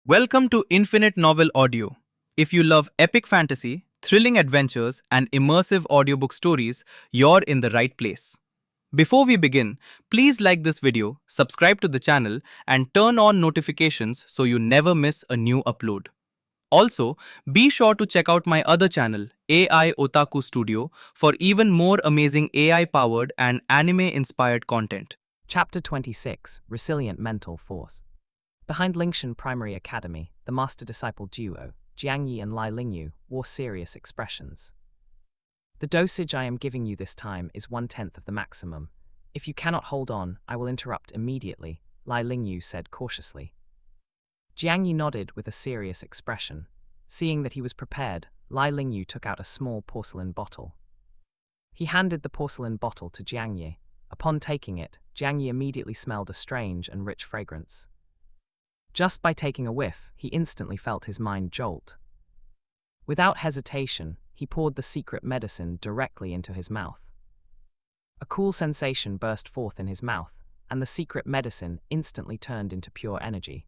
Welcome to Infinite Novel Audio. If you love epic fantasy, thrilling adventures, and immersive audiobook stories, you're in the right place. Before we begin, please like this video, subscribe to the channel, and turn on notifications so you never miss a new upload. Also, be sure to check out my other channel, AI Otaku Studio, for even more amazing AI powered and anime inspired content. Chapter 26 Resilient Mental Force. Behind Lingshan Primary Academy, the master-disciple duo, Jiang Yi and Lai Lingyu, wore serious expressions. The dosage I am giving you this time is 1/10 of the maximum. If you cannot hold on, I will interrupt immediately, Lai Lingyu said cautiously. Jiang Yi nodded with a serious expression. Seeing that he was prepared, Lai Lingyu took out a small porcelain bottle. He handed the porcelain bottle to Jiang Yi. Upon taking it, Jiang Yi immediately smelled a strange and rich fragrance. Just by taking a whiff, he instantly felt his mind jolt. Without hesitation, he poured the secret medicine directly into his mouth. A cool sensation burst forth in his mouth, and the secret medicine instantly turned into pure energy.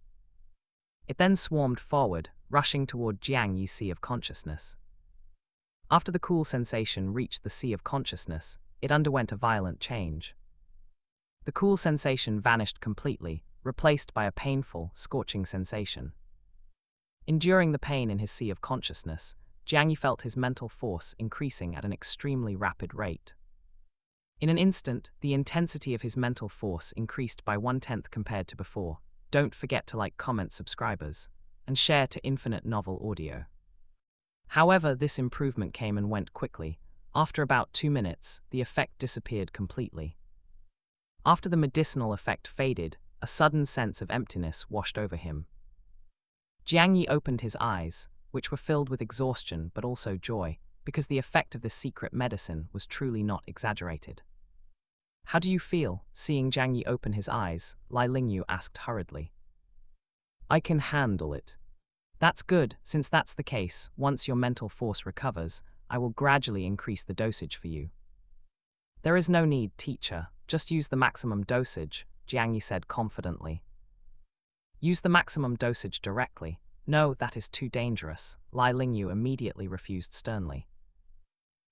It then swarmed forward, rushing toward Jiang Yi's sea of consciousness. After the cool sensation reached the sea of consciousness, it underwent a violent change. The cool sensation vanished completely, replaced by a painful, scorching sensation. Enduring the pain in his sea of consciousness, Jiang Yi felt his mental force increasing at an extremely rapid rate. In an instant, the intensity of his mental force increased by 1/10 compared to before. Don't forget to like, comment, subscribers, and share to Infinite Novel Audio. However, this improvement came and went quickly. After about 2 minutes, the effect disappeared completely. After the medicinal effect faded, a sudden sense of emptiness washed over him. Jiang Yi opened his eyes, which were filled with exhaustion but also joy, because the effect of this secret medicine was truly not exaggerated. "How do you feel?" Seeing Jiang Yi open his eyes, Lai Lingyu asked hurriedly. "I can handle it." "That's good. Since that's the case, once your mental force recovers, I will gradually increase the dosage for you." "There is no need, teacher. Just use the maximum dosage," Jiang Yi said confidently. "Use the maximum dosage directly." "No, that is too dangerous," Lai Lingyu immediately refused sternly.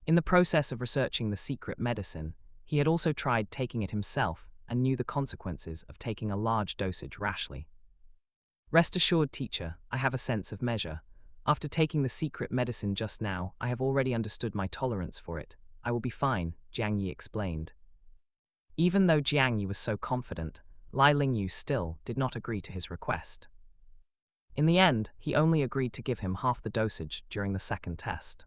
In the process of researching the secret medicine, he had also tried taking it himself and knew the consequences of taking a large dosage rashly. "Rest assured, teacher, I have a sense of measure. After taking the secret medicine just now, I have already understood my tolerance for it. I will be fine," Jiang Yi explained. Even though Jiang Yi was so confident, Lai Lingyu still did not agree to his request. In the end, he only agreed to give him half the dosage during the second test.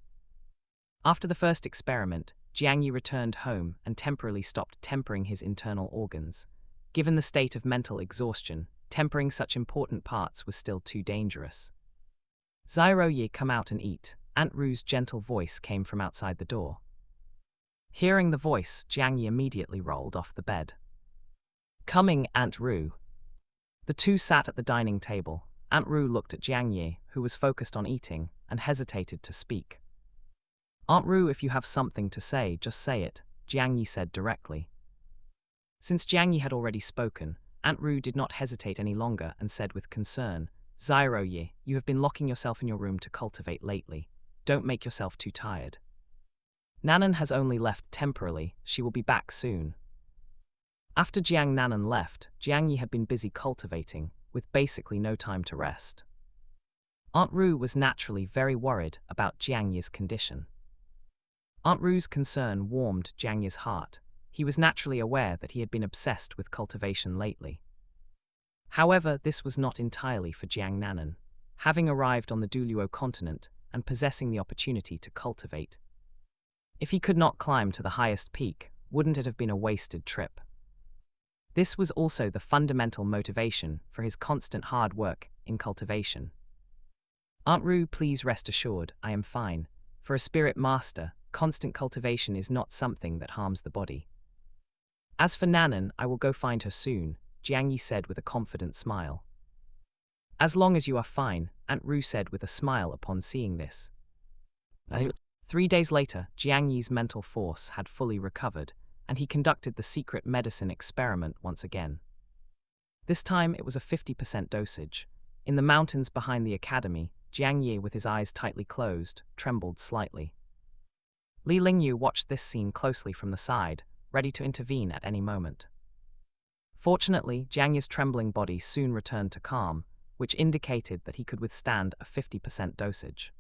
After the first experiment, Jiang Yi returned home and temporarily stopped tempering his internal organs. Given the state of mental exhaustion, tempering such important parts was still too dangerous. "Zyro Yi, come out and eat," Aunt Ru's gentle voice came from outside the door. Hearing the voice, Jiang Yi immediately rolled off the bed. "Coming, Aunt Ru." The two sat at the dining table. Aunt Ru looked at Jiang Yi, who was focused on eating, and hesitated to speak. "Aunt Ru, if you have something to say, just say it," Jiang Yi said directly. Since Jiang Yi had already spoken, Aunt Ru did not hesitate any longer and said with concern, "Zyro Yi, you have been locking yourself in your room to cultivate lately. Don't make yourself too tired. Nanan has only left temporarily, she will be back soon." After Jiang Nanan left, Jiang Yi had been busy cultivating, with basically no time to rest. Aunt Ru was naturally very worried about Jiang Yi's condition. Aunt Ru's concern warmed Jiang Yi's heart. He was naturally aware that he had been obsessed with cultivation lately. However, this was not entirely for Jiang Nanan. Having arrived on the Douluo Continent and possessing the opportunity to cultivate, if he could not climb to the highest peak, wouldn't it have been a wasted trip? This was also the fundamental motivation for his constant hard work in cultivation. "Aunt Ru, please rest assured, I am fine. For a spirit master, constant cultivation is not something that harms the body. As for Nanan, I will go find her soon," Jiang Yi said with a confident smile. "As long as you are fine," Aunt Ru said with a smile upon seeing this. 3 days later, Jiang Yi's mental force had fully recovered, and he conducted the secret medicine experiment once again. This time it was a 50% dosage. In the mountains behind the academy, Jiang Yi, with his eyes tightly closed, trembled slightly. Li Lingyu watched this scene closely from the side, ready to intervene at any moment. Fortunately, Jiang Yi's trembling body soon returned to calm, which indicated that he could withstand a 50% dosage.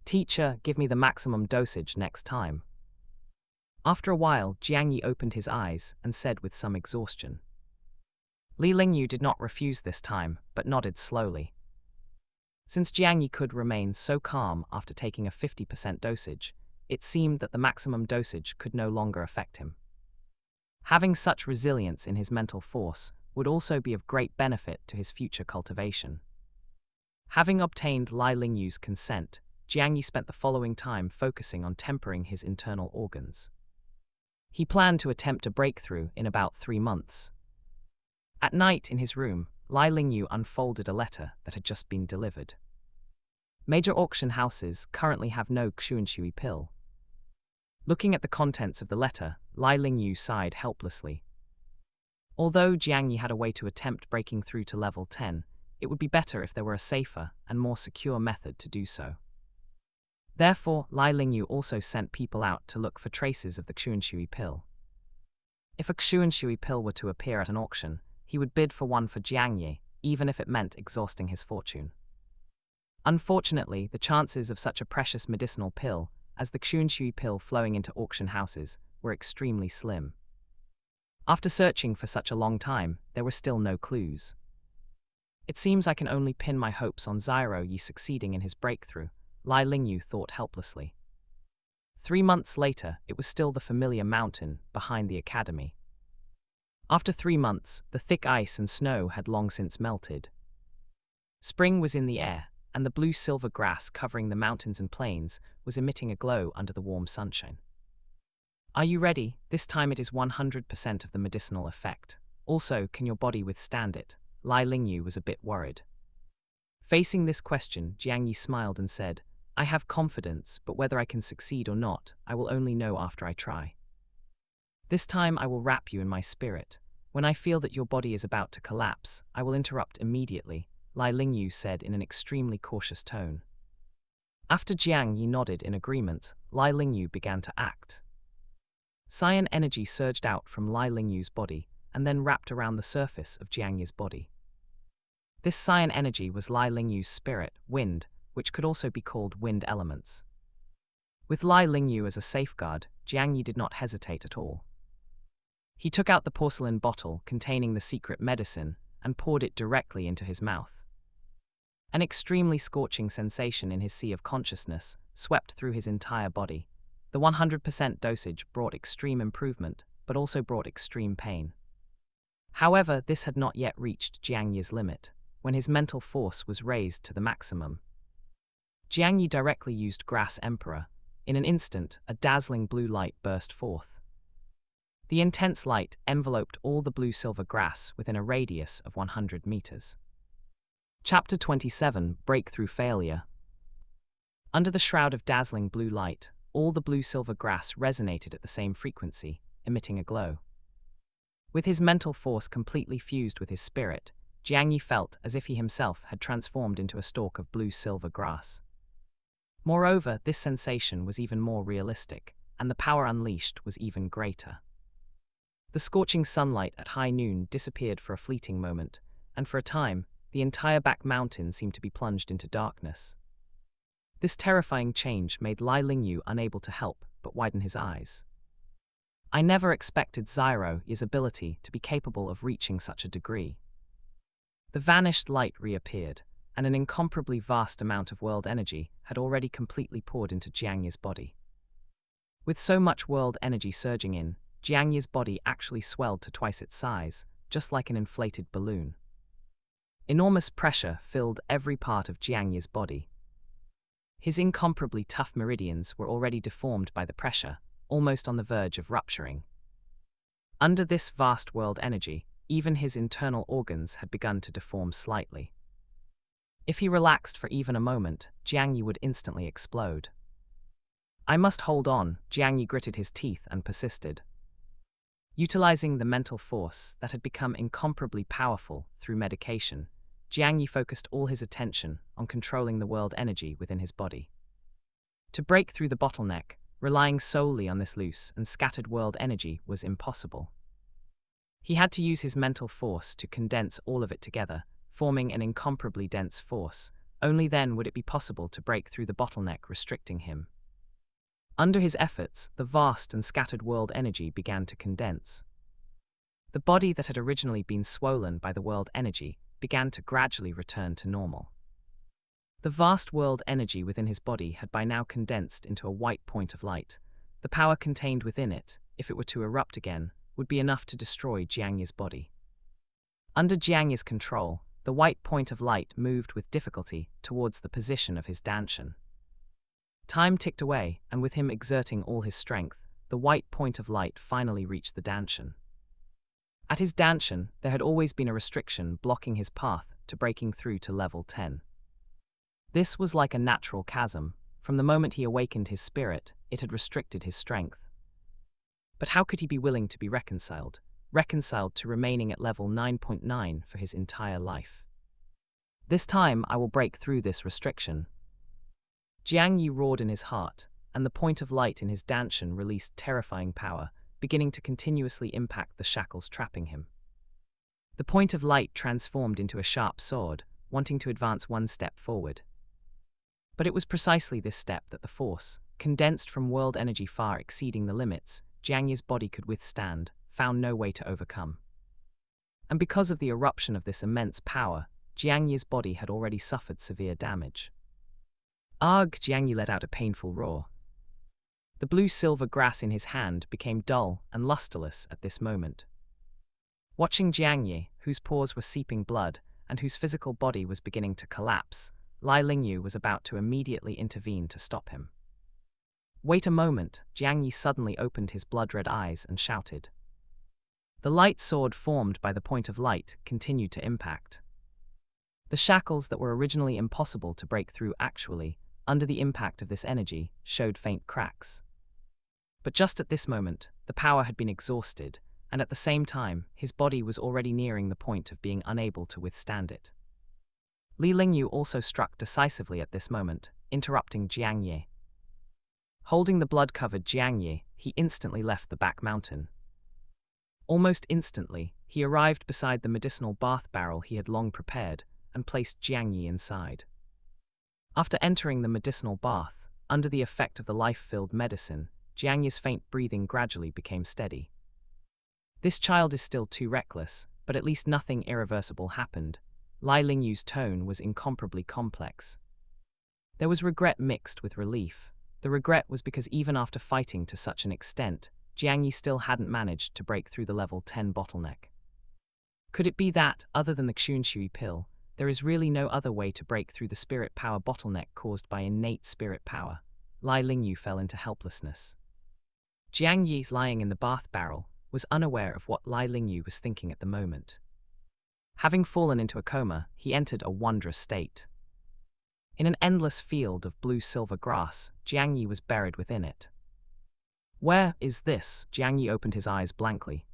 "Teacher, give me the maximum dosage next time." After a while, Jiang Yi opened his eyes and said with some exhaustion. Li Lingyu did not refuse this time, but nodded slowly. Since Jiang Yi could remain so calm after taking a 50% dosage, it seemed that the maximum dosage could no longer affect him. Having such resilience in his mental force would also be of great benefit to his future cultivation. Having obtained Li Lingyu's consent, Jiang Yi spent the following time focusing on tempering his internal organs. He planned to attempt a breakthrough in about 3 months. At night in his room, Li Lingyu unfolded a letter that had just been delivered. Major auction houses currently have no Xuanshui pill. Looking at the contents of the letter, Li Lingyu sighed helplessly. Although Jiang Yi had a way to attempt breaking through to level 10, it would be better if there were a safer and more secure method to do so. Therefore, Li Lingyu also sent people out to look for traces of the Xuanshui pill. If a Xuanshui pill were to appear at an auction, he would bid for one for Jiang Yi, even if it meant exhausting his fortune. Unfortunately, the chances of such a precious medicinal pill as the Xuanshui pill flowing into auction houses were extremely slim. After searching for such a long time, there were still no clues. It seems I can only pin my hopes on Zyro Yi succeeding in his breakthrough, Li Lingyu thought helplessly. 3 months later, it was still the familiar mountain behind the academy. After 3 months, the thick ice and snow had long since melted. Spring was in the air, and the blue-silver grass covering the mountains and plains was emitting a glow under the warm sunshine. "Are you ready? This time it is 100% of the medicinal effect. Also, can your body withstand it?" Li Lingyu was a bit worried. Facing this question, Jiang Yi smiled and said, "I have confidence, but whether I can succeed or not, I will only know after I try. This time I will wrap you in my spirit. When I feel that your body is about to collapse, I will interrupt immediately," Li Lingyu said in an extremely cautious tone. After Jiang Yi nodded in agreement, Li Lingyu began to act. Cyan energy surged out from Li Lingyu's body and then wrapped around the surface of Jiang Yi's body. This cyan energy was Li Lingyu's spirit, wind, which could also be called wind elements. With Li Lingyu as a safeguard, Jiang Yi did not hesitate at all. He took out the porcelain bottle containing the secret medicine and poured it directly into his mouth. An extremely scorching sensation in his sea of consciousness swept through his entire body. The 100% dosage brought extreme improvement, but also brought extreme pain. However, this had not yet reached Jiang Yi's limit, when his mental force was raised to the maximum. Jiang Yi directly used Grass Emperor. In an instant, a dazzling blue light burst forth. The intense light enveloped all the blue-silver grass within a radius of 100 meters. Chapter 27, Breakthrough Failure. Under the shroud of dazzling blue light, all the blue-silver grass resonated at the same frequency, emitting a glow. With his mental force completely fused with his spirit, Jiang Yi felt as if he himself had transformed into a stalk of blue-silver grass. Moreover, this sensation was even more realistic, and the power unleashed was even greater. The scorching sunlight at high noon disappeared for a fleeting moment, and for a time, the entire back mountain seemed to be plunged into darkness. This terrifying change made Li Lingyu unable to help but widen his eyes. I never expected Zyro Yi's ability to be capable of reaching such a degree. The vanished light reappeared, and an incomparably vast amount of world energy had already completely poured into Jiang Yi's body. With so much world energy surging in, Jiang Yi's body actually swelled to twice its size, just like an inflated balloon. Enormous pressure filled every part of Jiang Yi's body. His incomparably tough meridians were already deformed by the pressure, almost on the verge of rupturing. Under this vast world energy, even his internal organs had begun to deform slightly. If he relaxed for even a moment, Jiang Yi would instantly explode. "I must hold on," Jiang Yi gritted his teeth and persisted. Utilizing the mental force that had become incomparably powerful through medication, Jiang Yi focused all his attention on controlling the world energy within his body. To break through the bottleneck, relying solely on this loose and scattered world energy was impossible. He had to use his mental force to condense all of it together, forming an incomparably dense force. Only then would it be possible to break through the bottleneck restricting him. Under his efforts, the vast and scattered world energy began to condense. The body that had originally been swollen by the world energy began to gradually return to normal. The vast world energy within his body had by now condensed into a white point of light. The power contained within it, if it were to erupt again, would be enough to destroy Jiang Yi's body. Under Jiang Yi's control, the white point of light moved with difficulty towards the position of his danshan. Time ticked away, and with him exerting all his strength, the white point of light finally reached the danshan. At his danshan, there had always been a restriction blocking his path to breaking through to level 10. This was like a natural chasm. From the moment he awakened his spirit, it had restricted his strength. But how could he be willing to be reconciled to remaining at level 9.9 for his entire life? This time I will break through this restriction. Jiang Yi roared in his heart, and the point of light in his danshan released terrifying power, beginning to continuously impact the shackles trapping him. The point of light transformed into a sharp sword, wanting to advance one step forward. But it was precisely this step that the force, condensed from world energy far exceeding the limits Jiang Yi's body could withstand, found no way to overcome. And because of the eruption of this immense power, Jiang Yi's body had already suffered severe damage. Arg! Jiang Yi let out a painful roar. The blue-silver grass in his hand became dull and lusterless at this moment. Watching Jiang Yi, whose pores were seeping blood and whose physical body was beginning to collapse, Lai Lingyu was about to immediately intervene to stop him. Wait a moment, Jiang Yi suddenly opened his blood-red eyes and shouted. The light sword formed by the point of light continued to impact. The shackles that were originally impossible to break through actually, under the impact of this energy, showed faint cracks. But just at this moment, the power had been exhausted, and at the same time, his body was already nearing the point of being unable to withstand it. Li Lingyu also struck decisively at this moment, interrupting Jiang Yi. Holding the blood-covered Jiang Yi, he instantly left the back mountain. Almost instantly, he arrived beside the medicinal bath barrel he had long prepared, and placed Jiang Yi inside. After entering the medicinal bath, under the effect of the life-filled medicine, Jiang Yi's faint breathing gradually became steady. This child is still too reckless, but at least nothing irreversible happened. Lai Lingyu's tone was incomparably complex. There was regret mixed with relief. The regret was because even after fighting to such an extent, Jiang Yi still hadn't managed to break through the level 10 bottleneck. Could it be that, other than the Xunshui pill, there is really no other way to break through the spirit power bottleneck caused by innate spirit power? Lai Lingyu fell into helplessness. Jiang Yi's lying in the bath barrel was unaware of what Lai Lingyu was thinking at the moment. Having fallen into a coma, he entered a wondrous state. In an endless field of blue-silver grass, Jiang Yi was buried within it. Where is this? Jiang Yi opened his eyes blankly.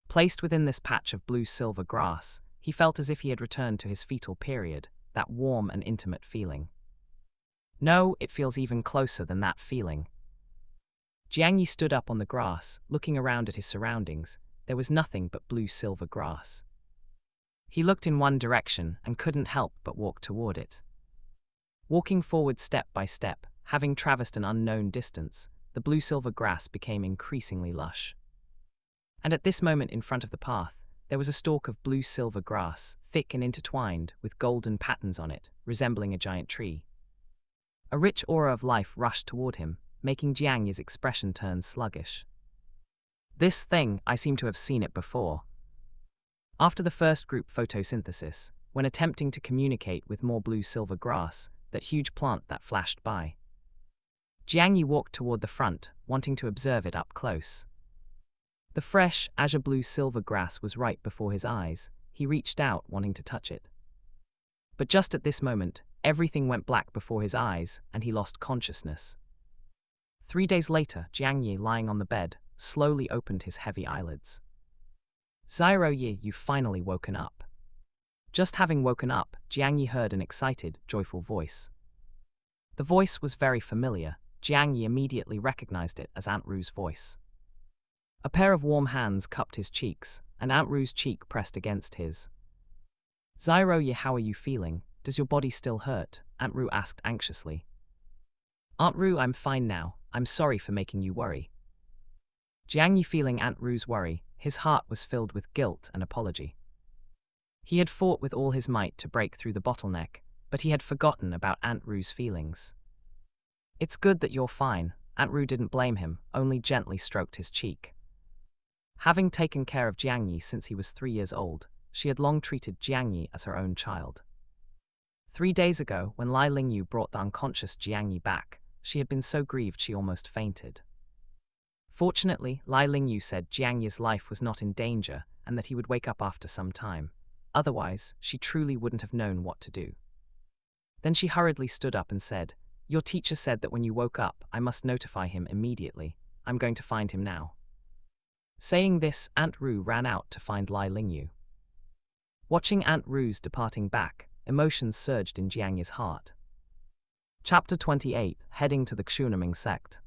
Placed within this patch of blue-silver grass, he felt as if he had returned to his fetal period, that warm and intimate feeling. No, it feels even closer than that feeling. Jiang Yi stood up on the grass, looking around at his surroundings. There was nothing but blue-silver grass. He looked in one direction and couldn't help but walk toward it. Walking forward step by step, having traversed an unknown distance, the blue-silver grass became increasingly lush. And at this moment in front of the path, there was a stalk of blue-silver grass, thick and intertwined, with golden patterns on it, resembling a giant tree. A rich aura of life rushed toward him, making Jiang Yi's expression turn sluggish. This thing, I seem to have seen it before. After the first group photosynthesis, when attempting to communicate with more blue-silver grass, that huge plant that flashed by. Jiang Yi walked toward the front, wanting to observe it up close. The fresh, azure blue-silver grass was right before his eyes. He reached out, wanting to touch it. But just at this moment, everything went black before his eyes, and he lost consciousness. 3 days later, Jiang Yi, lying on the bed, slowly opened his heavy eyelids. Zyro Yi, you've finally woken up. Just having woken up, Jiang Yi heard an excited, joyful voice. The voice was very familiar. Jiang Yi immediately recognized it as Aunt Ru's voice. A pair of warm hands cupped his cheeks, and Aunt Ru's cheek pressed against his. "Zyro Yi, how are you feeling? Does your body still hurt?" Aunt Ru asked anxiously. "Aunt Ru, I'm fine now. I'm sorry for making you worry." Jiang Yi, feeling Aunt Ru's worry, his heart was filled with guilt and apology. He had fought with all his might to break through the bottleneck, but he had forgotten about Aunt Ru's feelings. "It's good that you're fine." Aunt Ru didn't blame him, only gently stroked his cheek. Having taken care of Jiang Yi since he was 3 years old, she had long treated Jiang Yi as her own child. 3 days ago, when Lai Lingyu brought the unconscious Jiang Yi back, she had been so grieved she almost fainted. Fortunately, Lai Lingyu said Jiang Yi's life was not in danger and that he would wake up after some time. Otherwise, she truly wouldn't have known what to do. Then she hurriedly stood up and said, "Your teacher said that when you woke up, I must notify him immediately. I'm going to find him now." Saying this, Aunt Ru ran out to find Lai Lingyu. Watching Aunt Ru's departing back, emotions surged in Jiang Yi's heart. Chapter 28, Heading to the Xunaming Sect.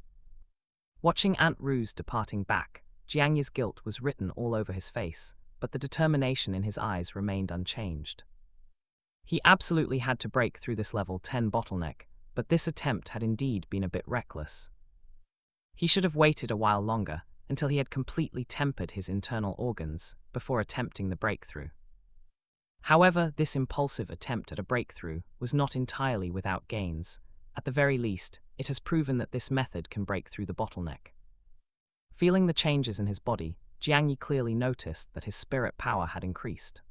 Watching Aunt Ru's departing back, Jiang Yi's guilt was written all over his face, but the determination in his eyes remained unchanged. He absolutely had to break through this level 10 bottleneck, but this attempt had indeed been a bit reckless. He should have waited a while longer, until he had completely tempered his internal organs, before attempting the breakthrough. However, this impulsive attempt at a breakthrough was not entirely without gains. At the very least, it has proven that this method can break through the bottleneck. Feeling the changes in his body, Jiang Yi clearly noticed that his spirit power had increased.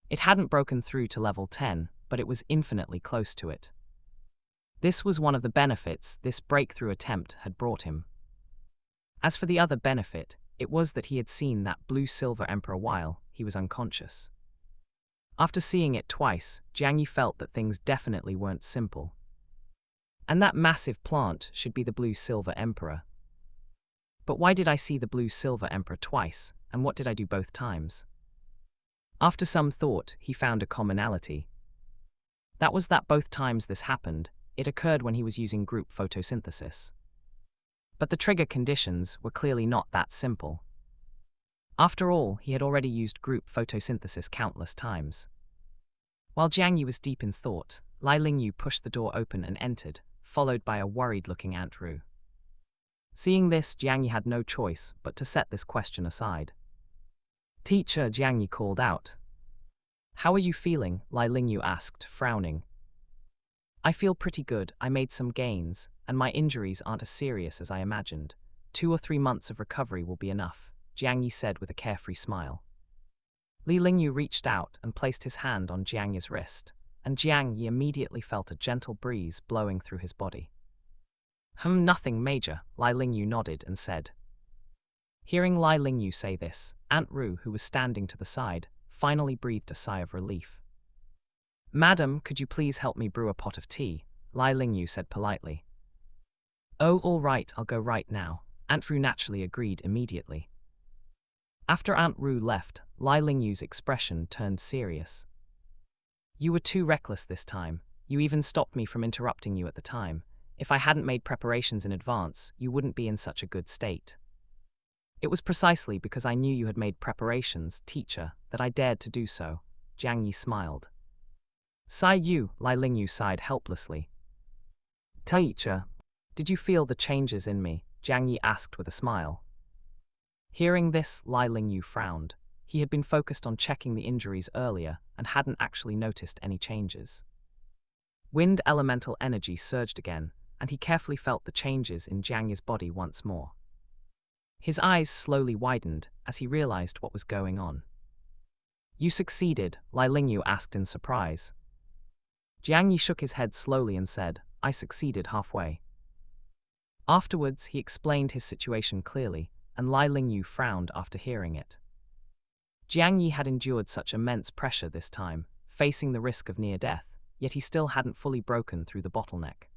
It hadn't broken through to level 10, but it was infinitely close to it. This was one of the benefits this breakthrough attempt had brought him. As for the other benefit, it was that he had seen that blue-silver emperor while he was unconscious. After seeing it twice, Jiang Yi felt that things definitely weren't simple. And that massive plant should be the blue-silver emperor. But why did I see the blue-silver emperor twice, and what did I do both times? After some thought, he found a commonality. That was that both times this happened, it occurred when he was using group photosynthesis. But the trigger conditions were clearly not that simple. After all, he had already used group photosynthesis countless times. While Jiang Yi was deep in thought, Lai Lingyu pushed the door open and entered, followed by a worried-looking Aunt Ru. Seeing this, Jiang Yi had no choice but to set this question aside. "Teacher," Jiang Yi called out. "How are you feeling?" Lai Lingyu asked, frowning. "I feel pretty good. I made some gains, and my injuries aren't as serious as I imagined. 2 or 3 months of recovery will be enough," Jiang Yi said with a carefree smile. Li Lingyu reached out and placed his hand on Jiang Yi's wrist, and Jiang Yi immediately felt a gentle breeze blowing through his body. Nothing major," Lai Lingyu nodded and said. Hearing Lai Lingyu say this, Aunt Ru, who was standing to the side, finally breathed a sigh of relief. "Madam, could you please help me brew a pot of tea?" Lai Lingyu said politely. "Oh, all right, I'll go right now," Aunt Ru naturally agreed immediately. After Aunt Ru left, Lai Lingyu's expression turned serious. "You were too reckless this time. You even stopped me from interrupting you at the time. If I hadn't made preparations in advance, you wouldn't be in such a good state. It was precisely because I knew you had made preparations, teacher, that I dared to do so." Jiang Yi smiled. "Sigh you," Lai Lingyu sighed helplessly. "Teacher, did you feel the changes in me?" Jiang Yi asked with a smile. Hearing this, Lai Lingyu frowned. He had been focused on checking the injuries earlier and hadn't actually noticed any changes. Wind elemental energy surged again, and he carefully felt the changes in Jiang Yi's body once more. His eyes slowly widened as he realized what was going on. "You succeeded?" Lai Lingyu asked in surprise. Jiang Yi shook his head slowly and said, "I succeeded halfway." Afterwards, he explained his situation clearly, and Lai Lingyu frowned after hearing it. Jiang Yi had endured such immense pressure this time, facing the risk of near death, yet he still hadn't fully broken through the bottleneck.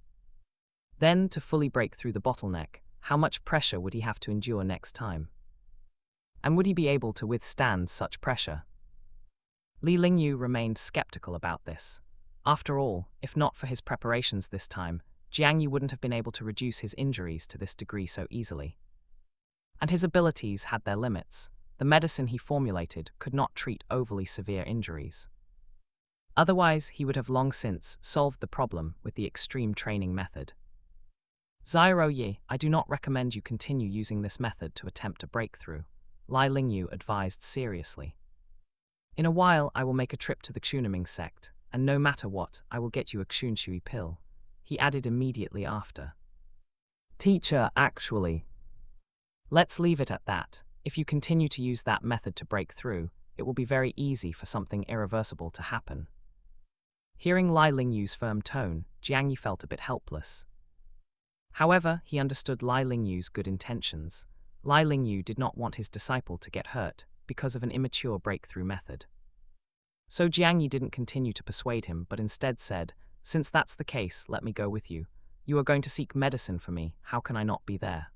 Then, to fully break through the bottleneck, how much pressure would he have to endure next time? And would he be able to withstand such pressure? Li Lingyu remained skeptical about this. After all, if not for his preparations this time, Jiang Yi wouldn't have been able to reduce his injuries to this degree so easily. And his abilities had their limits. The medicine he formulated could not treat overly severe injuries. Otherwise, he would have long since solved the problem with the extreme training method. Zyro Yi, I do not recommend you continue using this method to attempt a breakthrough, Li Lingyu advised seriously. In a while, I will make a trip to the Xunaming sect, and no matter what, I will get you a Xunshui pill, he added immediately after. Teacher, actually. Let's leave it at that. If you continue to use that method to break through, it will be very easy for something irreversible to happen. Hearing Li Lingyu's firm tone, Jiang Yi felt a bit helpless. However, he understood Li Lingyu's good intentions. Li Lingyu did not want his disciple to get hurt because of an immature breakthrough method. So Jiang Yi didn't continue to persuade him, but instead said, "Since that's the case, let me go with you. You are going to seek medicine for me, how can I not be there?"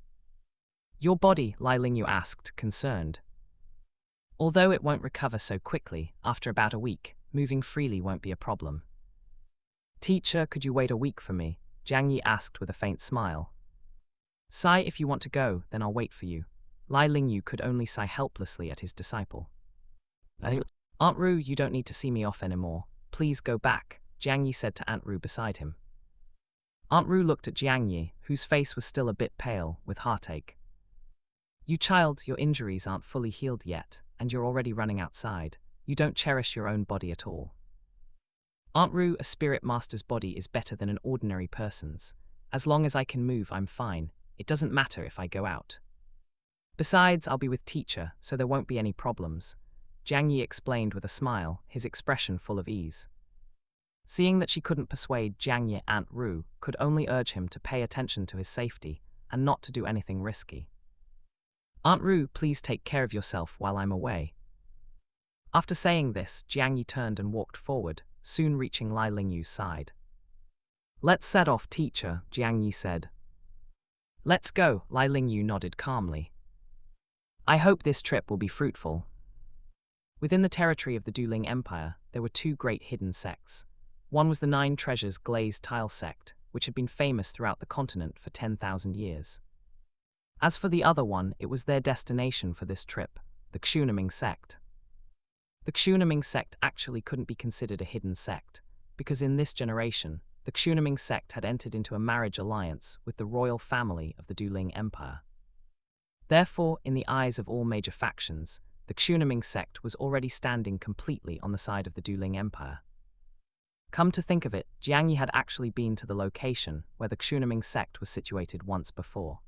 Your body, Li Lingyu asked, concerned. Although it won't recover so quickly, after about a week, moving freely won't be a problem. Teacher, could you wait a week for me? Jiang Yi asked with a faint smile. Sigh, if you want to go, then I'll wait for you. Li Lingyu could only sigh helplessly at his disciple. Aunt Ru, you don't need to see me off anymore. Please go back, Jiang Yi said to Aunt Ru beside him. Aunt Ru looked at Jiang Yi, whose face was still a bit pale, with heartache. You child, your injuries aren't fully healed yet, and you're already running outside. You don't cherish your own body at all. Aunt Ru, a spirit master's body is better than an ordinary person's. As long as I can move, I'm fine. It doesn't matter if I go out. Besides, I'll be with teacher, so there won't be any problems, Jiang Yi explained with a smile, his expression full of ease. Seeing that she couldn't persuade Jiang Yi, Aunt Ru could only urge him to pay attention to his safety and not to do anything risky. Aunt Ru, please take care of yourself while I'm away. After saying this, Jiang Yi turned and walked forward, soon reaching Li Lingyu's side. Let's set off, teacher, Jiang Yi said. Let's go, Li Lingyu nodded calmly. I hope this trip will be fruitful. Within the territory of the Duling Empire, there were two great hidden sects. One was the Nine Treasures Glazed Tile sect, which had been famous throughout the continent for 10,000 years. As for the other one, it was their destination for this trip, the Xunaming sect. The Xunaming sect actually couldn't be considered a hidden sect, because in this generation, the Xunaming sect had entered into a marriage alliance with the royal family of the Duling Empire. Therefore, in the eyes of all major factions, the Xunaming sect was already standing completely on the side of the Duling Empire. Come to think of it, Jiang Yi had actually been to the location where the Xunaming sect was situated once before.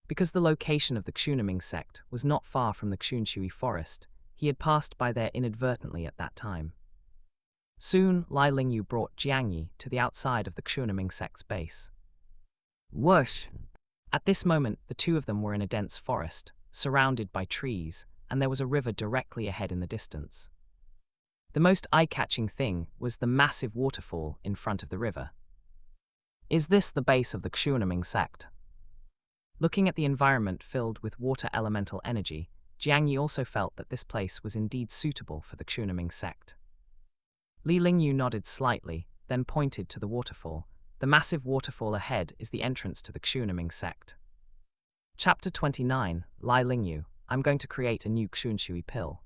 Because the location of the Xunaming sect was not far from the Xunshui forest, he had passed by there inadvertently at that time. Soon, Li Lingyu brought Jiang Yi to the outside of the Xunaming sect's base. Whoosh! At this moment, the two of them were in a dense forest, surrounded by trees, and there was a river directly ahead in the distance. The most eye-catching thing was the massive waterfall in front of the river. Is this the base of the Xunaming sect? Looking at the environment filled with water elemental energy, Jiang Yi also felt that this place was indeed suitable for the Xunaming sect. Li Lingyu nodded slightly, then pointed to the waterfall. The massive waterfall ahead is the entrance to the Xunaming sect. Chapter 29, Li Lingyu, I'm going to create a new Xunshui pill.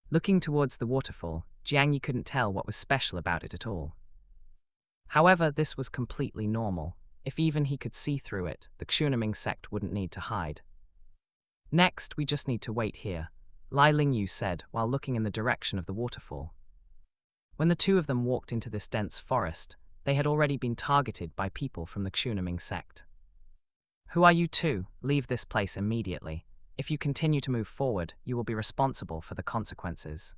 Looking towards the waterfall, Jiang Yi couldn't tell what was special about it at all. However, this was completely normal. If even he could see through it, the Xunaming sect wouldn't need to hide. Next, we just need to wait here, Li Lingyu said while looking in the direction of the waterfall. When the two of them walked into this dense forest, they had already been targeted by people from the Xunaming sect. Who are you two? Leave this place immediately. If you continue to move forward, you will be responsible for the consequences.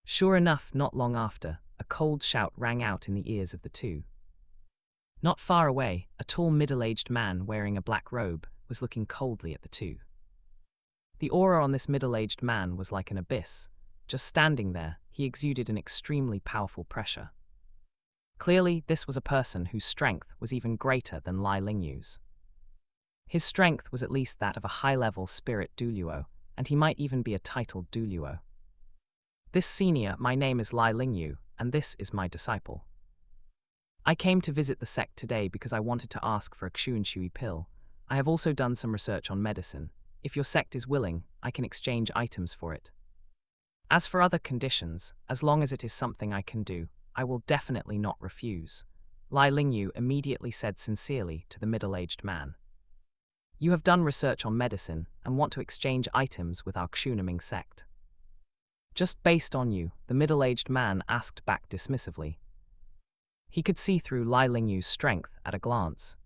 Sure enough, not long after, a cold shout rang out in the ears of the two. Not far away, a tall middle-aged man wearing a black robe was looking coldly at the two. The aura on this middle-aged man was like an abyss. Just standing there, he exuded an extremely powerful pressure. Clearly, this was a person whose strength was even greater than Li Lingyu's. His strength was at least that of a high-level spirit Douluo, and he might even be a titled Douluo. "This senior, my name is Lai Lingyu, and this is my disciple. I came to visit the sect today because I wanted to ask for a Qiunshui pill. I have also done some research on medicine. If your sect is willing, I can exchange items for it. As for other conditions, as long as it is something I can do, I will definitely not refuse," Lai Lingyu immediately said sincerely to the middle-aged man. "You have done research on medicine and want to exchange items with our Qiunaming sect." "Just based on you," the middle-aged man asked back dismissively. He could see through Lai Lingyu's strength at a glance.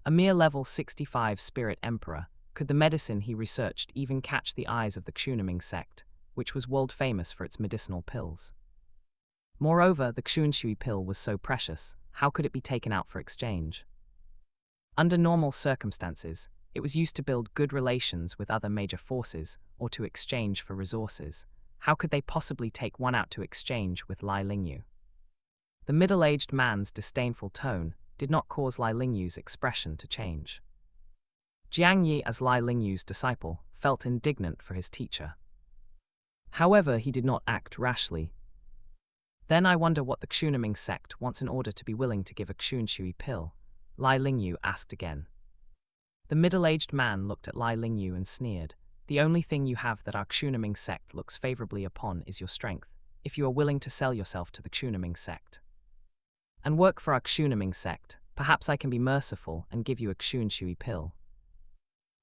A mere level 65 spirit emperor, could the medicine he researched even catch the eyes of the Qiunaming sect, which was world famous for its medicinal pills? Moreover, the Qiunshui pill was so precious, how could it be taken out for exchange? Under normal circumstances, it was used to build good relations with other major forces or to exchange for resources. How could they possibly take one out to exchange with Lai Lingyu? The middle-aged man's disdainful tone did not cause Lai Lingyu's expression to change. Jiang Yi, as Lai Lingyu's disciple, felt indignant for his teacher. However, he did not act rashly. "Then I wonder what the Qiunaming sect wants in order to be willing to give a Qiunshui pill," Lai Lingyu asked again. The middle-aged man looked at Lai Lingyu and sneered. "The only thing you have that our Qiunaming sect looks favorably upon is your strength, if you are willing to sell yourself to the Qiunaming sect and work for our Qiunaming sect, perhaps I can be merciful and give you a Qiunshui pill."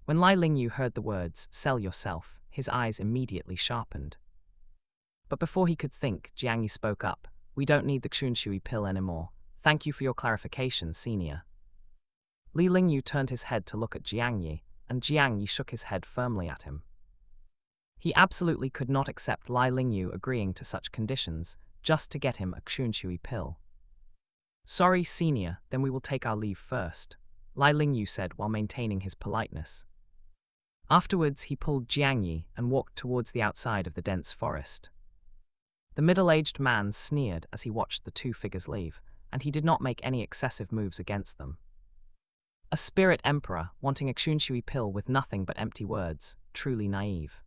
When Lai Lingyu heard the words, "sell yourself," his eyes immediately sharpened. But before he could think, Jiang Yi spoke up. "We don't need the Qiunshui pill anymore. Thank you for your clarification, senior." Li Lingyu turned his head to look at Jiang Yi, and Jiang Yi shook his head firmly at him. He absolutely could not accept Lai Lingyu agreeing to such conditions, just to get him a Qiunshui pill. "Sorry, senior, then we will take our leave first," Lai Lingyu said while maintaining his politeness. Afterwards, he pulled Jiang Yi and walked towards the outside of the dense forest. The middle-aged man sneered as he watched the two figures leave, and he did not make any excessive moves against them. A spirit emperor wanting a Qiunshui pill with nothing but empty words, truly naive.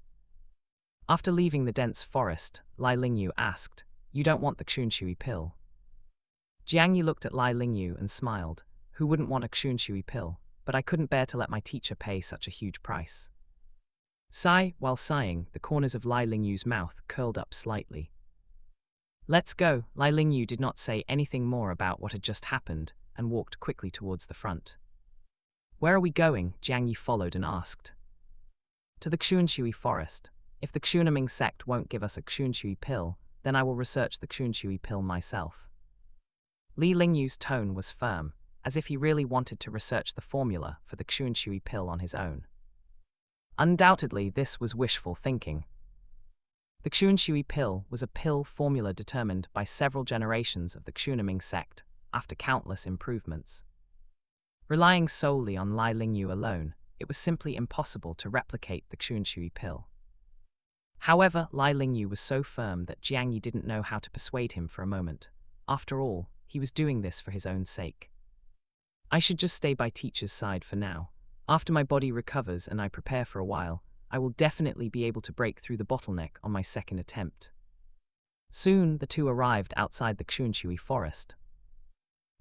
After leaving the dense forest, Lai Lingyu asked, "You don't want the Qiunshui pill?" Jiang Yi looked at Lai Lingyu and smiled. "Who wouldn't want a Qiunshui pill? But I couldn't bear to let my teacher pay such a huge price." While sighing, the corners of Lai Lingyu's mouth curled up slightly. "Let's go." Lai Lingyu did not say anything more about what had just happened and walked quickly towards the front. "Where are we going?" Jiang Yi followed and asked. "To the Qiunshui forest. If the Qiunaming sect won't give us a Qiunshui pill, then I will research the Qiunshui pill myself." Li Lingyu's tone was firm, as if he really wanted to research the formula for the Qiunshui pill on his own. Undoubtedly, this was wishful thinking. The Qiunshui pill was a pill formula determined by several generations of the Qiunaming sect after countless improvements. Relying solely on Lai Lingyu alone, it was simply impossible to replicate the Qiunshui pill. However, Lai Lingyu was so firm that Jiang Yi didn't know how to persuade him for a moment. After all, he was doing this for his own sake. "I should just stay by teacher's side for now. After my body recovers and I prepare for a while, I will definitely be able to break through the bottleneck on my second attempt." Soon, the two arrived outside the Qiunshui forest.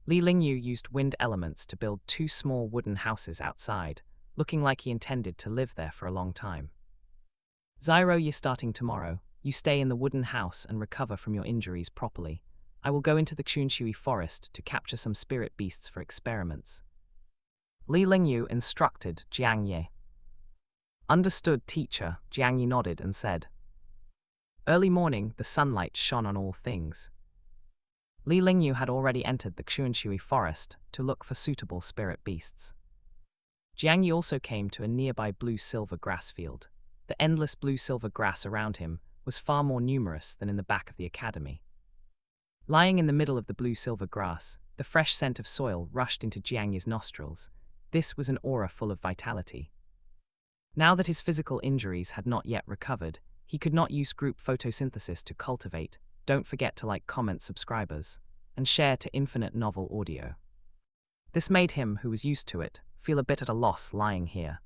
Li Lingyu used wind elements to build two small wooden houses outside, looking like he intended to live there for a long time. "Zyro, you're starting tomorrow. You stay in the wooden house and recover from your injuries properly. I will go into the Qiunshui forest to capture some spirit beasts for experiments." Li Lingyu instructed Jiang Yi. "Understood, teacher," Jiang Yi nodded and said. Early morning, the sunlight shone on all things. Li Lingyu had already entered the Qiunshui forest to look for suitable spirit beasts. Jiang Yi also came to a nearby blue-silver grass field. The endless blue-silver grass around him was far more numerous than in the back of the academy. Lying in the middle of the blue-silver grass, the fresh scent of soil rushed into Jiang Yi's nostrils. This was an aura full of vitality. Now that his physical injuries had not yet recovered, he could not use group photosynthesis to cultivate. Don't forget to like, comment, subscribers, and share to Infinite Novel Audio. This made him, who was used to it, feel a bit at a loss lying here.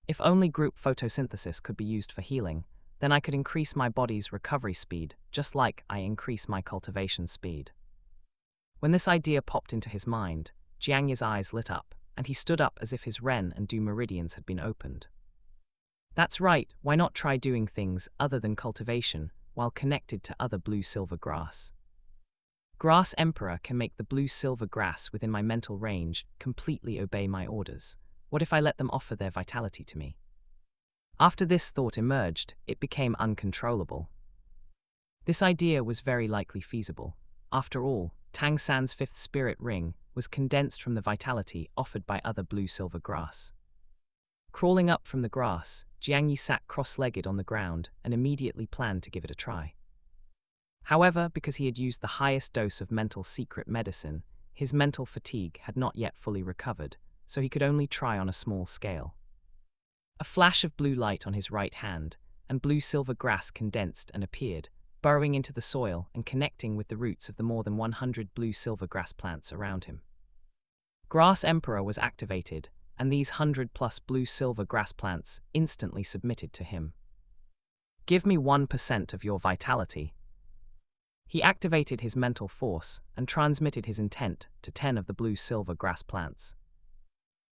If only group photosynthesis could be used for healing, then I could increase my body's recovery speed, just like I increase my cultivation speed. When this idea popped into his mind, Jiangyi's eyes lit up, and he stood up as if his Ren and Du meridians had been opened. That's right, why not try doing things other than cultivation, while connected to other blue-silver grass? Grass Emperor can make the blue-silver grass within my mental range completely obey my orders. What if I let them offer their vitality to me? After this thought emerged, it became uncontrollable. This idea was very likely feasible. After all, Tang San's fifth spirit ring was condensed from the vitality offered by other blue-silver grass. Crawling up from the grass, Jiangyi sat cross-legged on the ground and immediately planned to give it a try. However, because he had used the highest dose of mental secret medicine, his mental fatigue had not yet fully recovered, so he could only try on a small scale. A flash of blue light on his right hand, and blue-silver grass condensed and appeared, burrowing into the soil and connecting with the roots of the more than 100 blue-silver grass plants around him. Grass Emperor was activated, and these 100+ blue-silver grass plants instantly submitted to him. Give me 1% of your vitality. He activated his mental force and transmitted his intent to 10 of the blue-silver grass plants.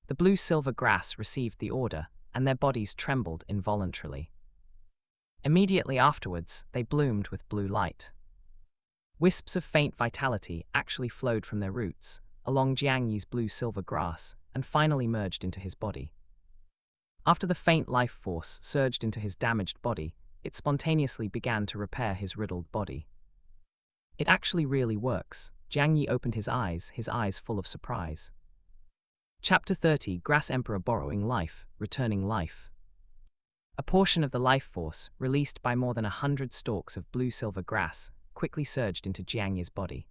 The blue-silver grass received the order, and their bodies trembled involuntarily. Immediately afterwards, they bloomed with blue light. Wisps of faint vitality actually flowed from their roots, along Jiangyi's blue-silver grass, and finally merged into his body. After the faint life force surged into his damaged body, it spontaneously began to repair his riddled body. It actually really works. Jiangyi opened his eyes full of surprise. Chapter 30, Grass Emperor Borrowing Life, Returning Life. A portion of the life force, released by more than 100 stalks of blue-silver grass, quickly surged into Jiangyi's body.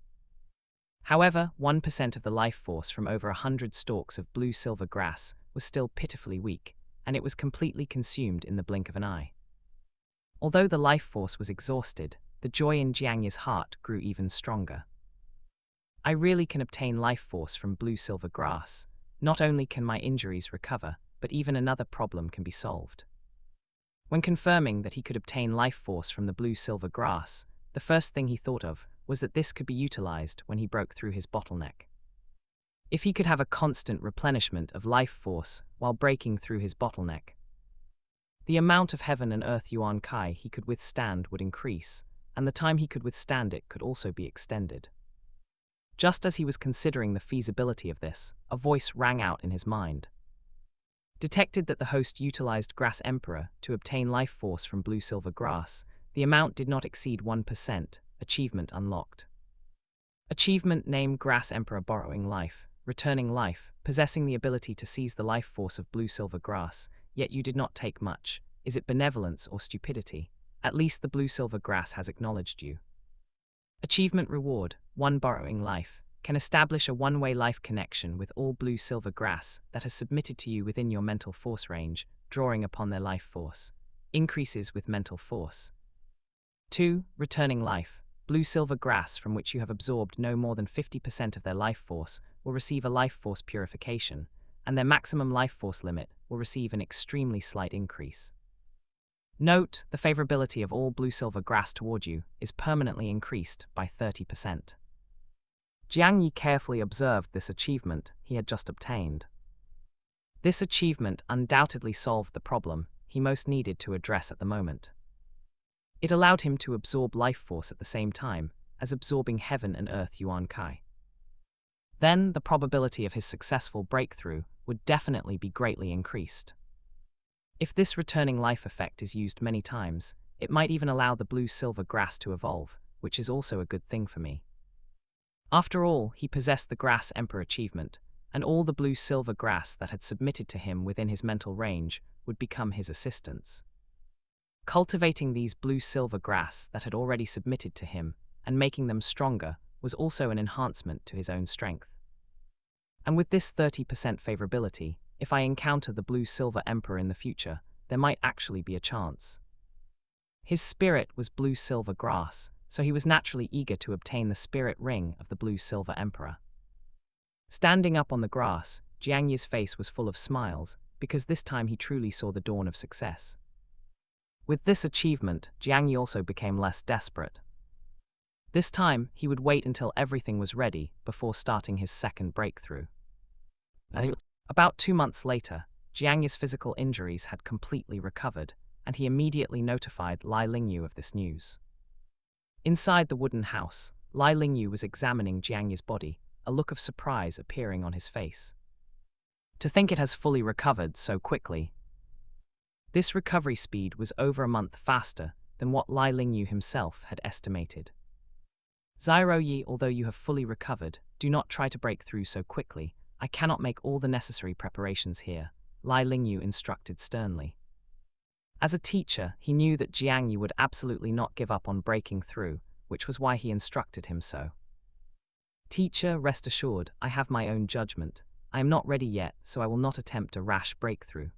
However, 1% of the life force from over 100 stalks of blue-silver grass was still pitifully weak, and it was completely consumed in the blink of an eye. Although the life force was exhausted, the joy in Jiangyi's heart grew even stronger. I really can obtain life force from blue-silver grass. Not only can my injuries recover, but even another problem can be solved. When confirming that he could obtain life force from the blue-silver grass, the first thing he thought of was that this could be utilized when he broke through his bottleneck. If he could have a constant replenishment of life force while breaking through his bottleneck, the amount of heaven and earth yuan kai he could withstand would increase, and the time he could withstand it could also be extended. Just as he was considering the feasibility of this, a voice rang out in his mind. Detected that the host utilized Grass Emperor to obtain life force from blue-silver grass, the amount did not exceed 1%, achievement unlocked. Achievement name Grass Emperor Borrowing Life, Returning Life, possessing the ability to seize the life force of blue-silver grass, yet you did not take much. Is it benevolence or stupidity? At least the blue-silver grass has acknowledged you. Achievement reward, 1 Borrowing Life, can establish a one-way life connection with all blue-silver grass that has submitted to you within your mental force range, drawing upon their life force. Increases with mental force. 2. Returning Life, blue-silver grass from which you have absorbed no more than 50% of their life force will receive a life force purification, and their maximum life force limit will receive an extremely slight increase. Note, the favorability of all blue-silver grass toward you is permanently increased by 30%. Jiangyi carefully observed this achievement he had just obtained. This achievement undoubtedly solved the problem he most needed to address at the moment. It allowed him to absorb life force at the same time as absorbing heaven and earth yuan kai. Then, the probability of his successful breakthrough would definitely be greatly increased. If this returning life effect is used many times, it might even allow the blue-silver grass to evolve, which is also a good thing for me. After all, he possessed the Grass Emperor achievement, and all the blue-silver grass that had submitted to him within his mental range would become his assistants. Cultivating these blue-silver grass that had already submitted to him and making them stronger was also an enhancement to his own strength. And with this 30% favorability, if I encounter the blue-silver emperor in the future, there might actually be a chance. His spirit was blue-silver grass, so he was naturally eager to obtain the spirit ring of the blue-silver emperor. Standing up on the grass, Jiangyi's face was full of smiles, because this time he truly saw the dawn of success. With this achievement, Jiang Yi also became less desperate. This time, he would wait until everything was ready before starting his second breakthrough. About 2 months later, Jiang Yi's physical injuries had completely recovered, and he immediately notified Lai Lingyu of this news. Inside the wooden house, Lai Lingyu was examining Jiang Yi's body, a look of surprise appearing on his face. To think it has fully recovered so quickly. This recovery speed was over a month faster than what Lai Lingyu himself had estimated. Zyro Yi, although you have fully recovered, do not try to break through so quickly. I cannot make all the necessary preparations here, Lai Lingyu instructed sternly. As a teacher, he knew that Jiang Yi would absolutely not give up on breaking through, which was why he instructed him so. Teacher, rest assured, I have my own judgment. I am not ready yet, so I will not attempt a rash breakthrough.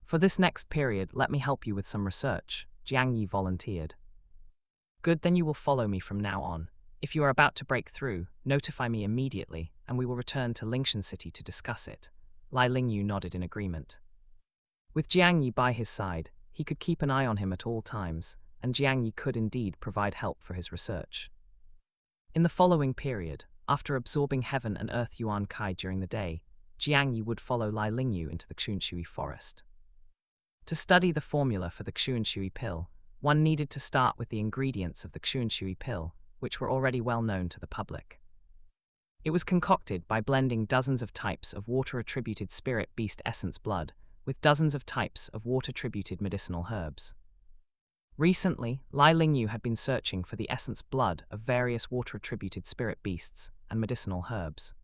For this next period, let me help you with some research, Jiang Yi volunteered. Good, then you will follow me from now on. If you are about to break through, notify me immediately, and we will return to Lingshan City to discuss it. Lai Lingyu nodded in agreement. With Jiang Yi by his side, he could keep an eye on him at all times, and Jiang Yi could indeed provide help for his research. In the following period, after absorbing Heaven and Earth Yuan Kai during the day, Jiang Yi would follow Lai Lingyu into the Xuanshui forest. To study the formula for the Xuanshui pill, one needed to start with the ingredients of the Xuanshui pill, which were already well known to the public. It was concocted by blending dozens of types of water-attributed spirit beast essence blood with dozens of types of water-attributed medicinal herbs. Recently, Lai Lingyu had been searching for the essence blood of various water-attributed spirit beasts and medicinal herbs.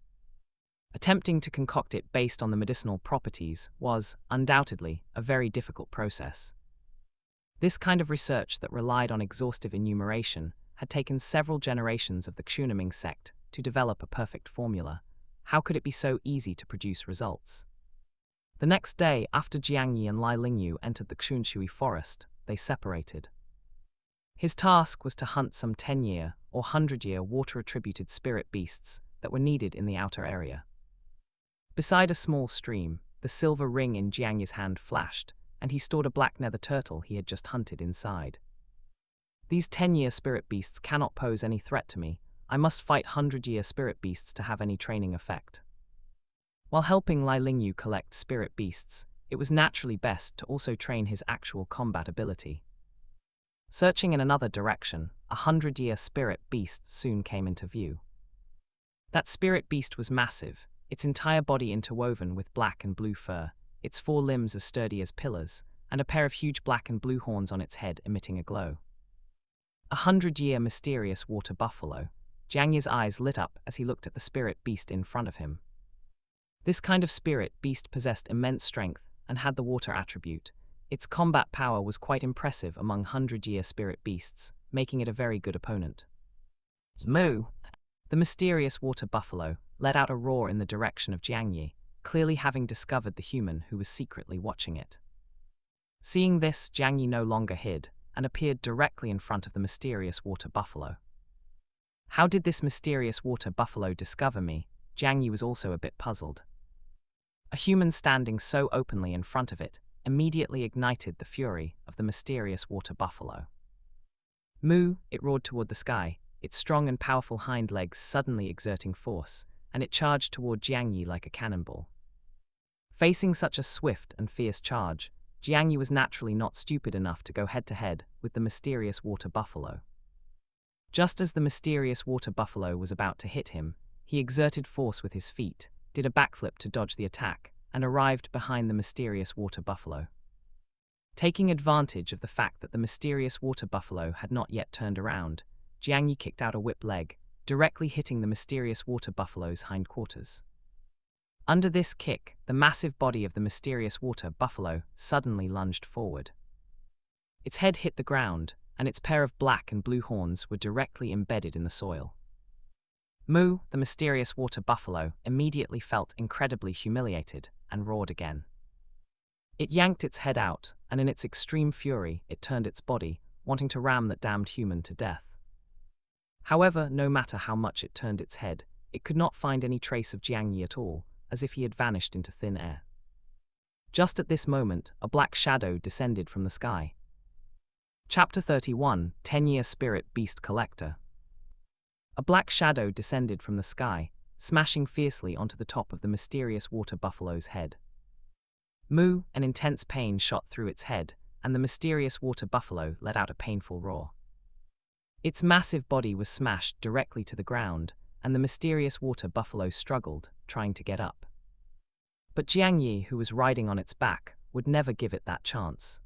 Attempting to concoct it based on the medicinal properties was, undoubtedly, a very difficult process. This kind of research that relied on exhaustive enumeration had taken several generations of the Xunaming sect to develop a perfect formula. How could it be so easy to produce results? The next day, after Jiang Yi and Lai Lingyu entered the Xuanshui forest, they separated. His task was to hunt some 10-year or 100-year water-attributed spirit beasts that were needed in the outer area. Beside a small stream, the silver ring in Jiang Yi's hand flashed, and he stored a black nether turtle he had just hunted inside. These 10-year spirit beasts cannot pose any threat to me. I must fight 100-year spirit beasts to have any training effect. While helping Lai Lingyu collect spirit beasts, it was naturally best to also train his actual combat ability. Searching in another direction, a 100-year spirit beast soon came into view. That spirit beast was massive, its entire body interwoven with black and blue fur, its 4 limbs as sturdy as pillars, and a pair of huge black and blue horns on its head emitting a glow. A 100-year mysterious water buffalo. Jiang Yi's eyes lit up as he looked at the spirit beast in front of him. This kind of spirit beast possessed immense strength and had the water attribute. Its combat power was quite impressive among 100-year spirit beasts, making it a very good opponent. Moo! The mysterious water buffalo let out a roar in the direction of Jiang Yi, clearly having discovered the human who was secretly watching it. Seeing this, Jiang Yi no longer hid, and appeared directly in front of the mysterious water buffalo. How did this mysterious water buffalo discover me? Jiang Yi was also a bit puzzled. A human standing so openly in front of it immediately ignited the fury of the mysterious water buffalo. Moo! It roared toward the sky, its strong and powerful hind legs suddenly exerting force, and it charged toward Jiang Yi like a cannonball. Facing such a swift and fierce charge, Jiang Yi was naturally not stupid enough to go head-to-head with the mysterious water buffalo. Just as the mysterious water buffalo was about to hit him, he exerted force with his feet, did a backflip to dodge the attack, and arrived behind the mysterious water buffalo. Taking advantage of the fact that the mysterious water buffalo had not yet turned around, Jiang Yi kicked out a whip leg, directly hitting the mysterious water buffalo's hindquarters. Under this kick, the massive body of the mysterious water buffalo suddenly lunged forward. Its head hit the ground, and its pair of black and blue horns were directly embedded in the soil. Moo! The mysterious water buffalo immediately felt incredibly humiliated and roared again. It yanked its head out, and in its extreme fury, it turned its body, wanting to ram that damned human to death. However, no matter how much it turned its head, it could not find any trace of Jiang Yi at all, as if he had vanished into thin air. Just at this moment, a black shadow descended from the sky. Chapter 31, 10-Year Spirit Beast Collector. A black shadow descended from the sky, smashing fiercely onto the top of the mysterious water buffalo's head. Moo, an intense pain shot through its head, and the mysterious water buffalo let out a painful roar. Its massive body was smashed directly to the ground, and the mysterious water buffalo struggled, trying to get up. But Jiangyi, who was riding on its back, would never give it that chance.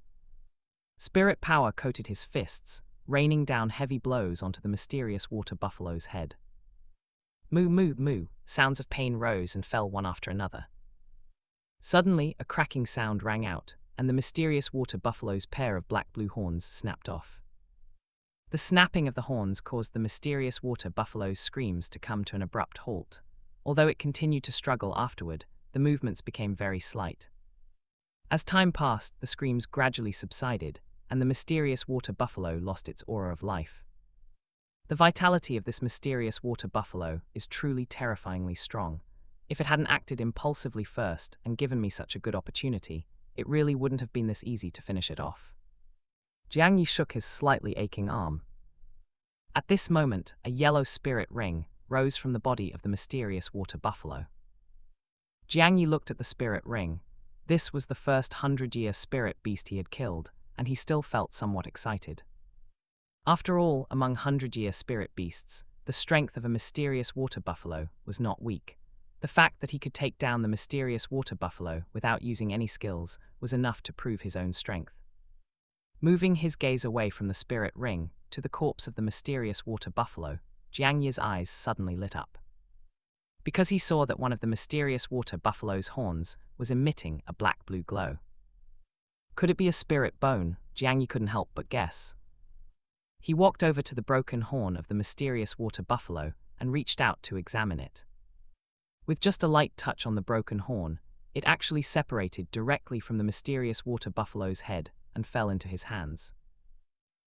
Spirit power coated his fists, raining down heavy blows onto the mysterious water buffalo's head. Moo, moo, moo, sounds of pain rose and fell one after another. Suddenly, a cracking sound rang out, and the mysterious water buffalo's pair of black-blue horns snapped off. The snapping of the horns caused the mysterious water buffalo's screams to come to an abrupt halt. Although it continued to struggle afterward, the movements became very slight. As time passed, the screams gradually subsided, and the mysterious water buffalo lost its aura of life. The vitality of this mysterious water buffalo is truly terrifyingly strong. If it hadn't acted impulsively first and given me such a good opportunity, it really wouldn't have been this easy to finish it off. Jiangyi shook his slightly aching arm. At this moment, a yellow spirit ring rose from the body of the mysterious water buffalo. Jiangyi looked at the spirit ring. This was the first 100-year spirit beast he had killed, and he still felt somewhat excited. After all, among 100-year spirit beasts, the strength of a mysterious water buffalo was not weak. The fact that he could take down the mysterious water buffalo without using any skills was enough to prove his own strength. Moving his gaze away from the spirit ring to the corpse of the mysterious water buffalo, Jiangyi's eyes suddenly lit up. Because he saw that one of the mysterious water buffalo's horns was emitting a black-blue glow. Could it be a spirit bone? Jiangyi couldn't help but guess. He walked over to the broken horn of the mysterious water buffalo and reached out to examine it. With just a light touch on the broken horn, it actually separated directly from the mysterious water buffalo's head and fell into his hands.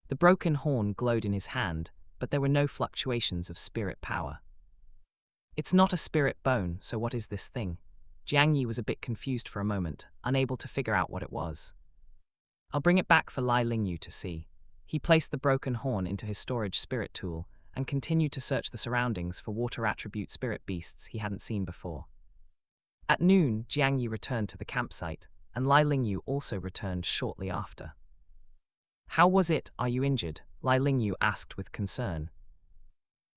The broken horn glowed in his hand, but there were no fluctuations of spirit power. It's not a spirit bone, so what is this thing? Jiangyi was a bit confused for a moment, unable to figure out what it was. I'll bring it back for Lai Lingyu to see. He placed the broken horn into his storage spirit tool and continued to search the surroundings for water attribute spirit beasts he hadn't seen before. At noon, Jiangyi returned to the campsite, and Lai Lingyu also returned shortly after. How was it? Are you injured? Lai Lingyu asked with concern.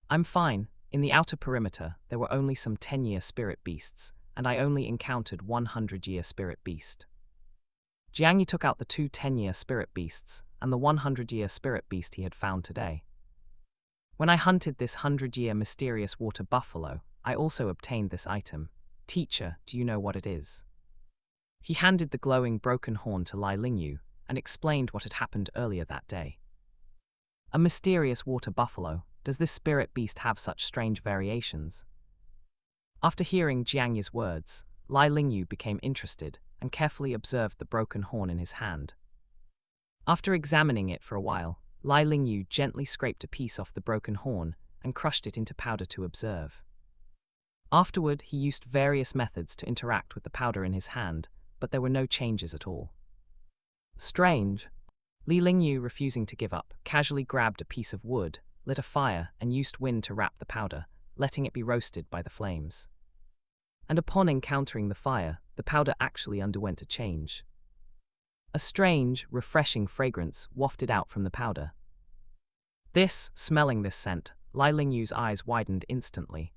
I'm fine. In the outer perimeter, there were only some 10-year spirit beasts, and I only encountered 100-year spirit beast. Jiangyi took out the 2 10-year spirit beasts and the 100-year spirit beast he had found today. When I hunted this 100-year mysterious water buffalo, I also obtained this item. Teacher, do you know what it is? He handed the glowing broken horn to Lai Lingyu and explained what had happened earlier that day. A mysterious water buffalo. Does this spirit beast have such strange variations? After hearing Jiangyi's words, Lai Lingyu became interested and carefully observed the broken horn in his hand. After examining it for a while, Lai Lingyu gently scraped a piece off the broken horn and crushed it into powder to observe. Afterward, he used various methods to interact with the powder in his hand, but there were no changes at all. Strange. Li Lingyu, refusing to give up, casually grabbed a piece of wood, lit a fire, and used wind to wrap the powder, letting it be roasted by the flames. And upon encountering the fire, the powder actually underwent a change. A strange, refreshing fragrance wafted out from the powder. Smelling this scent, Lai Lingyu's eyes widened instantly.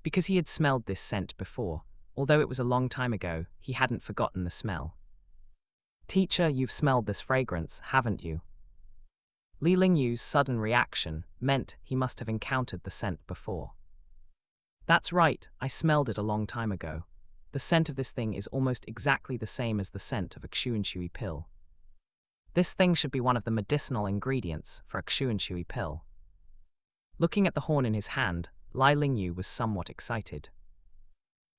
Because he had smelled this scent before, although it was a long time ago, he hadn't forgotten the smell. Teacher, you've smelled this fragrance, haven't you? Li Lingyu's sudden reaction meant he must have encountered the scent before. That's right, I smelled it a long time ago. The scent of this thing is almost exactly the same as the scent of a Kshuanshui pill. This thing should be one of the medicinal ingredients for a Kshuanshui pill. Looking at the horn in his hand, Lai Lingyu was somewhat excited.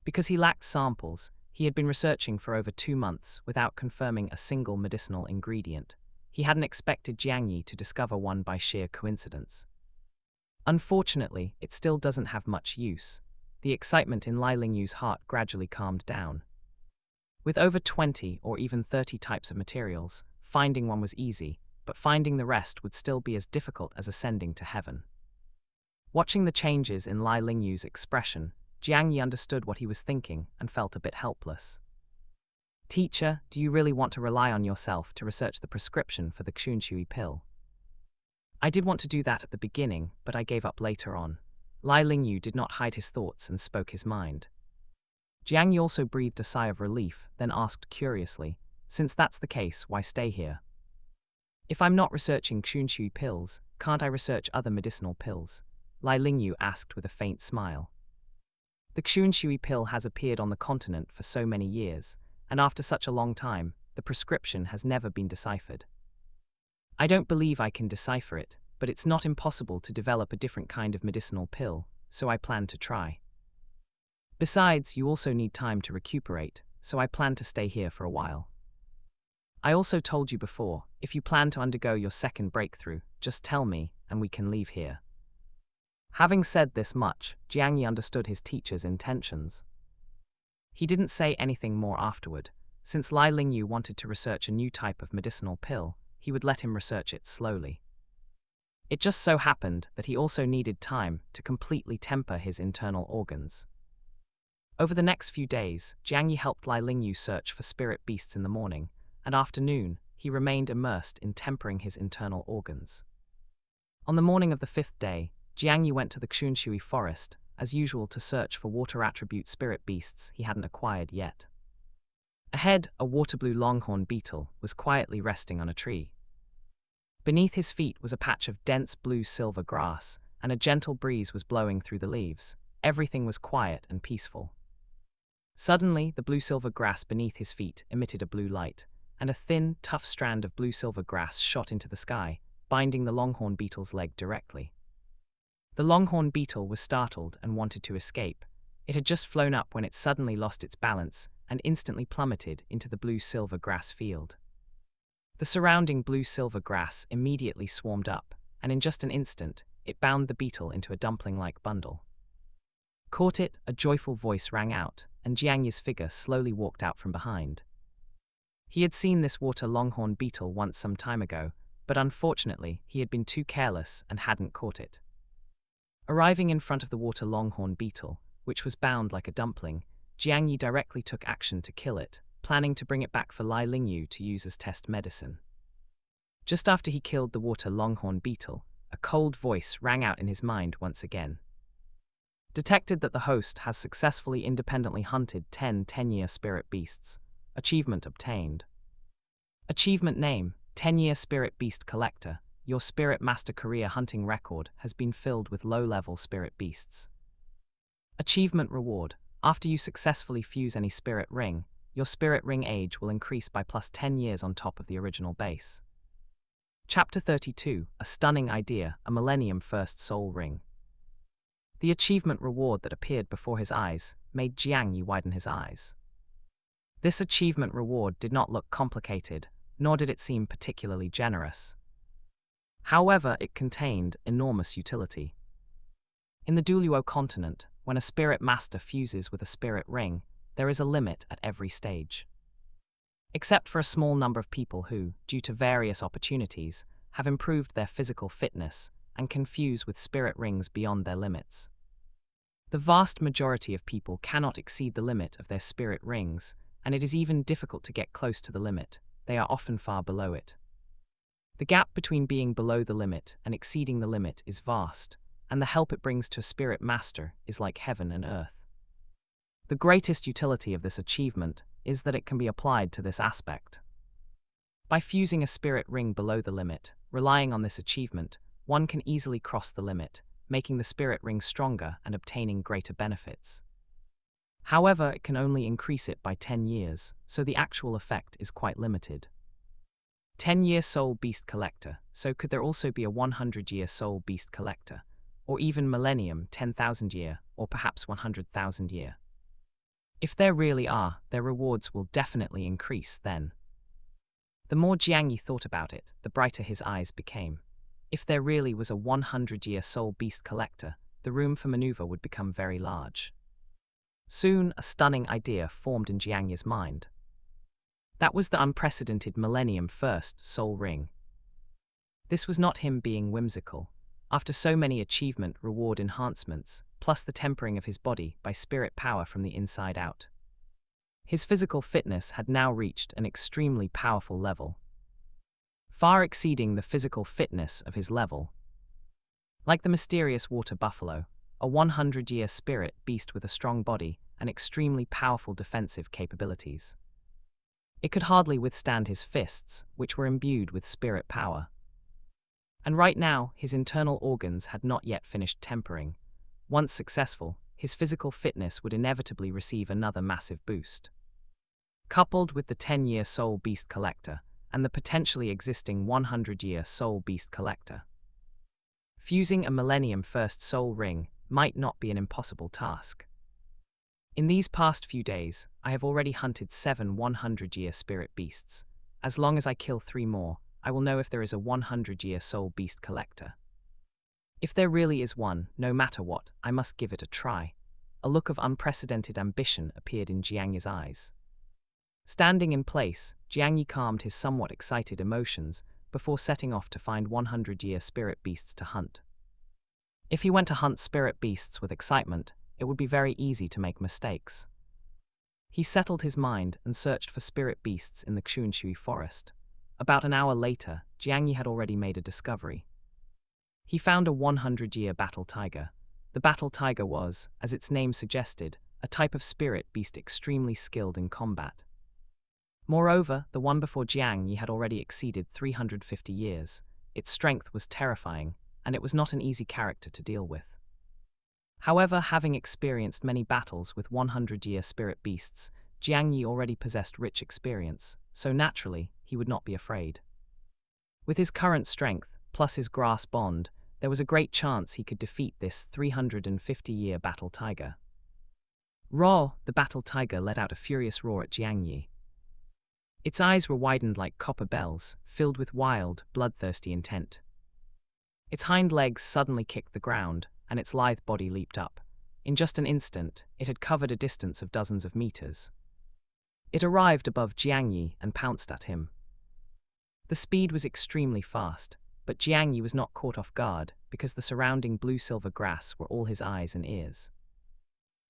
Because he lacked samples, he had been researching for over 2 months without confirming a single medicinal ingredient. He hadn't expected Jiangyi to discover one by sheer coincidence. Unfortunately, it still doesn't have much use. The excitement in Lai Lingyu's heart gradually calmed down. With over 20 or even 30 types of materials, finding one was easy, but finding the rest would still be as difficult as ascending to heaven. Watching the changes in Lai Lingyu's expression, Jiang Yi understood what he was thinking and felt a bit helpless. Teacher, do you really want to rely on yourself to research the prescription for the Xunshui pill? I did want to do that at the beginning, but I gave up later on. Lai Lingyu did not hide his thoughts and spoke his mind. Jiang Yi also breathed a sigh of relief, then asked curiously, since that's the case, why stay here? If I'm not researching Xunshui pills, can't I research other medicinal pills? Lai Lingyu asked with a faint smile. The Xunshui pill has appeared on the continent for so many years, and after such a long time, the prescription has never been deciphered. I don't believe I can decipher it, but it's not impossible to develop a different kind of medicinal pill, so I plan to try. Besides, you also need time to recuperate, so I plan to stay here for a while. I also told you before, if you plan to undergo your second breakthrough, just tell me, and we can leave here. Having said this much, Jiang Yi understood his teacher's intentions. He didn't say anything more afterward. Since Lai Lingyu wanted to research a new type of medicinal pill, he would let him research it slowly. It just so happened that he also needed time to completely temper his internal organs. Over the next few days, Jiang Yi helped Lai Lingyu search for spirit beasts in the morning, and afternoon, he remained immersed in tempering his internal organs. On the morning of the 5th day, Jiang Yi went to the Xunshui forest, as usual, to search for water attribute spirit beasts he hadn't acquired yet. Ahead, a water-blue longhorn beetle was quietly resting on a tree. Beneath his feet was a patch of dense blue-silver grass, and a gentle breeze was blowing through the leaves. Everything was quiet and peaceful. Suddenly, the blue-silver grass beneath his feet emitted a blue light, and a thin, tough strand of blue-silver grass shot into the sky, binding the longhorn beetle's leg directly. The longhorn beetle was startled and wanted to escape. It had just flown up when it suddenly lost its balance and instantly plummeted into the blue-silver grass field. The surrounding blue-silver grass immediately swarmed up, and in just an instant, it bound the beetle into a dumpling-like bundle. Caught it, a joyful voice rang out, and Jiang Yi's figure slowly walked out from behind. He had seen this water longhorn beetle once some time ago, but unfortunately he had been too careless and hadn't caught it. Arriving in front of the water longhorn beetle, which was bound like a dumpling, Jiang Yi directly took action to kill it, planning to bring it back for Lai Lingyu to use as test medicine. Just after he killed the water longhorn beetle, a cold voice rang out in his mind once again. Detected that the host has successfully independently hunted 10 10-year spirit beasts. Achievement obtained. Achievement name, 10-year spirit beast collector. Your spirit master career hunting record has been filled with low-level spirit beasts. Achievement reward, after you successfully fuse any spirit ring, your spirit ring age will increase by plus 10 years on top of the original base. Chapter 32, a stunning idea, a Millennium First Soul Ring. The achievement reward that appeared before his eyes made Jiang Yi widen his eyes. This achievement reward did not look complicated, nor did it seem particularly generous. However, it contained enormous utility. In the Douluo Continent, when a spirit master fuses with a spirit ring, there is a limit at every stage. Except for a small number of people who, due to various opportunities, have improved their physical fitness and can fuse with spirit rings beyond their limits. The vast majority of people cannot exceed the limit of their spirit rings, and it is even difficult to get close to the limit. They are often far below it. The gap between being below the limit and exceeding the limit is vast, and the help it brings to a spirit master is like heaven and earth. The greatest utility of this achievement is that it can be applied to this aspect. By fusing a spirit ring below the limit, relying on this achievement, one can easily cross the limit, making the spirit ring stronger and obtaining greater benefits. However, it can only increase it by 10 years, so the actual effect is quite limited. 10-year Soul Beast Collector, so could there also be a 100-year Soul Beast Collector, or even Millennium 10,000-year, or perhaps 100,000-year? If there really are, their rewards will definitely increase then. The more Jiang Yi thought about it, the brighter his eyes became. If there really was a 100-year Soul Beast Collector, the room for maneuver would become very large. Soon, a stunning idea formed in Jiang Yi's mind. That was the unprecedented Millennium First Soul Ring. This was not him being whimsical. After so many achievement reward enhancements, plus the tempering of his body by spirit power from the inside out, his physical fitness had now reached an extremely powerful level, far exceeding the physical fitness of his level. Like the mysterious water buffalo, a 100-year spirit beast with a strong body and extremely powerful defensive capabilities, it could hardly withstand his fists, which were imbued with spirit power. And right now, his internal organs had not yet finished tempering. Once successful, his physical fitness would inevitably receive another massive boost. Coupled with the 10-year Soul Beast Collector and the potentially existing 100-year Soul Beast Collector, fusing a Millennium First Soul Ring might not be an impossible task. In these past few days, I have already hunted 7 100-year Spirit Beasts. As long as I kill 3 more, I will know if there is a 100-year Soul Beast Collector. If there really is one, no matter what, I must give it a try. A look of unprecedented ambition appeared in Jiangyi's eyes. Standing in place, Jiangyi calmed his somewhat excited emotions before setting off to find 100-year spirit beasts to hunt. If he went to hunt spirit beasts with excitement, it would be very easy to make mistakes. He settled his mind and searched for spirit beasts in the Xuanshui forest. About an hour later, Jiangyi had already made a discovery. He found a 100-year battle tiger. The battle tiger was, as its name suggested, a type of spirit beast extremely skilled in combat. Moreover, the one before Jiangyi had already exceeded 350 years. Its strength was terrifying, and it was not an easy character to deal with. However, having experienced many battles with 100-year spirit beasts, Jiangyi already possessed rich experience, so naturally, he would not be afraid. With his current strength, plus his grass bond, there was a great chance he could defeat this 350-year battle tiger. Roar! The battle tiger let out a furious roar at Jiangyi. Its eyes were widened like copper bells, filled with wild, bloodthirsty intent. Its hind legs suddenly kicked the ground, and its lithe body leaped up. In just an instant, it had covered a distance of dozens of meters. It arrived above Jiangyi and pounced at him. The speed was extremely fast, but Jiangyi was not caught off guard because the surrounding blue-silver grass were all his eyes and ears.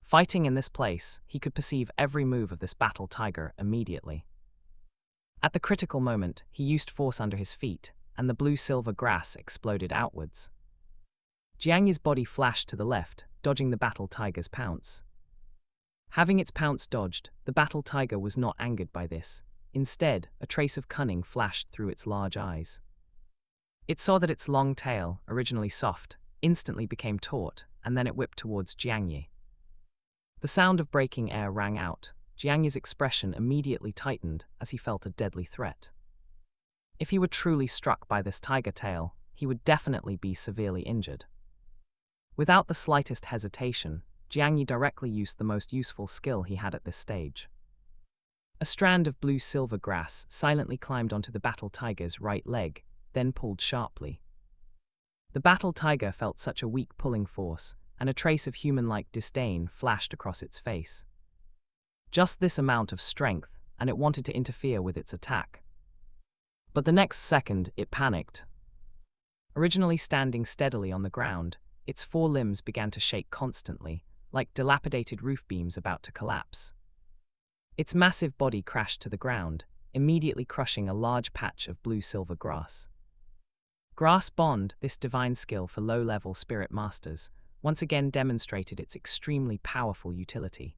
Fighting in this place, he could perceive every move of this battle tiger immediately. At the critical moment, he used force under his feet, and the blue-silver grass exploded outwards. Jiangyi's body flashed to the left, dodging the battle tiger's pounce. Having its pounce dodged, the battle tiger was not angered by this. Instead, a trace of cunning flashed through its large eyes. It saw that its long tail, originally soft, instantly became taut, and then it whipped towards Jiangyi. The sound of breaking air rang out. Jiangyi's expression immediately tightened as he felt a deadly threat. If he were truly struck by this tiger tail, he would definitely be severely injured. Without the slightest hesitation, Jiangyi directly used the most useful skill he had at this stage. A strand of blue-silver grass silently climbed onto the battle tiger's right leg, then pulled sharply. The battle tiger felt such a weak pulling force, and a trace of human-like disdain flashed across its face. Just this amount of strength, and it wanted to interfere with its attack. But the next second, it panicked. Originally standing steadily on the ground, its 4 limbs began to shake constantly, like dilapidated roof beams about to collapse. Its massive body crashed to the ground, immediately crushing a large patch of blue-silver grass. Grass Bond, this divine skill for low-level spirit masters, once again demonstrated its extremely powerful utility.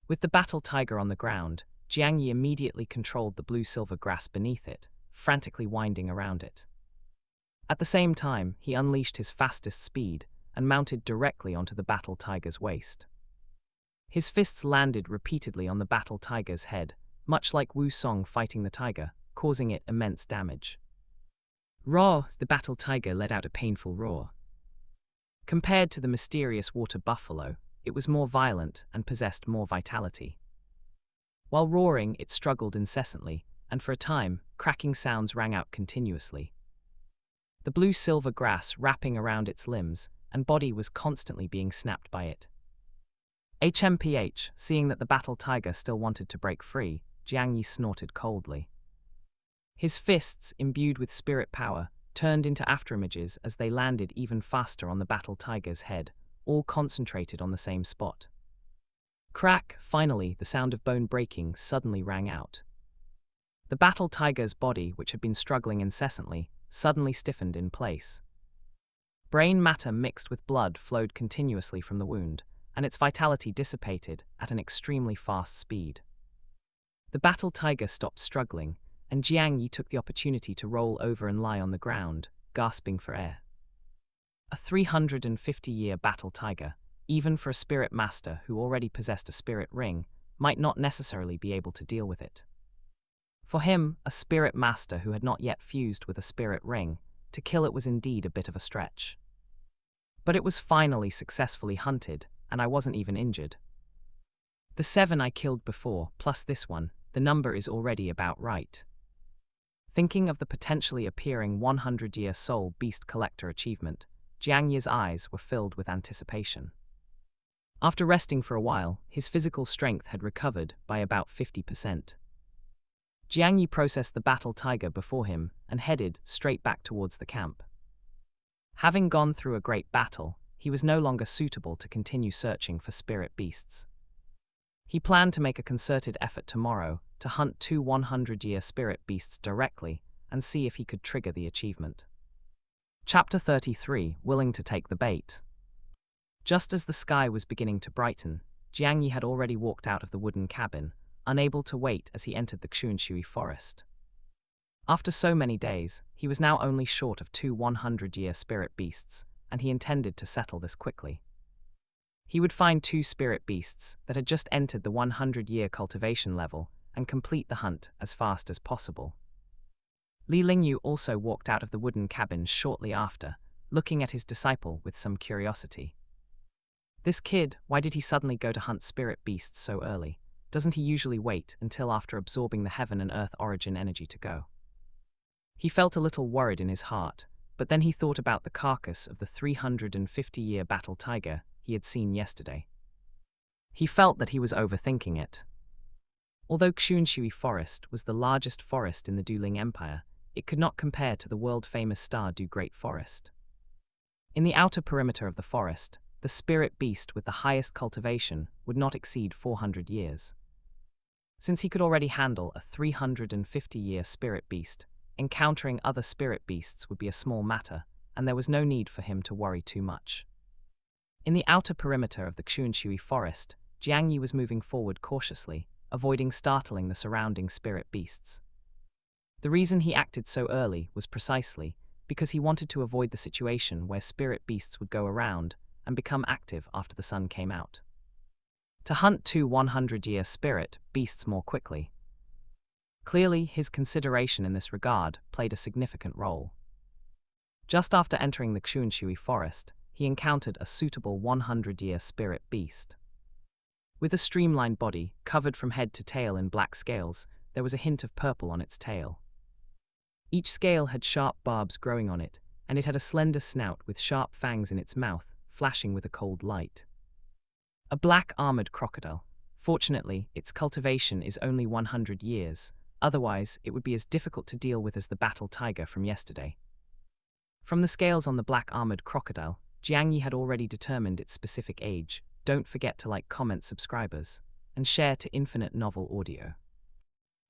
With the battle tiger on the ground, Jiangyi immediately controlled the blue-silver grass beneath it, frantically winding around it. At the same time, he unleashed his fastest speed and mounted directly onto the battle tiger's waist. His fists landed repeatedly on the battle tiger's head, much like Wu Song fighting the tiger, causing it immense damage. Roar! The battle tiger let out a painful roar. Compared to the mysterious water buffalo, it was more violent and possessed more vitality. While roaring, it struggled incessantly, and for a time, cracking sounds rang out continuously. The blue-silver grass wrapping around its limbs and body was constantly being snapped by it. HMPH, seeing that the battle tiger still wanted to break free, Jiangyi snorted coldly. His fists, imbued with spirit power, turned into afterimages as they landed even faster on the battle tiger's head, all concentrated on the same spot. Crack, finally, the sound of bone breaking suddenly rang out. The battle tiger's body, which had been struggling incessantly, suddenly stiffened in place. Brain matter mixed with blood flowed continuously from the wound, and its vitality dissipated at an extremely fast speed. The battle tiger stopped struggling, and Jiang Yi took the opportunity to roll over and lie on the ground, gasping for air. A 350-year battle tiger, even for a spirit master who already possessed a spirit ring, might not necessarily be able to deal with it. For him, a spirit master who had not yet fused with a spirit ring, to kill it was indeed a bit of a stretch. But it was finally successfully hunted, and I wasn't even injured. The 7 I killed before, plus this one, the number is already about right. Thinking of the potentially appearing 100-year soul beast collector achievement, Jiang Yi's eyes were filled with anticipation. After resting for a while, his physical strength had recovered by about 50%. Jiang Yi processed the battle tiger before him and headed straight back towards the camp. Having gone through a great battle, he was no longer suitable to continue searching for spirit beasts. He planned to make a concerted effort tomorrow to hunt 2 100-year spirit beasts directly and see if he could trigger the achievement. Chapter 33, Willing to Take the Bait. Just as the sky was beginning to brighten, Jiang Yi had already walked out of the wooden cabin, unable to wait as he entered the Xuanshui forest. After so many days, he was now only short of 2 100-year spirit beasts, and he intended to settle this quickly. He would find 2 spirit beasts that had just entered the 100-year cultivation level and complete the hunt as fast as possible. Li Lingyu also walked out of the wooden cabin shortly after, looking at his disciple with some curiosity. This kid, why did he suddenly go to hunt spirit beasts so early? Doesn't he usually wait until after absorbing the heaven and earth origin energy to go? He felt a little worried in his heart, but then he thought about the carcass of the 350-year battle tiger he had seen yesterday. He felt that he was overthinking it. Although Xuanshui Forest was the largest forest in the Duling Empire, it could not compare to the world-famous Stardew Great Forest. In the outer perimeter of the forest, the spirit beast with the highest cultivation would not exceed 400 years. Since he could already handle a 350-year spirit beast, encountering other spirit beasts would be a small matter, and there was no need for him to worry too much. In the outer perimeter of the Xuanshui forest, Jiang Yi was moving forward cautiously, avoiding startling the surrounding spirit beasts. The reason he acted so early was precisely because he wanted to avoid the situation where spirit beasts would go around and become active after the sun came out. To hunt 2 100-year spirit beasts more quickly. Clearly, his consideration in this regard played a significant role. Just after entering the Xuanshui forest, he encountered a suitable 100-year spirit beast. With a streamlined body, covered from head to tail in black scales, there was a hint of purple on its tail. Each scale had sharp barbs growing on it, and it had a slender snout with sharp fangs in its mouth, flashing with a cold light. A black armored crocodile. Fortunately, its cultivation is only 100 years, otherwise it would be as difficult to deal with as the battle tiger from yesterday. From the scales on the black armored crocodile, Jiang Yi had already determined its specific age. Don't forget to like, comment, subscribers, and share to Infinite Novel Audio.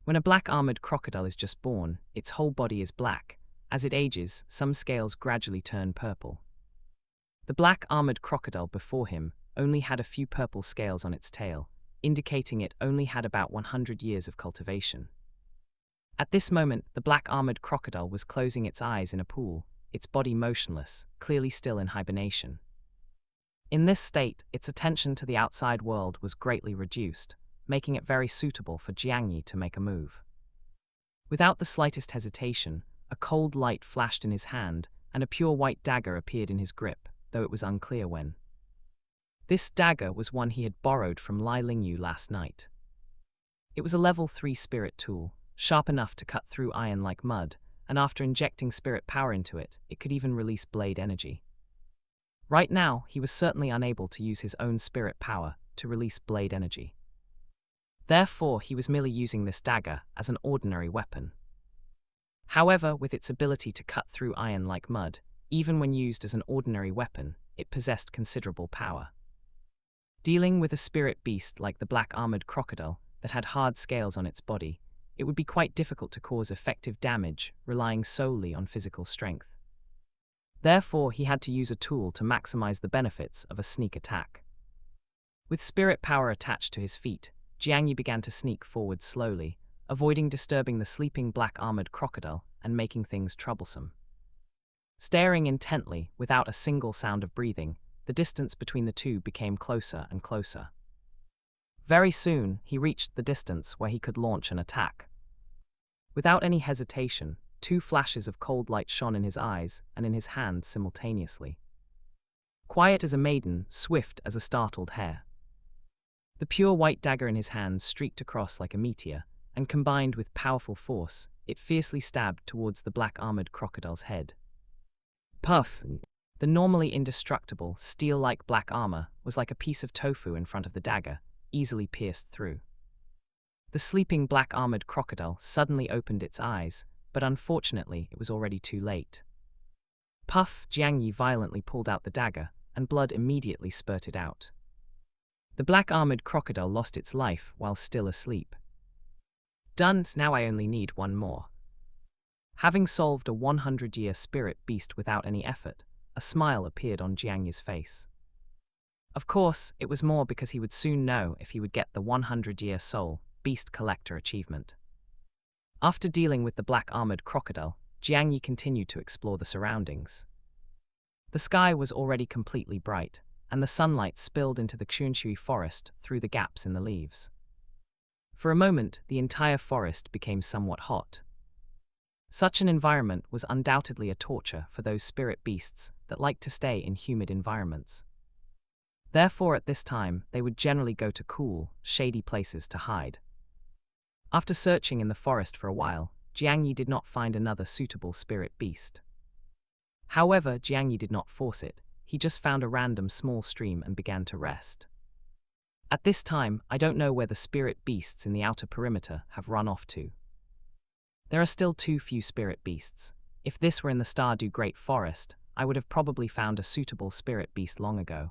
When a black armored crocodile is just born, its whole body is black. As it ages, some scales gradually turn purple. The black armored crocodile before him only had a few purple scales on its tail, indicating it only had about 100 years of cultivation. At this moment, the black armored crocodile was closing its eyes in a pool, its body motionless, clearly still in hibernation. In this state, its attention to the outside world was greatly reduced, making it very suitable for Jiang Yi to make a move. Without the slightest hesitation, a cold light flashed in his hand, and a pure white dagger appeared in his grip, though it was unclear when. This dagger was one he had borrowed from Li Lingyu last night. It was a level 3 spirit tool, sharp enough to cut through iron like mud, and after injecting spirit power into it, it could even release blade energy. Right now, he was certainly unable to use his own spirit power to release blade energy. Therefore, he was merely using this dagger as an ordinary weapon. However, with its ability to cut through iron like mud, even when used as an ordinary weapon, it possessed considerable power. Dealing with a spirit beast like the black-armored crocodile that had hard scales on its body, it would be quite difficult to cause effective damage relying solely on physical strength. Therefore, he had to use a tool to maximize the benefits of a sneak attack. With spirit power attached to his feet, Jiangyi began to sneak forward slowly, avoiding disturbing the sleeping black-armored crocodile and making things troublesome. Staring intently, without a single sound of breathing, the distance between the two became closer and closer. Very soon, he reached the distance where he could launch an attack. Without any hesitation, 2 flashes of cold light shone in his eyes and in his hand simultaneously. Quiet as a maiden, swift as a startled hare. The pure white dagger in his hand streaked across like a meteor, and combined with powerful force, it fiercely stabbed towards the black-armored crocodile's head. Puff! The normally indestructible, steel-like black armor was like a piece of tofu in front of the dagger, easily pierced through. The sleeping black-armored crocodile suddenly opened its eyes, but unfortunately it was already too late. Puff! Jiangyi violently pulled out the dagger, and blood immediately spurted out. The black-armored crocodile lost its life while still asleep. Done, now I only need one more. Having solved a 100-year spirit beast without any effort, a smile appeared on Jiangyi's face. Of course, it was more because he would soon know if he would get the 100-year soul beast collector achievement. After dealing with the black-armored crocodile, Jiangyi continued to explore the surroundings. The sky was already completely bright, and the sunlight spilled into the Xunshui forest through the gaps in the leaves. For a moment, the entire forest became somewhat hot. Such an environment was undoubtedly a torture for those spirit beasts that like to stay in humid environments. Therefore, at this time, they would generally go to cool, shady places to hide. After searching in the forest for a while, Jiangyi did not find another suitable spirit beast. However, Jiangyi did not force it, he just found a random small stream and began to rest. At this time, I don't know where the spirit beasts in the outer perimeter have run off to. There are still too few spirit beasts. If this were in the Stardew Great Forest, I would have probably found a suitable spirit beast long ago.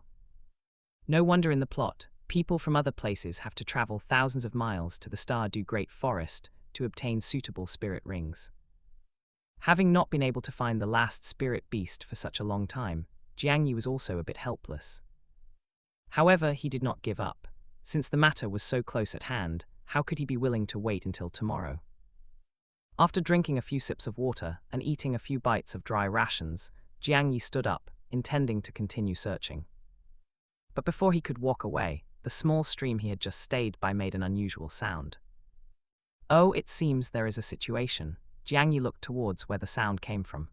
No wonder in the plot, people from other places have to travel thousands of miles to the Stardew Great Forest to obtain suitable spirit rings. Having not been able to find the last spirit beast for such a long time, Jiangyi was also a bit helpless. However, he did not give up. Since the matter was so close at hand, how could he be willing to wait until tomorrow? After drinking a few sips of water and eating a few bites of dry rations, Jiangyi stood up, intending to continue searching. But before he could walk away, the small stream he had just stayed by made an unusual sound. Oh, it seems there is a situation. Jiangyi looked towards where the sound came from.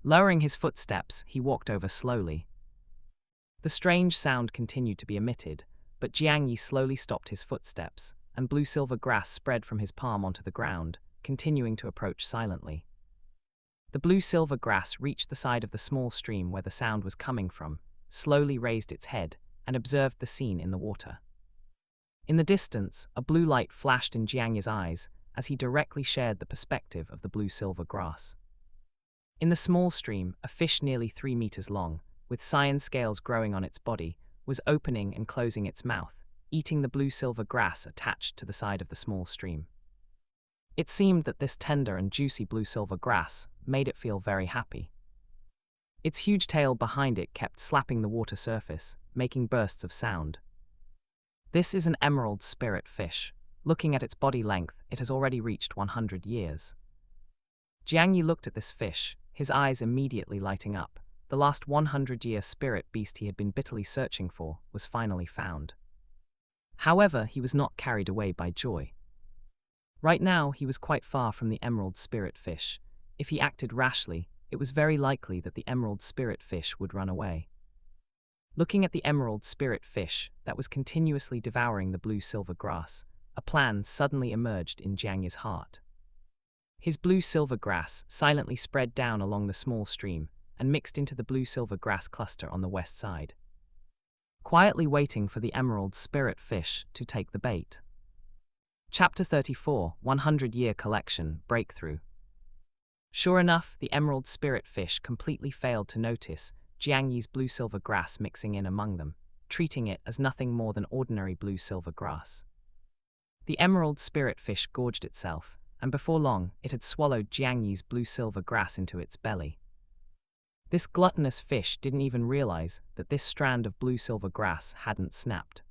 Lowering his footsteps, he walked over slowly. The strange sound continued to be emitted, but Jiangyi slowly stopped his footsteps, and blue-silver grass spread from his palm onto the ground, continuing to approach silently. The blue-silver grass reached the side of the small stream where the sound was coming from, slowly raised its head, and observed the scene in the water. In the distance, a blue light flashed in Jiangyi's eyes as he directly shared the perspective of the blue-silver grass. In the small stream, a fish nearly 3 meters long, with cyan scales growing on its body, was opening and closing its mouth, eating the blue-silver grass attached to the side of the small stream. It seemed that this tender and juicy blue-silver grass made it feel very happy. Its huge tail behind it kept slapping the water surface, making bursts of sound. This is an emerald spirit fish. Looking at its body length, it has already reached 100 years. Jiangyi looked at this fish, his eyes immediately lighting up. The last 100-year spirit beast he had been bitterly searching for was finally found. However, he was not carried away by joy. Right now, he was quite far from the emerald spirit fish. If he acted rashly, it was very likely that the emerald spirit fish would run away. Looking at the emerald spirit fish that was continuously devouring the blue-silver grass, a plan suddenly emerged in Jiangyi's heart. His blue-silver grass silently spread down along the small stream and mixed into the blue-silver grass cluster on the west side, quietly waiting for the emerald spirit fish to take the bait. Chapter 34, 100-Year Collection, Breakthrough. Sure enough, the emerald spirit fish completely failed to notice Jiang Yi's blue-silver grass mixing in among them, treating it as nothing more than ordinary blue-silver grass. The emerald spirit fish gorged itself, and before long it had swallowed Jiang Yi's blue-silver grass into its belly. This gluttonous fish didn't even realize that this strand of blue-silver grass hadn't snapped.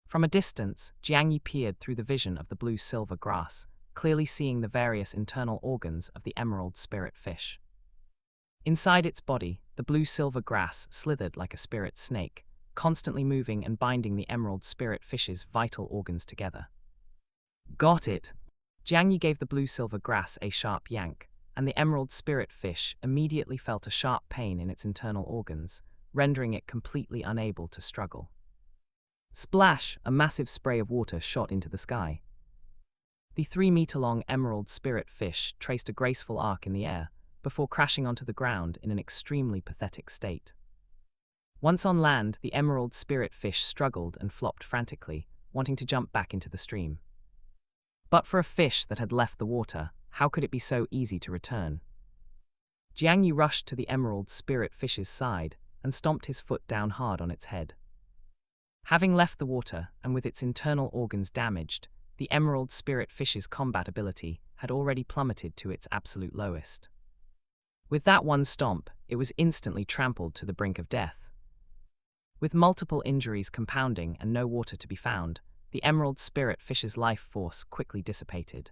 From a distance, Jiang Yi peered through the vision of the blue-silver grass, clearly seeing the various internal organs of the emerald spirit fish. Inside its body, the blue-silver grass slithered like a spirit snake, constantly moving and binding the emerald spirit fish's vital organs together. Got it! Jiang Yi gave the blue-silver grass a sharp yank, and the emerald spirit fish immediately felt a sharp pain in its internal organs, rendering it completely unable to struggle. Splash! A massive spray of water shot into the sky. The 3-meter-long emerald spirit fish traced a graceful arc in the air, before crashing onto the ground in an extremely pathetic state. Once on land, the emerald spirit fish struggled and flopped frantically, wanting to jump back into the stream. But for a fish that had left the water, how could it be so easy to return? Jiang Yi rushed to the emerald spirit fish's side and stomped his foot down hard on its head. Having left the water and with its internal organs damaged, the emerald spirit fish's combat ability had already plummeted to its absolute lowest. With that one stomp, it was instantly trampled to the brink of death. With multiple injuries compounding and no water to be found, the emerald spirit fish's life force quickly dissipated.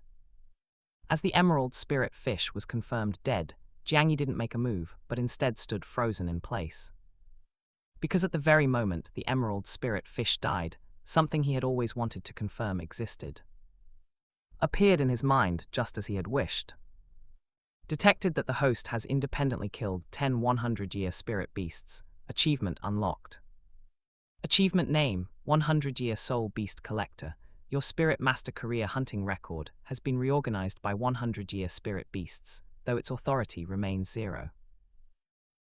As the emerald spirit fish was confirmed dead, Jiang Yi didn't make a move, but instead stood frozen in place. Because at the very moment the emerald spirit fish died, something he had always wanted to confirm existed appeared in his mind just as he had wished. Detected that the host has independently killed 10 100-year spirit beasts. Achievement unlocked. Achievement name, 100-year soul beast collector. Your spirit master career hunting record has been reorganized by 100-year spirit beasts, though its authority remains 0.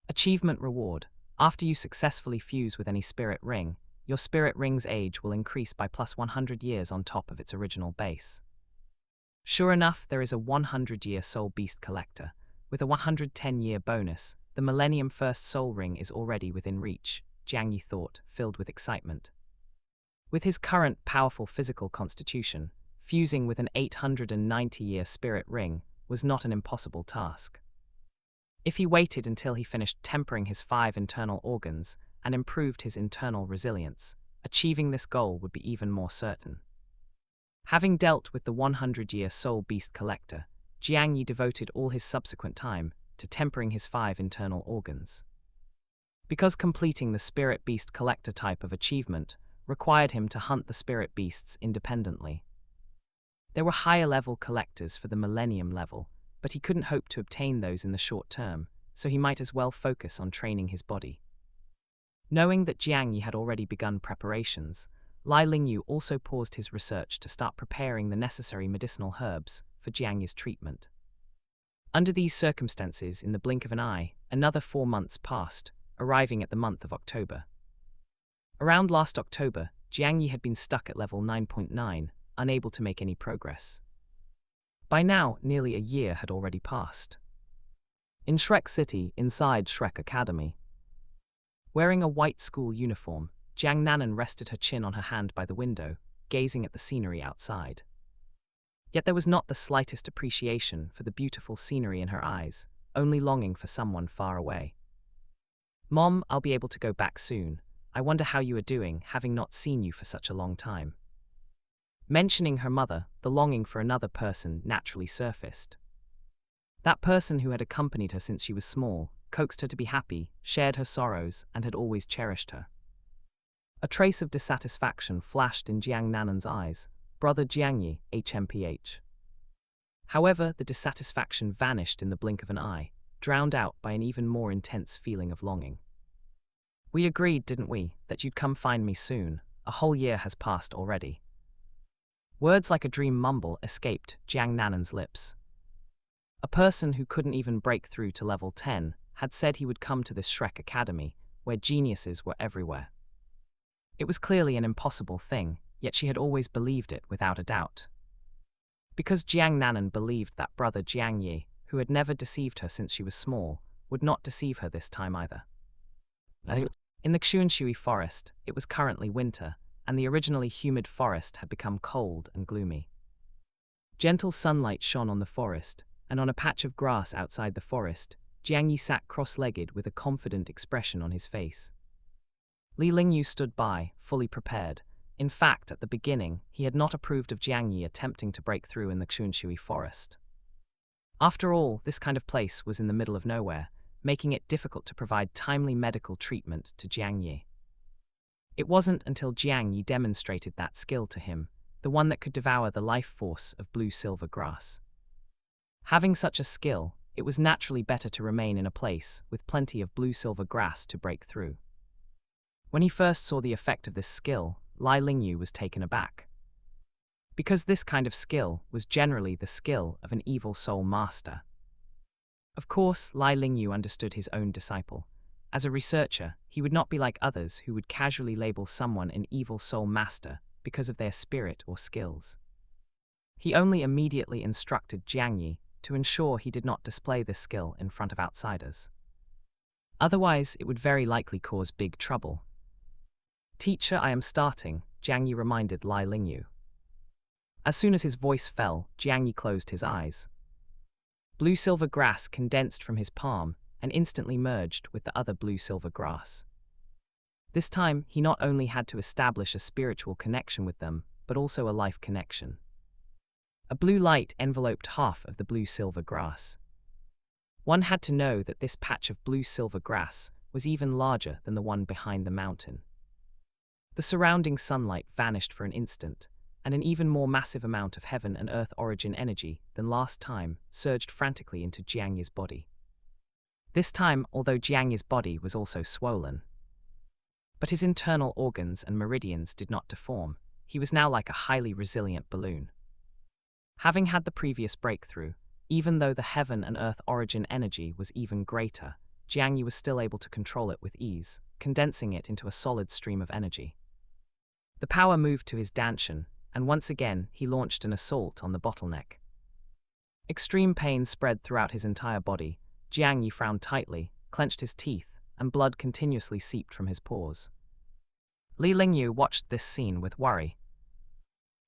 Achievement reward. After you successfully fuse with any spirit ring, your spirit ring's age will increase by plus 100 years on top of its original base. Sure enough, there is a 100-year soul beast collector. With a 110-year bonus, the Millennium First Soul Ring is already within reach, Jiang Yi thought, filled with excitement. With his current powerful physical constitution, fusing with an 890-year spirit ring was not an impossible task. If he waited until he finished tempering his 5 internal organs and improved his internal resilience, achieving this goal would be even more certain. Having dealt with the 100-year soul beast collector, Jiang Yi devoted all his subsequent time to tempering his 5 internal organs. Because completing the spirit beast collector type of achievement required him to hunt the spirit beasts independently. There were higher-level collectors for the Millennium level, but he couldn't hope to obtain those in the short term, so he might as well focus on training his body. Knowing that Jiang Yi had already begun preparations, Lai Lingyu also paused his research to start preparing the necessary medicinal herbs for Jiang Yi's treatment. Under these circumstances, in the blink of an eye, another 4 months passed, arriving at the month of October. Around last October, Jiang Yi had been stuck at level 9.9, unable to make any progress. By now, nearly a year had already passed. In Shrek City, inside Shrek Academy. Wearing a white school uniform, Jiang Nanan rested her chin on her hand by the window, gazing at the scenery outside. Yet there was not the slightest appreciation for the beautiful scenery in her eyes, only longing for someone far away. Mom, I'll be able to go back soon. I wonder how you are doing, having not seen you for such a long time. Mentioning her mother, the longing for another person naturally surfaced. That person who had accompanied her since she was small, coaxed her to be happy, shared her sorrows, and had always cherished her. A trace of dissatisfaction flashed in Jiang Nanan's eyes. Brother Jiang Yi, HMPH. However, the dissatisfaction vanished in the blink of an eye, drowned out by an even more intense feeling of longing. We agreed, didn't we, that you'd come find me soon. A whole year has passed already. Words like a dream mumble escaped Jiang Nanan's lips. A person who couldn't even break through to level 10 had said he would come to this Shrek Academy, where geniuses were everywhere. It was clearly an impossible thing, yet she had always believed it without a doubt. Because Jiang Nanan believed that brother Jiang Yi, who had never deceived her since she was small, would not deceive her this time either. In the Xuanshui forest, it was currently winter, and the originally humid forest had become cold and gloomy. Gentle sunlight shone on the forest, and on a patch of grass outside the forest, Jiang Yi sat cross-legged with a confident expression on his face. Li Lingyu stood by, fully prepared. In fact, at the beginning, he had not approved of Jiang Yi attempting to break through in the Xuanshui forest. After all, this kind of place was in the middle of nowhere, making it difficult to provide timely medical treatment to Jiang Yi. It wasn't until Jiang Yi demonstrated that skill to him, the one that could devour the life force of blue-silver grass. Having such a skill, it was naturally better to remain in a place with plenty of blue-silver grass to break through. When he first saw the effect of this skill, Li Lingyu was taken aback. Because this kind of skill was generally the skill of an evil soul master. Of course, Li Lingyu understood his own disciple. As a researcher, he would not be like others who would casually label someone an evil soul master because of their spirit or skills. He only immediately instructed Jiang Yi to ensure he did not display this skill in front of outsiders. Otherwise, it would very likely cause big trouble. "Teacher, I am starting," Jiang Yi reminded Li Lingyu. As soon as his voice fell, Jiang Yi closed his eyes. Blue-silver grass condensed from his palm and instantly merged with the other blue-silver grass. This time, he not only had to establish a spiritual connection with them, but also a life connection. A blue light enveloped half of the blue-silver grass. One had to know that this patch of blue-silver grass was even larger than the one behind the mountain. The surrounding sunlight vanished for an instant, and an even more massive amount of heaven and earth origin energy than last time surged frantically into Jiang Yi's body. This time, although Jiang Yi's body was also swollen, but his internal organs and meridians did not deform. He was now like a highly resilient balloon. Having had the previous breakthrough, even though the heaven and earth origin energy was even greater, Jiang Yi was still able to control it with ease, condensing it into a solid stream of energy. The power moved to his Danshan, and once again he launched an assault on the bottleneck. Extreme pain spread throughout his entire body. Jiang Yi frowned tightly, clenched his teeth, and blood continuously seeped from his pores. Li Lingyu watched this scene with worry.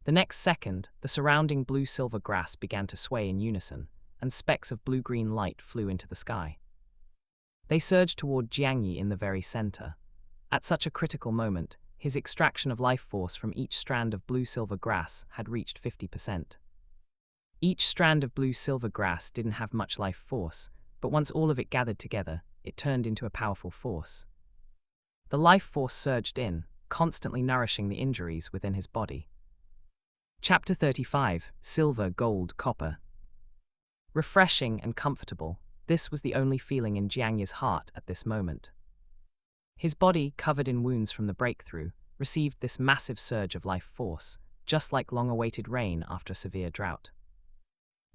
The next second, the surrounding blue-silver grass began to sway in unison, and specks of blue-green light flew into the sky. They surged toward Jiang Yi in the very center. At such a critical moment, his extraction of life force from each strand of blue-silver grass had reached 50%. Each strand of blue-silver grass didn't have much life force, but once all of it gathered together, it turned into a powerful force. The life force surged in, constantly nourishing the injuries within his body. Chapter 35, Silver, Gold, Copper. Refreshing and comfortable, this was the only feeling in Jiang Yi's heart at this moment. His body, covered in wounds from the breakthrough, received this massive surge of life force, just like long-awaited rain after a severe drought.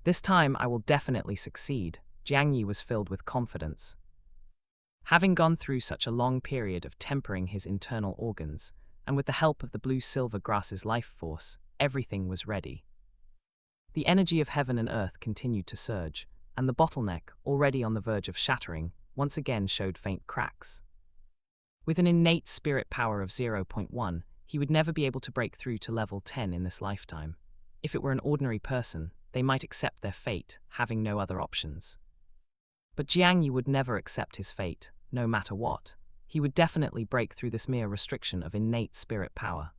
This time I will definitely succeed, Jiang Yi was filled with confidence. Having gone through such a long period of tempering his internal organs, and with the help of the blue-silver grass's life force, everything was ready. The energy of heaven and earth continued to surge, and the bottleneck, already on the verge of shattering, once again showed faint cracks. With an innate spirit power of 0.1, he would never be able to break through to level 10 in this lifetime. If it were an ordinary person, they might accept their fate, having no other options. But Jiang Yi would never accept his fate, no matter what. He would definitely break through this mere restriction of innate spirit power.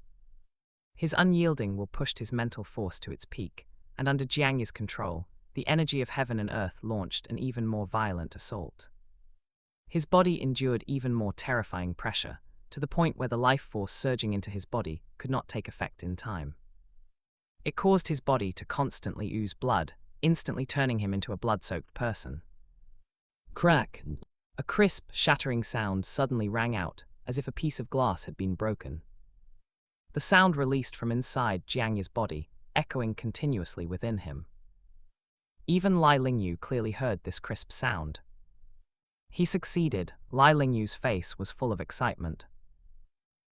His unyielding will pushed his mental force to its peak, and under Jiang Yi's control, the energy of heaven and earth launched an even more violent assault. His body endured even more terrifying pressure, to the point where the life force surging into his body could not take effect in time. It caused his body to constantly ooze blood, instantly turning him into a blood-soaked person. Crack! A crisp, shattering sound suddenly rang out, as if a piece of glass had been broken. The sound released from inside Jiang Yi's body, echoing continuously within him. Even Li Lingyu clearly heard this crisp sound. He succeeded. Li Lingyu's face was full of excitement.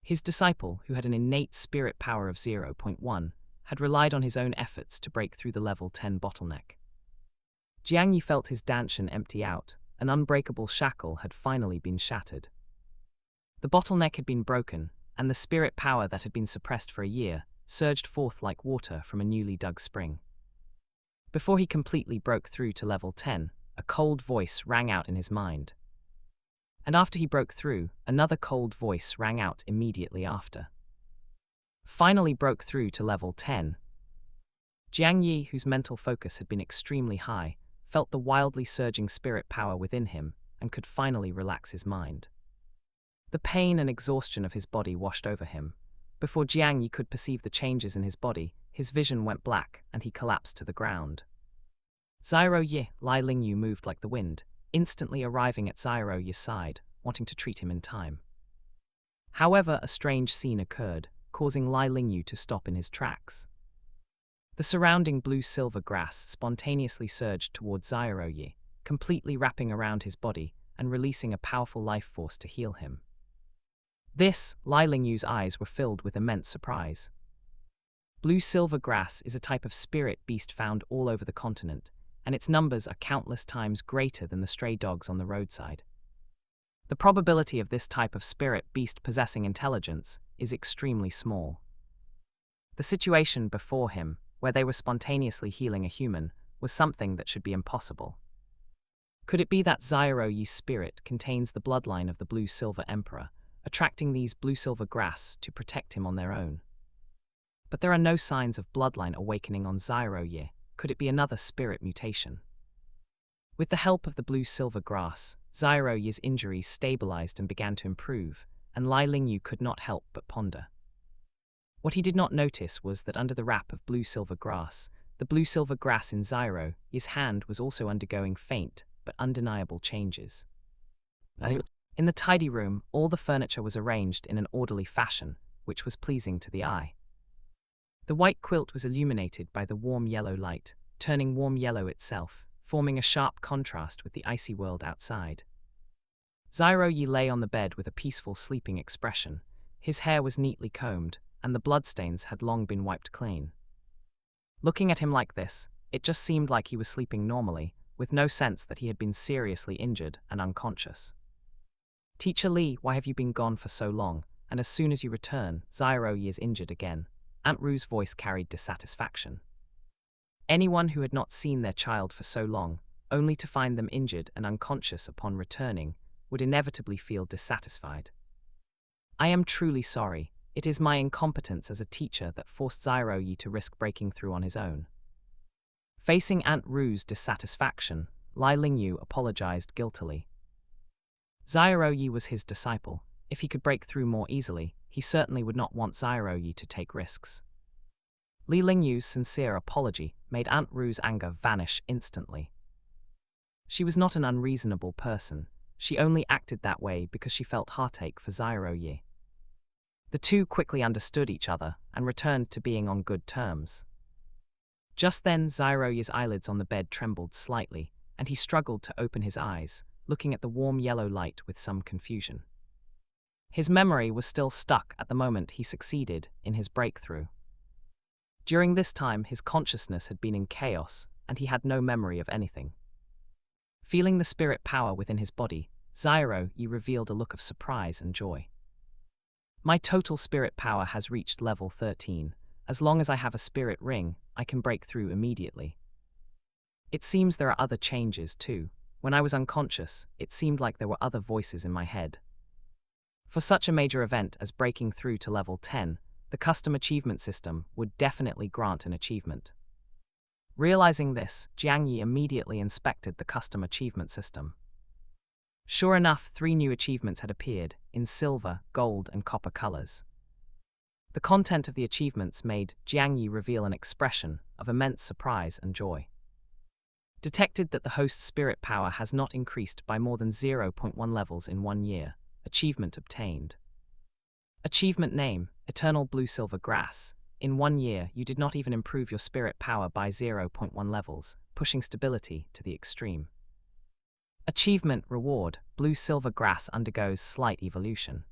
His disciple, who had an innate spirit power of 0.1, had relied on his own efforts to break through the level 10 bottleneck. Jiang Yi felt his dantian empty out. An unbreakable shackle had finally been shattered. The bottleneck had been broken, and the spirit power that had been suppressed for a year surged forth like water from a newly dug spring. Before he completely broke through to level 10, a cold voice rang out in his mind. And after he broke through, another cold voice rang out immediately after. Finally broke through to level 10. Jiang Yi, whose mental focus had been extremely high, felt the wildly surging spirit power within him and could finally relax his mind. The pain and exhaustion of his body washed over him. Before Jiang Yi could perceive the changes in his body, his vision went black and he collapsed to the ground. Xiao Yi, Lai Lingyu moved like the wind, instantly arriving at Xiao Yi's side, wanting to treat him in time. However, a strange scene occurred, causing Lai Lingyu to stop in his tracks. The surrounding blue-silver grass spontaneously surged towards Xiao Yi, completely wrapping around his body and releasing a powerful life force to heal him. This, Lai Lingyu's eyes were filled with immense surprise. Blue-silver grass is a type of spirit beast found all over the continent, and its numbers are countless times greater than the stray dogs on the roadside. The probability of this type of spirit beast possessing intelligence is extremely small. The situation before him, where they were spontaneously healing a human, was something that should be impossible. Could it be that Xiao Yi's spirit contains the bloodline of the blue-silver emperor, attracting these blue-silver grass to protect him on their own? But there are no signs of bloodline awakening on Xiao Yi. Could it be another spirit mutation? With the help of the blue-silver grass, Xiao Yi's injuries stabilized and began to improve, and Lai Lingyu could not help but ponder. What he did not notice was that under the wrap of blue-silver grass, the blue-silver grass in Xiao Yi's hand was also undergoing faint but undeniable changes. In the tidy room, all the furniture was arranged in an orderly fashion, which was pleasing to the eye. The white quilt was illuminated by the warm yellow light, turning warm yellow itself, forming a sharp contrast with the icy world outside. Xiao Yi lay on the bed with a peaceful sleeping expression. His hair was neatly combed, and the bloodstains had long been wiped clean. Looking at him like this, it just seemed like he was sleeping normally, with no sense that he had been seriously injured and unconscious. "Teacher Li, why have you been gone for so long, and as soon as you return, Xiao Yi is injured again?" Aunt Ru's voice carried dissatisfaction. Anyone who had not seen their child for so long, only to find them injured and unconscious upon returning, would inevitably feel dissatisfied. "I am truly sorry. It is my incompetence as a teacher that forced Xiao Yi to risk breaking through on his own." Facing Aunt Ru's dissatisfaction, Lai Lingyu apologized guiltily. Xiao Yi was his disciple. If he could break through more easily, he certainly would not want Xiao Yi to take risks. Li Lingyu's sincere apology made Aunt Ru's anger vanish instantly. She was not an unreasonable person. She only acted that way because she felt heartache for Xiao Yi. The two quickly understood each other and returned to being on good terms. Just then, Xiao Yi's eyelids on the bed trembled slightly, and he struggled to open his eyes, looking at the warm yellow light with some confusion. His memory was still stuck at the moment he succeeded in his breakthrough. During this time, his consciousness had been in chaos, and he had no memory of anything. Feeling the spirit power within his body, Xiao Yi revealed a look of surprise and joy. "My total spirit power has reached level 13. As long as I have a spirit ring, I can break through immediately. It seems there are other changes too. When I was unconscious, it seemed like there were other voices in my head. For such a major event as breaking through to level 10, the custom achievement system would definitely grant an achievement." Realizing this, Jiang Yi immediately inspected the custom achievement system. Sure enough, 3 new achievements had appeared, in silver, gold, and copper colors. The content of the achievements made Jiang Yi reveal an expression of immense surprise and joy. Detected that the host's spirit power has not increased by more than 0.1 levels in 1 year. Achievement obtained. Achievement name, Eternal Blue-Silver Grass. In 1 year, you did not even improve your spirit power by 0.1 levels, pushing stability to the extreme. Achievement reward, Blue-Silver Grass undergoes slight evolution.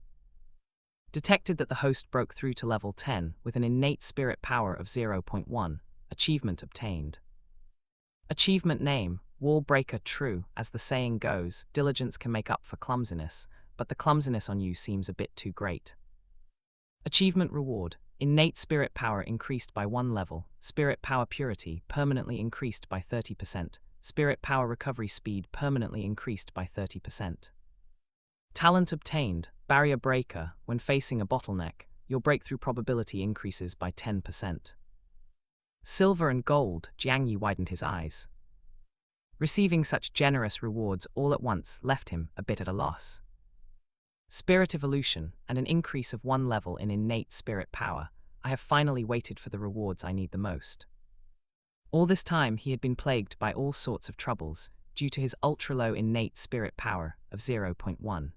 Detected that the host broke through to level 10 with an innate spirit power of 0.1. Achievement obtained. Achievement name, Wall breaker true, as the saying goes, diligence can make up for clumsiness, but the clumsiness on you seems a bit too great. Achievement reward. Innate spirit power increased by 1 level, spirit power purity permanently increased by 30%, spirit power recovery speed permanently increased by 30%. Talent obtained, barrier breaker. When facing a bottleneck, your breakthrough probability increases by 10%. Silver and gold. Jiangyi widened his eyes. Receiving such generous rewards all at once left him a bit at a loss. Spirit evolution and an increase of 1 level in innate spirit power. I have finally waited for the rewards I need the most. All this time he had been plagued by all sorts of troubles due to his ultra-low innate spirit power of 0.1.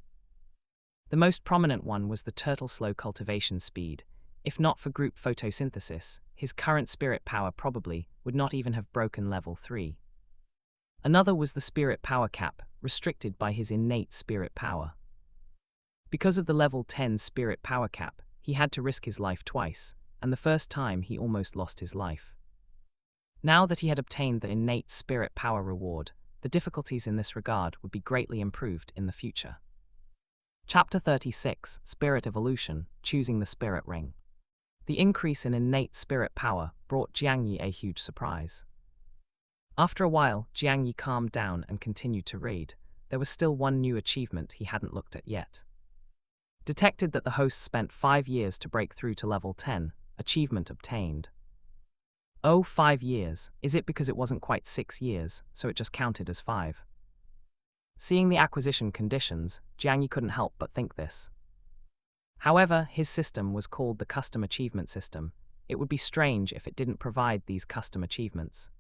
The most prominent one was the turtle slow cultivation speed. If not for group photosynthesis, his current spirit power probably would not even have broken level 3. Another was the spirit power cap, restricted by his innate spirit power. Because of the level 10 spirit power cap, he had to risk his life twice, and the first time he almost lost his life. Now that he had obtained the innate spirit power reward, the difficulties in this regard would be greatly improved in the future. Chapter 36, Spirit Evolution, Choosing the Spirit Ring. The increase in innate spirit power brought Jiangyi a huge surprise. After a while, Jiangyi calmed down and continued to read. There was still one new achievement he hadn't looked at yet. Detected that the host spent 5 years to break through to level 10, achievement obtained. Oh, 5 years, is it because it wasn't quite 6 years, so it just counted as 5? Seeing the acquisition conditions, Jiangyi couldn't help but think this. However, his system was called the Custom Achievement System. It would be strange if it didn't provide these custom achievements.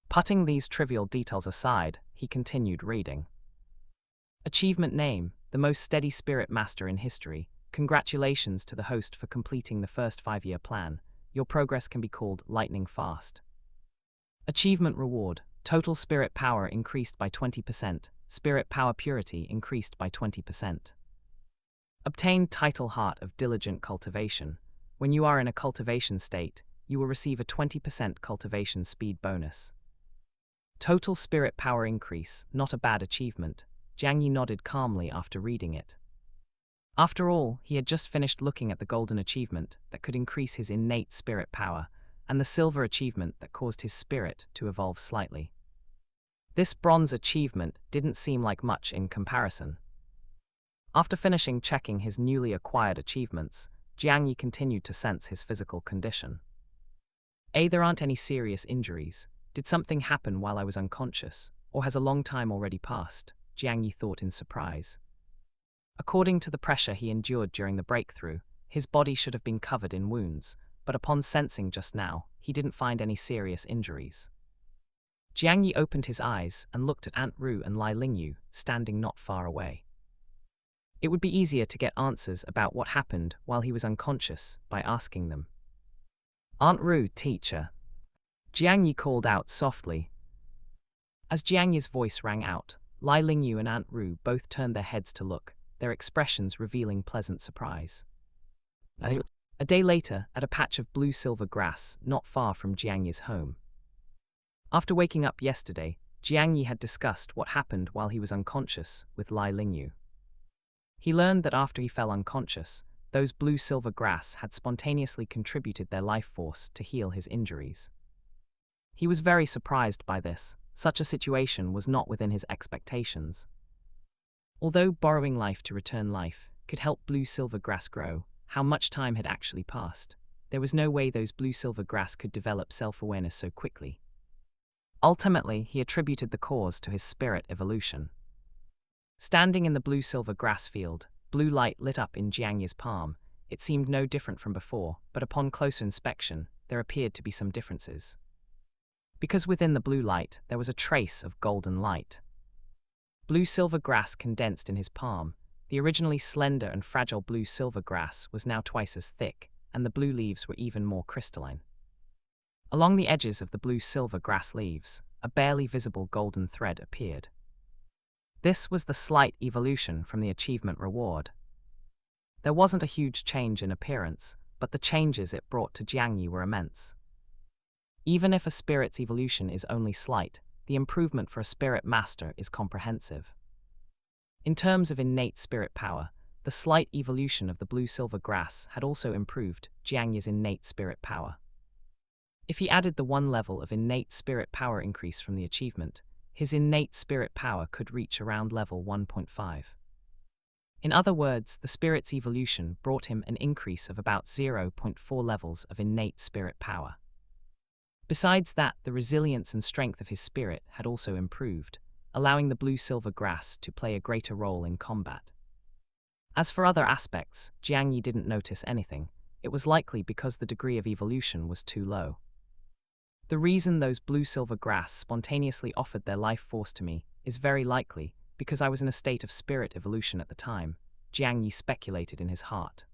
Putting these trivial details aside, he continued reading. Achievement name, the most steady spirit master in history. Congratulations to the host for completing the first 5-year plan. Your progress can be called lightning fast. Achievement reward, total spirit power increased by 20%, spirit power purity increased by 20%. Obtained title Heart of Diligent Cultivation. When you are in a cultivation state, you will receive a 20% cultivation speed bonus. Total spirit power increase, not a bad achievement. Jiangyi nodded calmly after reading it. After all, he had just finished looking at the golden achievement that could increase his innate spirit power, and the silver achievement that caused his spirit to evolve slightly. This bronze achievement didn't seem like much in comparison. After finishing checking his newly acquired achievements, Jiangyi continued to sense his physical condition. There aren't any serious injuries. Did something happen while I was unconscious, or has a long time already passed? Jiangyi thought in surprise. According to the pressure he endured during the breakthrough, his body should have been covered in wounds, but upon sensing just now, he didn't find any serious injuries. Jiangyi opened his eyes and looked at Aunt Ru and Lai Lingyu, standing not far away. It would be easier to get answers about what happened while he was unconscious by asking them. Aunt Ru, teacher. Jiangyi called out softly. As Jiangyi's voice rang out, Lai Lingyu and Aunt Ru both turned their heads to look, their expressions revealing pleasant surprise. A day later, at a patch of blue-silver grass not far from Jiangyi's home. After waking up yesterday, Jiangyi had discussed what happened while he was unconscious with Lai Lingyu. He learned that after he fell unconscious, those blue-silver grass had spontaneously contributed their life force to heal his injuries. He was very surprised by this. Such a situation was not within his expectations. Although borrowing life to return life could help blue-silver grass grow, how much time had actually passed? There was no way those blue-silver grass could develop self-awareness so quickly. Ultimately, he attributed the cause to his spirit evolution. Standing in the blue-silver grass field, blue light lit up in Jiangyi's palm. It seemed no different from before, but upon closer inspection, there appeared to be some differences. Because within the blue light, there was a trace of golden light. Blue-silver grass condensed in his palm. The originally slender and fragile blue-silver grass was now twice as thick, and the blue leaves were even more crystalline. Along the edges of the blue-silver grass leaves, a barely visible golden thread appeared. This was the slight evolution from the achievement reward. There wasn't a huge change in appearance, but the changes it brought to Jiangyi were immense. Even if a spirit's evolution is only slight, the improvement for a spirit master is comprehensive. In terms of innate spirit power, the slight evolution of the blue-silver grass had also improved Jiangyi's innate spirit power. If he added the one level of innate spirit power increase from the achievement, his innate spirit power could reach around level 1.5. In other words, the spirit's evolution brought him an increase of about 0.4 levels of innate spirit power. Besides that, the resilience and strength of his spirit had also improved, allowing the blue-silver grass to play a greater role in combat. As for other aspects, Jiangyi didn't notice anything. It was likely because the degree of evolution was too low. The reason those blue-silver grass spontaneously offered their life force to me is very likely because I was in a state of spirit evolution at the time, Jiangyi speculated in his heart.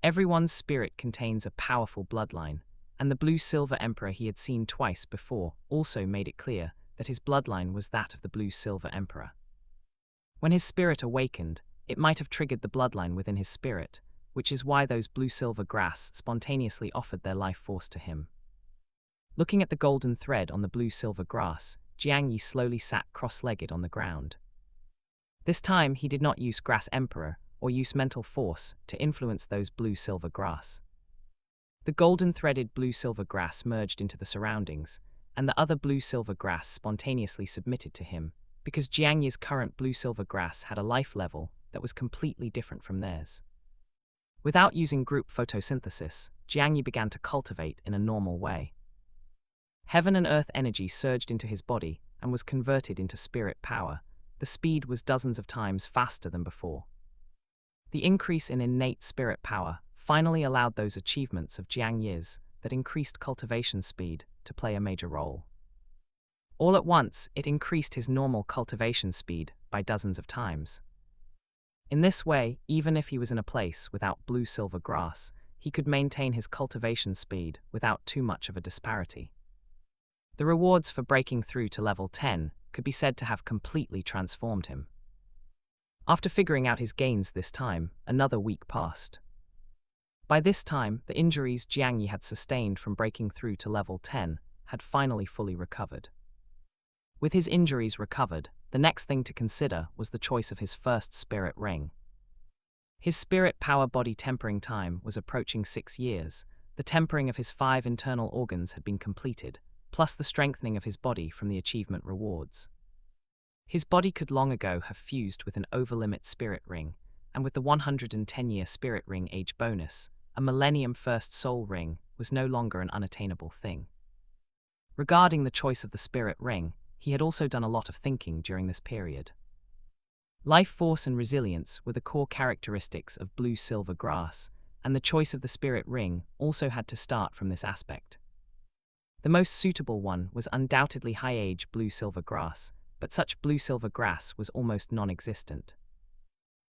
Everyone's spirit contains a powerful bloodline, and the blue-silver emperor he had seen twice before also made it clear that his bloodline was that of the blue-silver emperor. When his spirit awakened, it might have triggered the bloodline within his spirit, which is why those blue-silver grass spontaneously offered their life force to him. Looking at the golden thread on the blue-silver grass, Jiangyi slowly sat cross-legged on the ground. This time he did not use Grass Emperor or use mental force to influence those blue-silver grass. The golden-threaded blue-silver grass merged into the surroundings, and the other blue-silver grass spontaneously submitted to him, because Jiangyi's current blue-silver grass had a life level that was completely different from theirs. Without using group photosynthesis, Jiangyi began to cultivate in a normal way. Heaven and earth energy surged into his body and was converted into spirit power. The speed was dozens of times faster than before. The increase in innate spirit power finally allowed those achievements of Jiangyi's that increased cultivation speed to play a major role. All at once, it increased his normal cultivation speed by dozens of times. In this way, even if he was in a place without blue-silver grass, he could maintain his cultivation speed without too much of a disparity. The rewards for breaking through to level 10 could be said to have completely transformed him. After figuring out his gains this time, another week passed. By this time, the injuries Jiangyi had sustained from breaking through to level 10 had finally fully recovered. With his injuries recovered, the next thing to consider was the choice of his first spirit ring. His spirit power body tempering time was approaching 6 years. The tempering of his 5 internal organs had been completed, plus the strengthening of his body from the achievement rewards. His body could long ago have fused with an overlimit spirit ring, and with the 110-year spirit ring age bonus, a millennium first soul ring was no longer an unattainable thing. Regarding the choice of the spirit ring, he had also done a lot of thinking during this period. Life force and resilience were the core characteristics of blue-silver grass, and the choice of the spirit ring also had to start from this aspect. The most suitable one was undoubtedly high-age blue-silver grass, but such blue-silver grass was almost non-existent.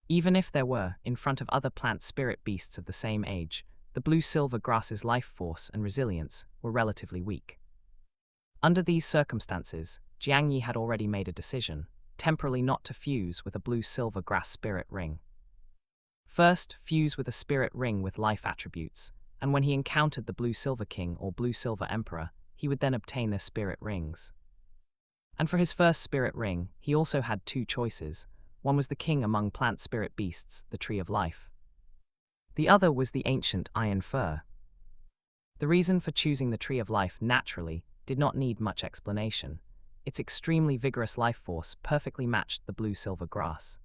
Even if there were, in front of other plant spirit beasts of the same age, the blue-silver grass's life force and resilience were relatively weak. Under these circumstances, Jiangyi had already made a decision, temporarily not to fuse with a blue-silver grass spirit ring. First, fuse with a spirit ring with life attributes, and when he encountered the blue-silver king or blue-silver emperor, he would then obtain their spirit rings. And for his first spirit ring, he also had 2 choices. One was the king among plant spirit beasts, the Tree of Life. The other was the ancient iron fir. The reason for choosing the Tree of Life naturally did not need much explanation. Its extremely vigorous life force perfectly matched the blue-silver grass.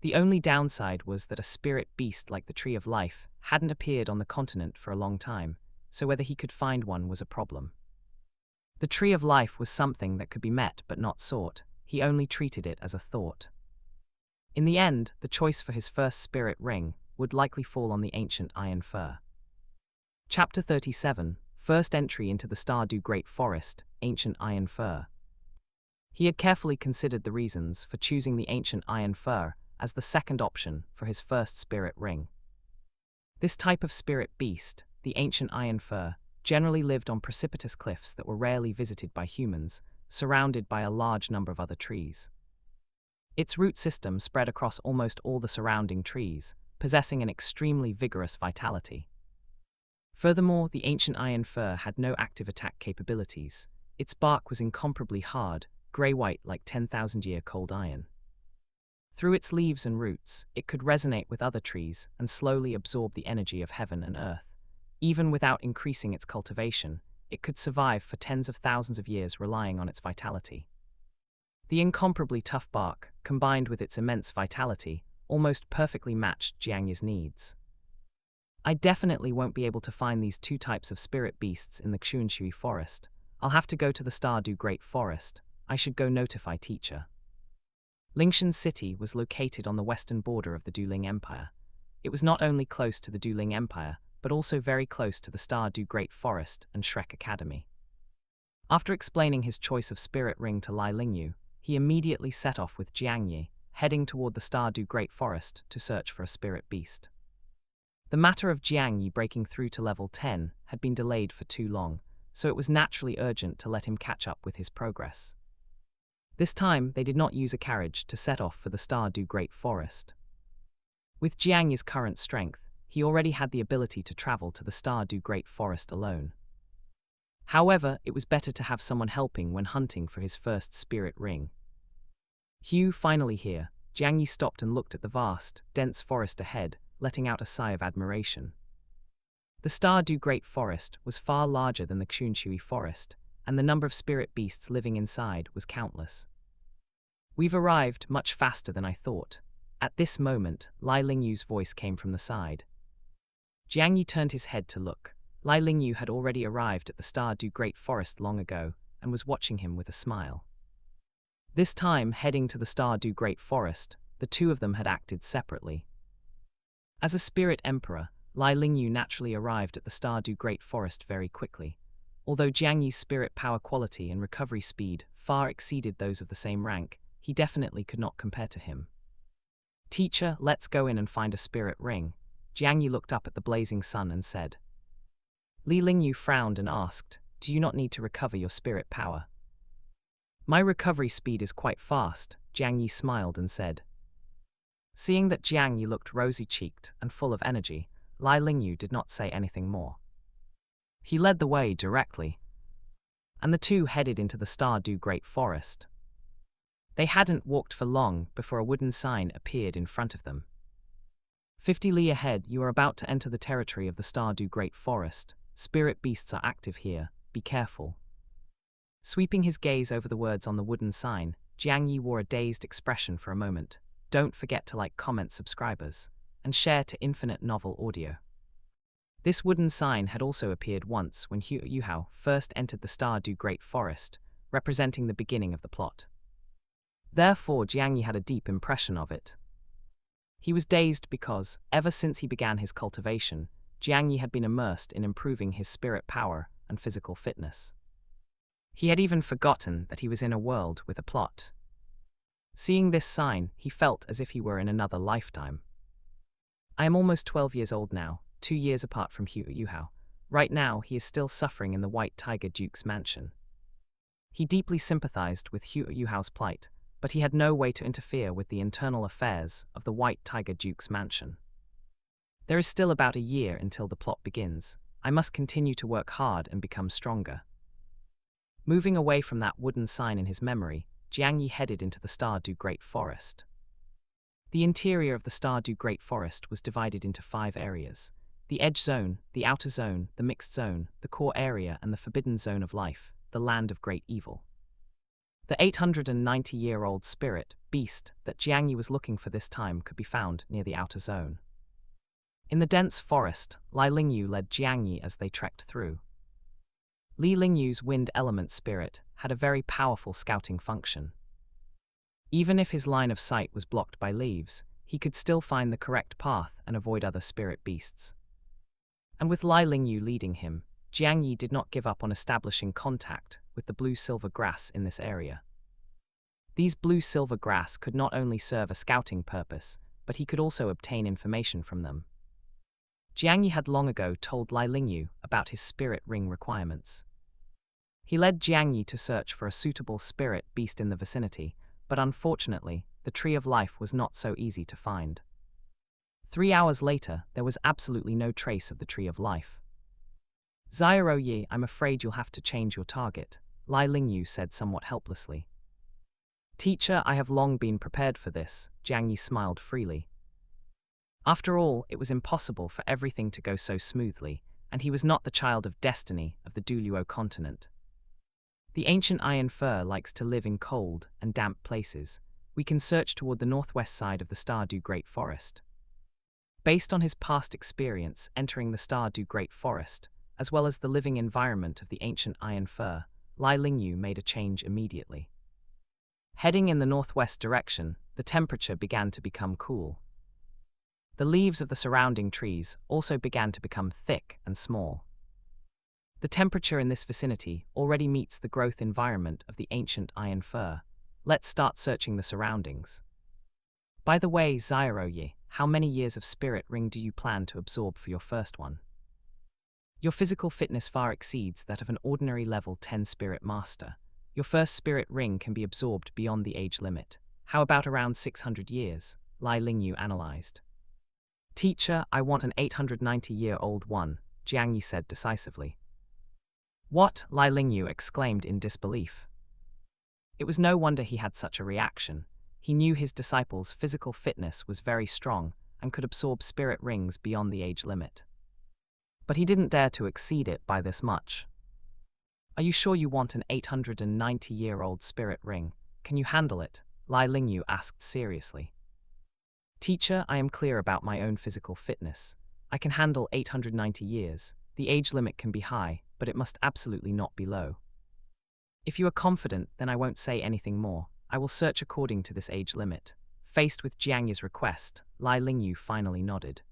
The only downside was that a spirit beast like the Tree of Life hadn't appeared on the continent for a long time, so whether he could find one was a problem. The Tree of Life was something that could be met but not sought. He only treated it as a thought. In the end, the choice for his first spirit ring would likely fall on the ancient iron fir. Chapter 37, First Entry into the Stardew Great Forest, Ancient Iron Fir. He had carefully considered the reasons for choosing the ancient iron fir as the second option for his first spirit ring. This type of spirit beast, the ancient iron fir, generally lived on precipitous cliffs that were rarely visited by humans, surrounded by a large number of other trees. Its root system spread across almost all the surrounding trees, possessing an extremely vigorous vitality. Furthermore, the ancient iron fir had no active attack capabilities. Its bark was incomparably hard, grey-white like 10,000-year cold iron. Through its leaves and roots, it could resonate with other trees and slowly absorb the energy of heaven and earth. Even without increasing its cultivation, it could survive for tens of thousands of years relying on its vitality. The incomparably tough bark, combined with its immense vitality, almost perfectly matched Jiangyi's needs. I definitely won't be able to find these two types of spirit beasts in the Xuanshui forest. I'll have to go to the Stardew Great Forest. I should go notify teacher. Lingshan City was located on the western border of the Duling Empire. It was not only close to the Duling Empire, but also very close to the Stardew Great Forest and Shrek Academy. After explaining his choice of spirit ring to Lai Lingyu, he immediately set off with Jiangyi, heading toward the Stardew Great Forest to search for a spirit beast. The matter of Jiangyi breaking through to level 10 had been delayed for too long, so it was naturally urgent to let him catch up with his progress. This time, they did not use a carriage to set off for the Stardew Great Forest. With Jiangyi's current strength, he already had the ability to travel to the Stardew Great Forest alone. However, it was better to have someone helping when hunting for his first spirit ring. Finally here, Jiangyi stopped and looked at the vast, dense forest ahead, letting out a sigh of admiration. The Stardew Great Forest was far larger than the Xuanshui forest, and the number of spirit beasts living inside was countless. We've arrived much faster than I thought. At this moment, Lai Lingyu's voice came from the side. Jiangyi turned his head to look. Lai Lingyu had already arrived at the Stardew Great Forest long ago, and was watching him with a smile. This time, heading to the Stardew Great Forest, the two of them had acted separately. As a spirit emperor, Lai Lingyu naturally arrived at the Stardew Great Forest very quickly. Although Jiangyi's spirit power quality and recovery speed far exceeded those of the same rank, he definitely could not compare to him. Teacher, let's go in and find a spirit ring. Jiangyi looked up at the blazing sun and said. Li Lingyu frowned and asked, do you not need to recover your spirit power? My recovery speed is quite fast, Jiangyi smiled and said. Seeing that Jiangyi looked rosy-cheeked and full of energy, Lai Lingyu did not say anything more. He led the way directly, and the two headed into the Stardew Great Forest. They hadn't walked for long before a wooden sign appeared in front of them. 50 li ahead, you are about to enter the territory of the Stardew Great Forest. Spirit beasts are active here, be careful. Sweeping his gaze over the words on the wooden sign, Jiangyi wore a dazed expression for a moment. Don't forget to like, comment, subscribers, and share to Infinite Novel Audio. This wooden sign had also appeared once when Hu Yuhao first entered the Stardew Great Forest, representing the beginning of the plot. Therefore, Jiangyi had a deep impression of it. He was dazed because, ever since he began his cultivation, Jiangyi had been immersed in improving his spirit power and physical fitness. He had even forgotten that he was in a world with a plot. Seeing this sign, he felt as if he were in another lifetime. I am almost 12 years old now, 2 years apart from Hu Yuhao. Right now, he is still suffering in the White Tiger Duke's mansion. He deeply sympathized with Hu Yuhao's plight, but he had no way to interfere with the internal affairs of the White Tiger Duke's mansion. There is still about a year until the plot begins. I must continue to work hard and become stronger. Moving away from that wooden sign in his memory, Jiangyi headed into the Stardew Great Forest. The interior of the Stardew Great Forest was divided into 5 areas: the Edge Zone, the Outer Zone, the Mixed Zone, the Core Area, and the Forbidden Zone of Life, the Land of Great Evil. The 890-year-old spirit beast that Jiangyi was looking for this time could be found near the Outer Zone. In the dense forest, Lai Lingyu led Jiangyi as they trekked through. Li Lingyu's wind element spirit had a very powerful scouting function. Even if his line of sight was blocked by leaves, he could still find the correct path and avoid other spirit beasts. And with Lai Lingyu leading him, Jiangyi did not give up on establishing contact with the blue-silver grass in this area. These blue-silver grass could not only serve a scouting purpose, but he could also obtain information from them. Jiangyi had long ago told Lai Lingyu about his spirit ring requirements. He led Jiangyi to search for a suitable spirit beast in the vicinity, but unfortunately, the Tree of Life was not so easy to find. 3 hours later, there was absolutely no trace of the Tree of Life. Xiao Yi, I'm afraid you'll have to change your target, Lai Lingyu said somewhat helplessly. Teacher, I have long been prepared for this, Jiang Yi smiled freely. After all, it was impossible for everything to go so smoothly, and he was not the child of destiny of the Douluo Continent. The ancient iron fir likes to live in cold and damp places. We can search toward the northwest side of the Stardew Great Forest. Based on his past experience entering the Stardew Great Forest, as well as the living environment of the ancient iron fir, Lai Lingyu made a change immediately. Heading in the northwest direction, the temperature began to become cool. The leaves of the surrounding trees also began to become thick and small. The temperature in this vicinity already meets the growth environment of the ancient iron fir. Let's start searching the surroundings. By the way, Xiaoye, how many years of spirit ring do you plan to absorb for your first one? Your physical fitness far exceeds that of an ordinary level 10 spirit master. Your first spirit ring can be absorbed beyond the age limit. How about around 600 years? Lai Lingyu analyzed. Teacher, I want an 890-year-old one, Jiang Yi said decisively. What? Lai Lingyu exclaimed in disbelief. It was no wonder he had such a reaction. He knew his disciple's physical fitness was very strong and could absorb spirit rings beyond the age limit. But he didn't dare to exceed it by this much. Are you sure you want an 890-year-old spirit ring? Can you handle it? Lai Lingyu asked seriously. Teacher, I am clear about my own physical fitness. I can handle 890 years. The age limit can be high, but it must absolutely not be low. If you are confident, then I won't say anything more. I will search according to this age limit. Faced with Jiang Yi's request, Lai Lingyu finally nodded.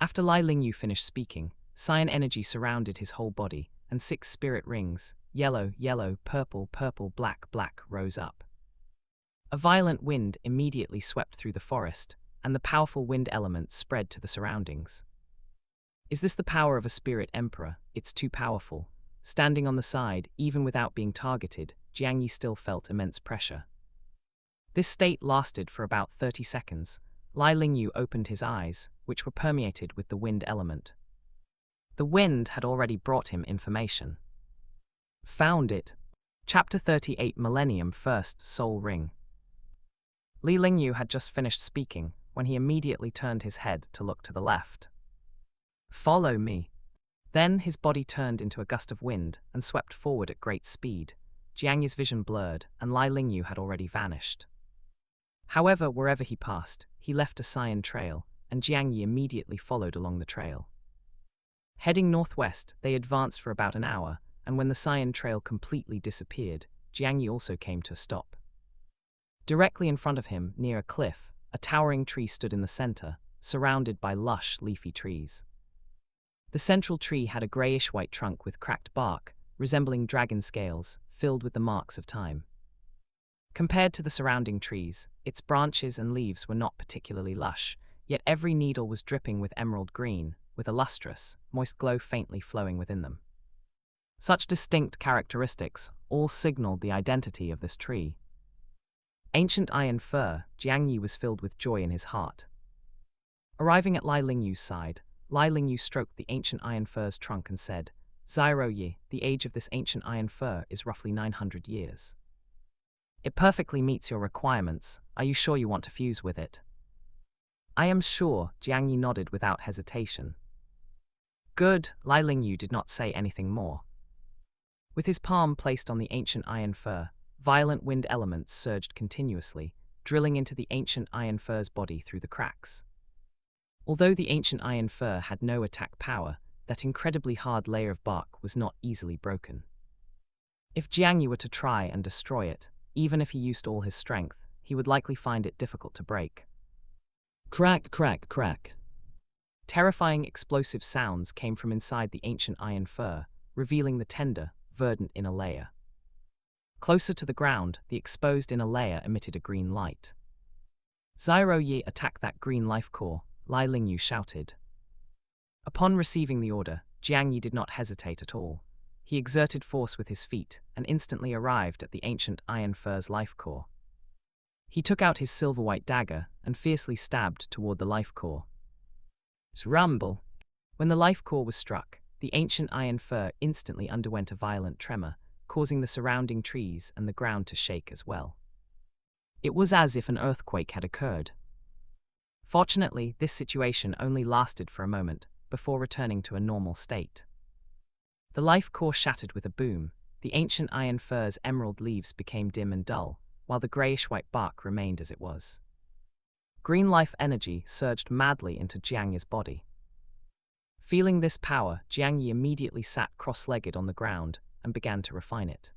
After Lai Lingyu finished speaking, cyan energy surrounded his whole body, and 6 spirit rings, yellow, yellow, purple, purple, black, black, rose up. A violent wind immediately swept through the forest, and the powerful wind element spread to the surroundings. Is this the power of a spirit emperor? It's too powerful. Standing on the side, even without being targeted, Jiang Yi still felt immense pressure. This state lasted for about 30 seconds. Lai Lingyu opened his eyes, which were permeated with the wind element. The wind had already brought him information. Found it. Chapter 38 Millennium First Soul Ring. Li Lingyu had just finished speaking when he immediately turned his head to look to the left. Follow me. Then his body turned into a gust of wind and swept forward at great speed. Jiang Yi's vision blurred, and Lai Lingyu had already vanished. However, wherever he passed, he left a cyan trail, and Jiang Yi immediately followed along the trail. Heading northwest, they advanced for about an hour, and when the cyan trail completely disappeared, Jiang Yi also came to a stop. Directly in front of him, near a cliff, a towering tree stood in the center, surrounded by lush, leafy trees. The central tree had a grayish-white trunk with cracked bark, resembling dragon scales, filled with the marks of time. Compared to the surrounding trees, its branches and leaves were not particularly lush, yet every needle was dripping with emerald green, with a lustrous, moist glow faintly flowing within them. Such distinct characteristics all signaled the identity of this tree. Ancient iron fir, Jiang Yi was filled with joy in his heart. Arriving at Lai Lingyu's side, Lai Lingyu stroked the ancient iron fir's trunk and said, Xiaoye, the age of this ancient iron fir is roughly 900 years. It perfectly meets your requirements. Are you sure you want to fuse with it? I am sure, Jiang Yi nodded without hesitation. Good, Lai Lingyu did not say anything more. With his palm placed on the ancient iron fir, violent wind elements surged continuously, drilling into the ancient iron fir's body through the cracks. Although the ancient iron fir had no attack power, that incredibly hard layer of bark was not easily broken. If Jiang Yi were to try and destroy it, even if he used all his strength, he would likely find it difficult to break. Crack, crack, crack. Terrifying explosive sounds came from inside the ancient iron fir, revealing the tender, verdant inner layer. Closer to the ground, the exposed inner layer emitted a green light. Xiaoye, attack that green life core, Lai Lingyu shouted. Upon receiving the order, Jiang Yi did not hesitate at all. He exerted force with his feet and instantly arrived at the ancient iron fir's life core. He took out his silver-white dagger and fiercely stabbed toward the life core. Rumble! When the life core was struck, the ancient iron fir instantly underwent a violent tremor, causing the surrounding trees and the ground to shake as well. It was as if an earthquake had occurred. Fortunately, this situation only lasted for a moment, before returning to a normal state. The life core shattered with a boom, the ancient iron fir's emerald leaves became dim and dull, while the greyish-white bark remained as it was. Green life energy surged madly into Jiangyi's body. Feeling this power, Jiangyi immediately sat cross-legged on the ground and began to refine it.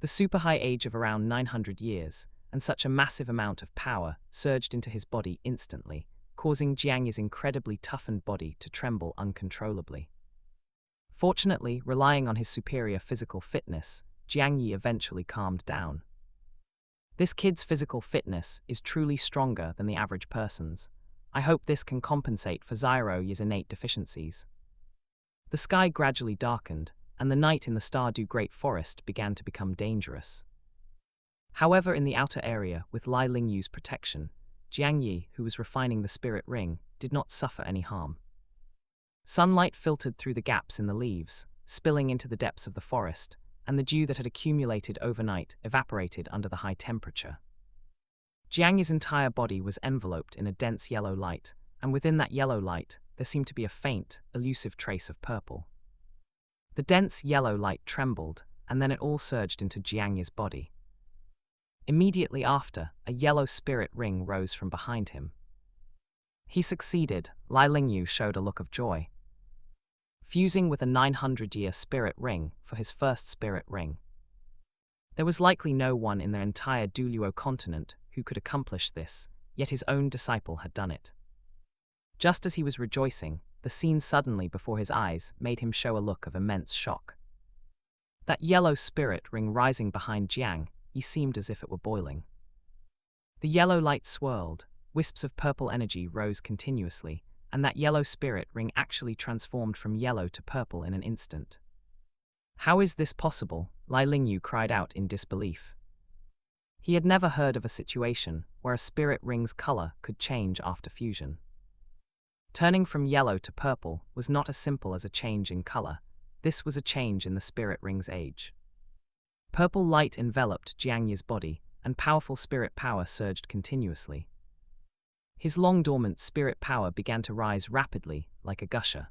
The super-high age of around 900 years, and such a massive amount of power surged into his body instantly, causing Jiangyi's incredibly toughened body to tremble uncontrollably. Fortunately, relying on his superior physical fitness, Jiangyi eventually calmed down. This kid's physical fitness is truly stronger than the average person's. I hope this can compensate for Xiaoyi's innate deficiencies. The sky gradually darkened, and the night in the Stardew Great Forest began to become dangerous. However, in the outer area, with Lai Lingyu's protection, Jiangyi, who was refining the spirit ring, did not suffer any harm. Sunlight filtered through the gaps in the leaves, spilling into the depths of the forest, and the dew that had accumulated overnight evaporated under the high temperature. Jiangyi's entire body was enveloped in a dense yellow light, and within that yellow light, there seemed to be a faint, elusive trace of purple. The dense yellow light trembled, and then it all surged into Jiangyi's body. Immediately after, a yellow spirit ring rose from behind him. He succeeded. Lai Lingyu showed a look of joy. Fusing with a 900-year spirit ring for his first spirit ring. There was likely no one in the entire Douluo Continent who could accomplish this, yet his own disciple had done it. Just as he was rejoicing, the scene suddenly before his eyes made him show a look of immense shock. That yellow spirit ring rising behind Jiang, he seemed as if it were boiling. The yellow light swirled, wisps of purple energy rose continuously, and that yellow spirit ring actually transformed from yellow to purple in an instant. How is this possible? Lai Lingyu cried out in disbelief. He had never heard of a situation where a spirit ring's color could change after fusion. Turning from yellow to purple was not as simple as a change in color. This was a change in the spirit ring's age. Purple light enveloped Jiangyi's body, and powerful spirit power surged continuously. His long-dormant spirit power began to rise rapidly, like a gusher.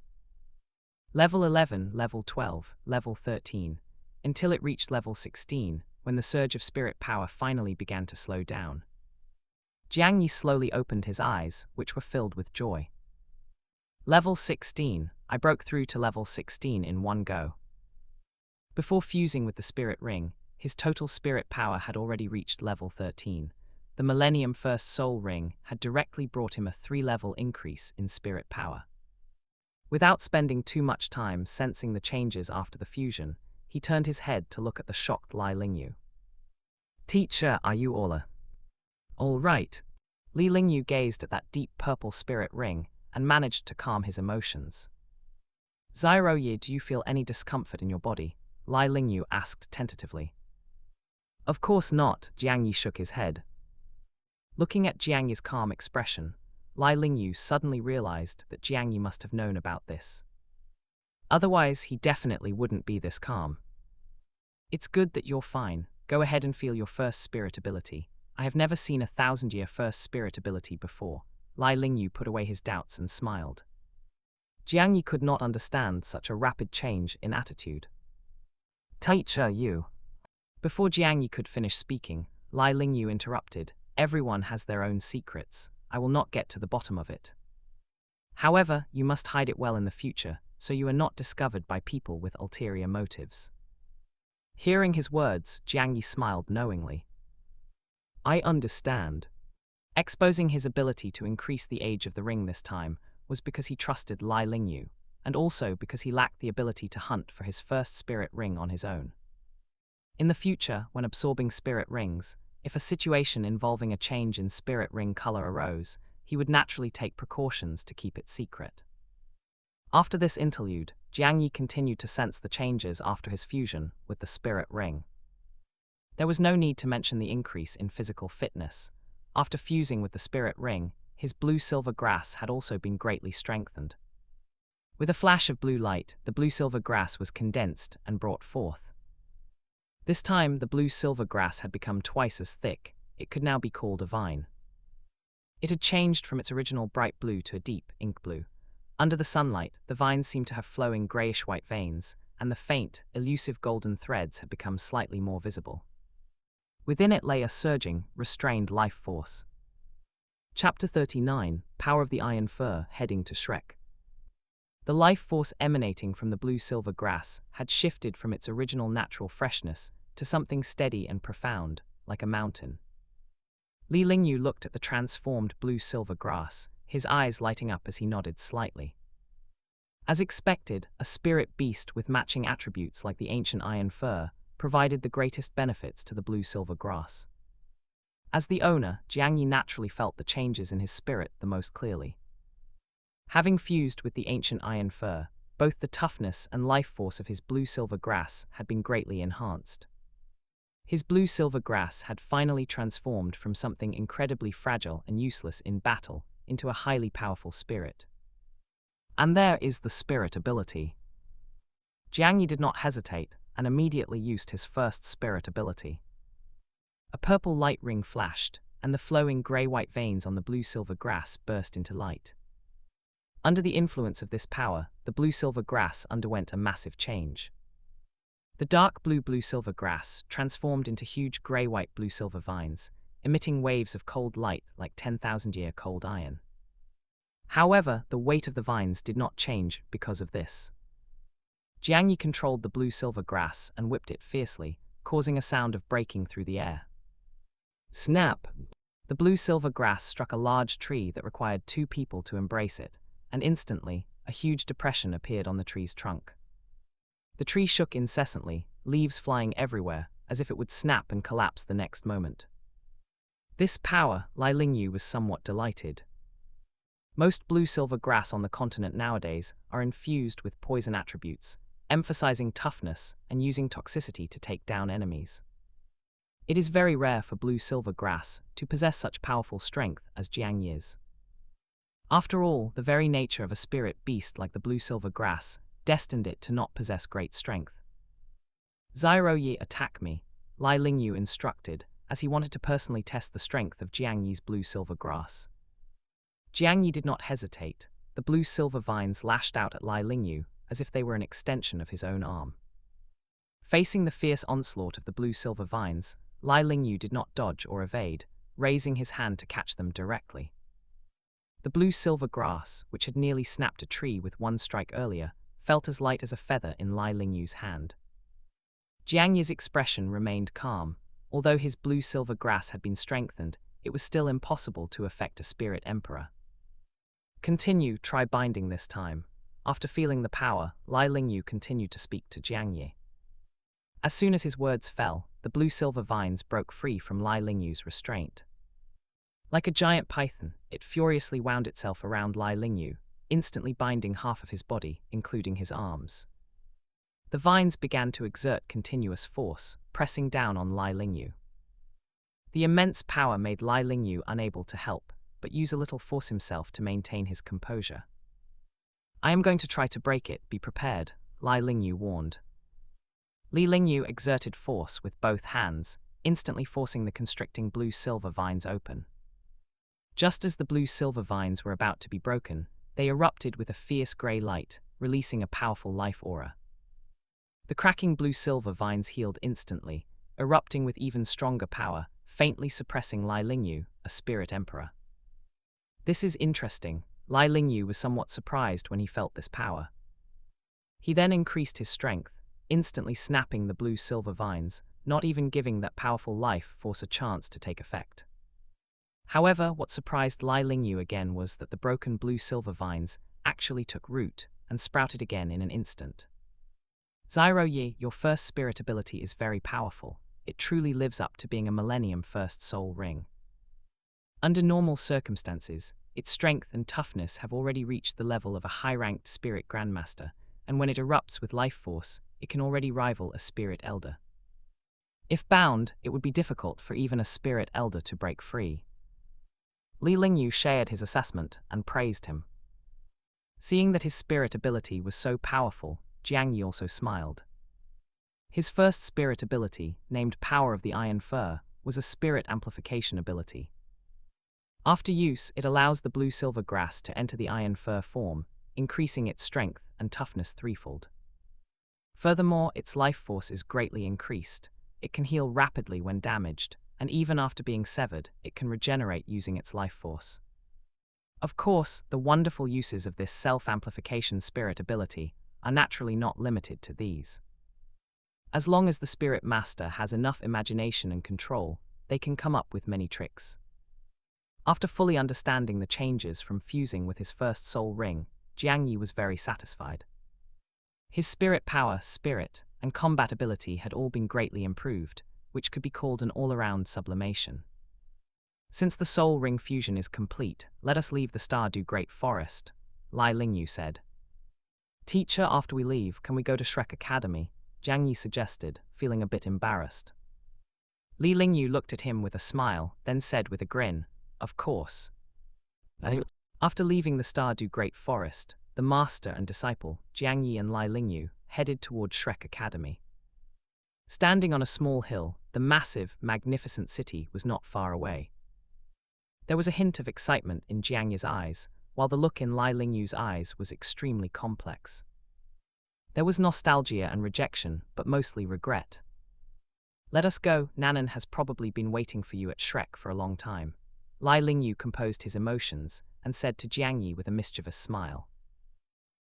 Level 11, Level 12, Level 13, until it reached Level 16, when the surge of spirit power finally began to slow down. Jiangyi slowly opened his eyes, which were filled with joy. Level 16, I broke through to Level 16 in one go. Before fusing with the spirit ring, his total spirit power had already reached Level 13. The Millennium First Soul Ring had directly brought him a 3-level increase in spirit power. Without spending too much time sensing the changes after the fusion, he turned his head to look at the shocked Lai Lingyu. "Teacher, are you all right?" Li Lingyu gazed at that deep purple spirit ring and managed to calm his emotions. "Xiaoyi, do you feel any discomfort in your body?" Lai Lingyu asked tentatively. "Of course not," Jiangyi shook his head. Looking at Jiangyi's calm expression, Lai Lingyu suddenly realized that Jiangyi must have known about this. Otherwise, he definitely wouldn't be this calm. "It's good that you're fine. Go ahead and feel your first spirit ability. I have never seen a 1000-year first spirit ability before." Lai Lingyu put away his doubts and smiled. Jiangyi could not understand such a rapid change in attitude. "Teacher, you..." Before Jiangyi could finish speaking, Lai Lingyu interrupted. "Everyone has their own secrets. I will not get to the bottom of it. However, you must hide it well in the future, so you are not discovered by people with ulterior motives." Hearing his words, Jiangyi smiled knowingly. "I understand." Exposing his ability to increase the age of the ring this time was because he trusted Lai Lingyu, and also because he lacked the ability to hunt for his first spirit ring on his own. In the future, when absorbing spirit rings, if a situation involving a change in spirit ring color arose, he would naturally take precautions to keep it secret. After this interlude, Jiangyi continued to sense the changes after his fusion with the spirit ring. There was no need to mention the increase in physical fitness. After fusing with the spirit ring, his blue-silver grass had also been greatly strengthened. With a flash of blue light, the blue-silver grass was condensed and brought forth. This time, the blue-silver grass had become twice as thick. It could now be called a vine. It had changed from its original bright blue to a deep ink blue. Under the sunlight, the vines seemed to have flowing grayish-white veins, and the faint, elusive golden threads had become slightly more visible. Within it lay a surging, restrained life force. Chapter 39, Power of the Iron Fir, Heading to Shrek. The life force emanating from the blue-silver grass had shifted from its original natural freshness to something steady and profound, like a mountain. Li Lingyu looked at the transformed blue-silver grass, his eyes lighting up as he nodded slightly. As expected, a spirit beast with matching attributes like the ancient iron fir provided the greatest benefits to the blue-silver grass. As the owner, Jiang Yi naturally felt the changes in his spirit the most clearly. Having fused with the ancient iron fir, both the toughness and life force of his blue-silver grass had been greatly enhanced. His blue-silver grass had finally transformed from something incredibly fragile and useless in battle into a highly powerful spirit. And there is the spirit ability. Jiang Yi did not hesitate and immediately used his first spirit ability. A purple light ring flashed, and the flowing grey-white veins on the blue-silver grass burst into light. Under the influence of this power, the blue-silver grass underwent a massive change. The dark blue-silver grass transformed into huge grey-white blue-silver vines, emitting waves of cold light like 10,000-year cold iron. However, the weight of the vines did not change because of this. Jiang Yi controlled the blue-silver grass and whipped it fiercely, causing a sound of breaking through the air. Snap! The blue-silver grass struck a large tree that required 2 people to embrace it, and instantly, a huge depression appeared on the tree's trunk. The tree shook incessantly, leaves flying everywhere, as if it would snap and collapse the next moment. This power, Li Lingyu was somewhat delighted. Most blue-silver grass on the continent nowadays are infused with poison attributes, emphasizing toughness and using toxicity to take down enemies. It is very rare for blue-silver grass to possess such powerful strength as Jiang Yi's. After all, the very nature of a spirit beast like the blue-silver grass destined it to not possess great strength. Zyro Yi, attack me, Li Lingyu instructed, as he wanted to personally test the strength of Jiang Yi's blue-silver grass. Jiang Yi did not hesitate. The blue-silver vines lashed out at Li Lingyu as if they were an extension of his own arm. Facing the fierce onslaught of the blue-silver vines, Li Lingyu did not dodge or evade, raising his hand to catch them directly. The blue-silver grass, which had nearly snapped a tree with one strike earlier, felt as light as a feather in Li Lingyu's hand. Jiang Yi's expression remained calm. Although his blue-silver grass had been strengthened, it was still impossible to affect a spirit emperor. Continue, try binding this time. After feeling the power, Li Lingyu continued to speak to Jiang Yi. As soon as his words fell, the blue-silver vines broke free from Li Lingyu's restraint. Like a giant python, it furiously wound itself around Li Lingyu, instantly binding half of his body, including his arms. The vines began to exert continuous force, pressing down on Li Lingyu. The immense power made Li Lingyu unable to help, but use a little force himself to maintain his composure. I am going to try to break it, be prepared, Li Lingyu warned. Li Lingyu exerted force with both hands, instantly forcing the constricting blue-silver vines open. Just as the blue-silver vines were about to be broken, they erupted with a fierce grey light, releasing a powerful life aura. The cracking blue-silver vines healed instantly, erupting with even stronger power, faintly suppressing Li Lingyu, a spirit emperor. This is interesting. Li Lingyu was somewhat surprised when he felt this power. He then increased his strength, instantly snapping the blue-silver vines, not even giving that powerful life force a chance to take effect. However, what surprised Li Lingyu again was that the broken blue-silver vines actually took root and sprouted again in an instant. Zyro Yi, your first spirit ability is very powerful. It truly lives up to being a Millennium First Soul Ring. Under normal circumstances, its strength and toughness have already reached the level of a high-ranked spirit grandmaster, and when it erupts with life force, it can already rival a spirit elder. If bound, it would be difficult for even a spirit elder to break free. Li Lingyu shared his assessment and praised him. Seeing that his spirit ability was so powerful, Jiang Yi also smiled. His first spirit ability, named Power of the Iron Fur, was a spirit amplification ability. After use, it allows the blue-silver grass to enter the iron fur form, increasing its strength and toughness threefold. Furthermore, its life force is greatly increased. It can heal rapidly when damaged, and even after being severed, it can regenerate using its life force. Of course, the wonderful uses of this self-amplification spirit ability are naturally not limited to these. As long as the spirit master has enough imagination and control, they can come up with many tricks. After fully understanding the changes from fusing with his first soul ring, Jiang Yi was very satisfied. His spirit power, spirit, and combat ability had all been greatly improved, which could be called an all-around sublimation. Since the soul ring fusion is complete, let us leave the Stardew Great Forest, Lai Lingyu said. Teacher, after we leave, can we go to Shrek Academy? Jiang Yi suggested, feeling a bit embarrassed. Li Lingyu looked at him with a smile, then said with a grin, of course. After leaving the Stardew Great Forest, the master and disciple, Jiang Yi and Lai Lingyu, headed toward Shrek Academy. Standing on a small hill, the massive, magnificent city was not far away. There was a hint of excitement in Jiang Yi's eyes, while the look in Lai Lingyu's eyes was extremely complex. There was nostalgia and rejection, but mostly regret. Let us go, Nanan has probably been waiting for you at Shrek for a long time. Lai Lingyu composed his emotions and said to Jiang Yi with a mischievous smile.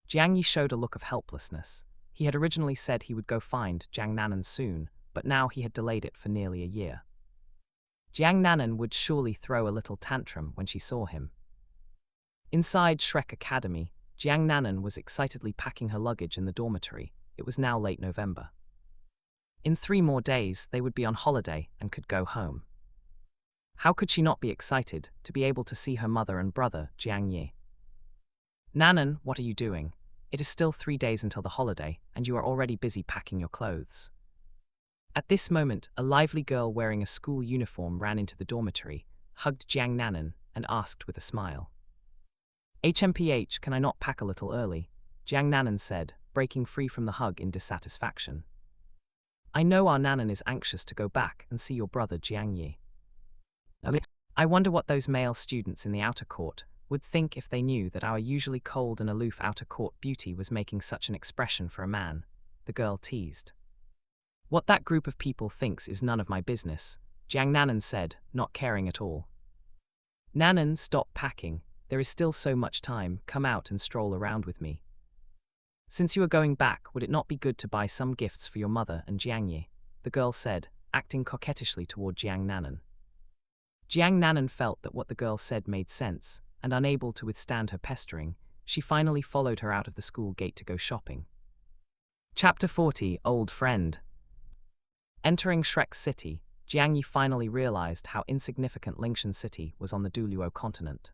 Jiang Yi showed a look of helplessness. He had originally said he would go find Jiang Nanan soon, but now he had delayed it for nearly a year. Jiang Nanan would surely throw a little tantrum when she saw him. Inside Shrek Academy, Jiang Nanan was excitedly packing her luggage in the dormitory. It was now late November. In 3 more days, they would be on holiday and could go home. How could she not be excited to be able to see her mother and brother, Jiang Yi? Nanan, what are you doing? It is still 3 days until the holiday, and you are already busy packing your clothes. At this moment, a lively girl wearing a school uniform ran into the dormitory, hugged Jiang Nanan, and asked with a smile. HMPH, can I not pack a little early? Jiang Nanan said, breaking free from the hug in dissatisfaction. I know our Nanan is anxious to go back and see your brother Jiang Yi. I wonder what those male students in the outer court would think if they knew that our usually cold and aloof outer court beauty was making such an expression for a man, the girl teased. What that group of people thinks is none of my business, Jiang Nanan said, not caring at all. Nanan, stop packing, there is still so much time, come out and stroll around with me. Since you are going back, would it not be good to buy some gifts for your mother and Jiang Yi? The girl said, acting coquettishly toward Jiang Nanan. Jiang Nanan felt that what the girl said made sense, and unable to withstand her pestering, she finally followed her out of the school gate to go shopping. Chapter 40, Old Friend. Entering Shrek City, Jiang Yi finally realized how insignificant Lingshan City was on the Douluo Continent.